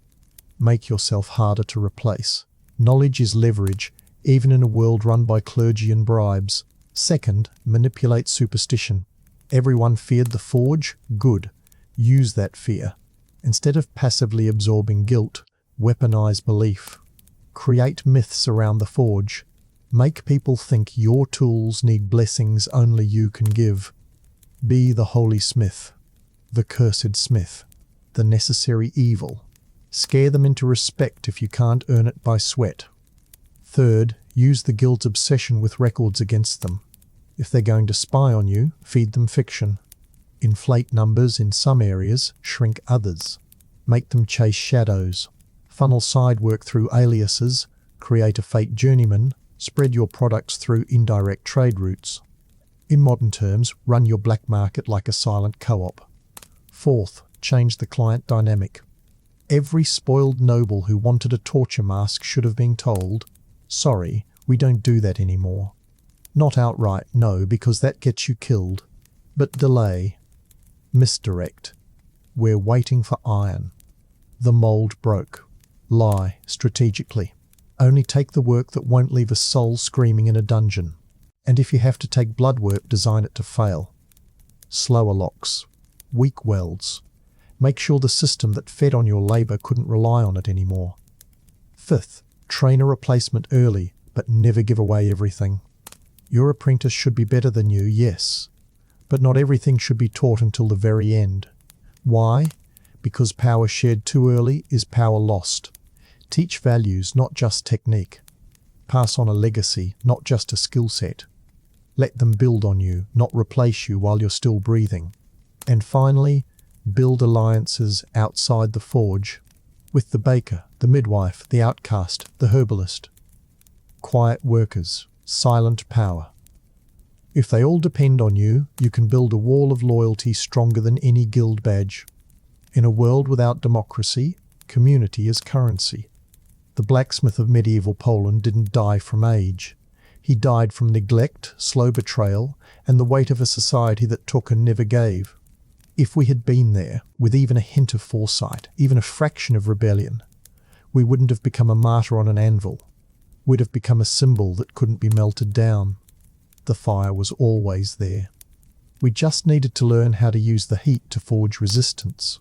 Make yourself harder to replace. Knowledge is leverage, even in a world run by clergy and bribes. Second, manipulate superstition. Everyone feared the forge? Good. Use that fear. Instead of passively absorbing guilt, weaponize belief. Create myths around the forge. Make people think your tools need blessings only you can give. Be the holy smith, the cursed smith, the necessary evil. Scare them into respect if you can't earn it by sweat. Third, use the guild's obsession with records against them. If they're going to spy on you, feed them fiction. Inflate numbers in some areas, shrink others. Make them chase shadows. Funnel side work through aliases, create a fake journeyman, spread your products through indirect trade routes. In modern terms, run your black market like a silent co-op. Fourth, change the client dynamic. Every spoiled noble who wanted a torture mask should have been told, sorry, we don't do that anymore. Not outright, no, because that gets you killed. But delay. Misdirect. We're waiting for iron. The mold broke. Lie, strategically. Only take the work that won't leave a soul screaming in a dungeon. And if you have to take blood work, design it to fail. Slower locks. Weak welds. Make sure the system that fed on your labour couldn't rely on it anymore. Fifth, train a replacement early, but never give away everything. Your apprentice should be better than you, yes. But not everything should be taught until the very end. Why? Because power shared too early is power lost. Teach values, not just technique. Pass on a legacy, not just a skill set. Let them build on you, not replace you while you're still breathing. And finally, build alliances outside the forge, with the baker, the midwife, the outcast, the herbalist. Quiet workers, silent power. If they all depend on you, you can build a wall of loyalty stronger than any guild badge. In a world without democracy, community is currency. The blacksmith of medieval Poland didn't die from age. He died from neglect, slow betrayal, and the weight of a society that took and never gave. If we had been there, with even a hint of foresight, even a fraction of rebellion, we wouldn't have become a martyr on an anvil. We'd have become a symbol that couldn't be melted down. The fire was always there. We just needed to learn how to use the heat to forge resistance.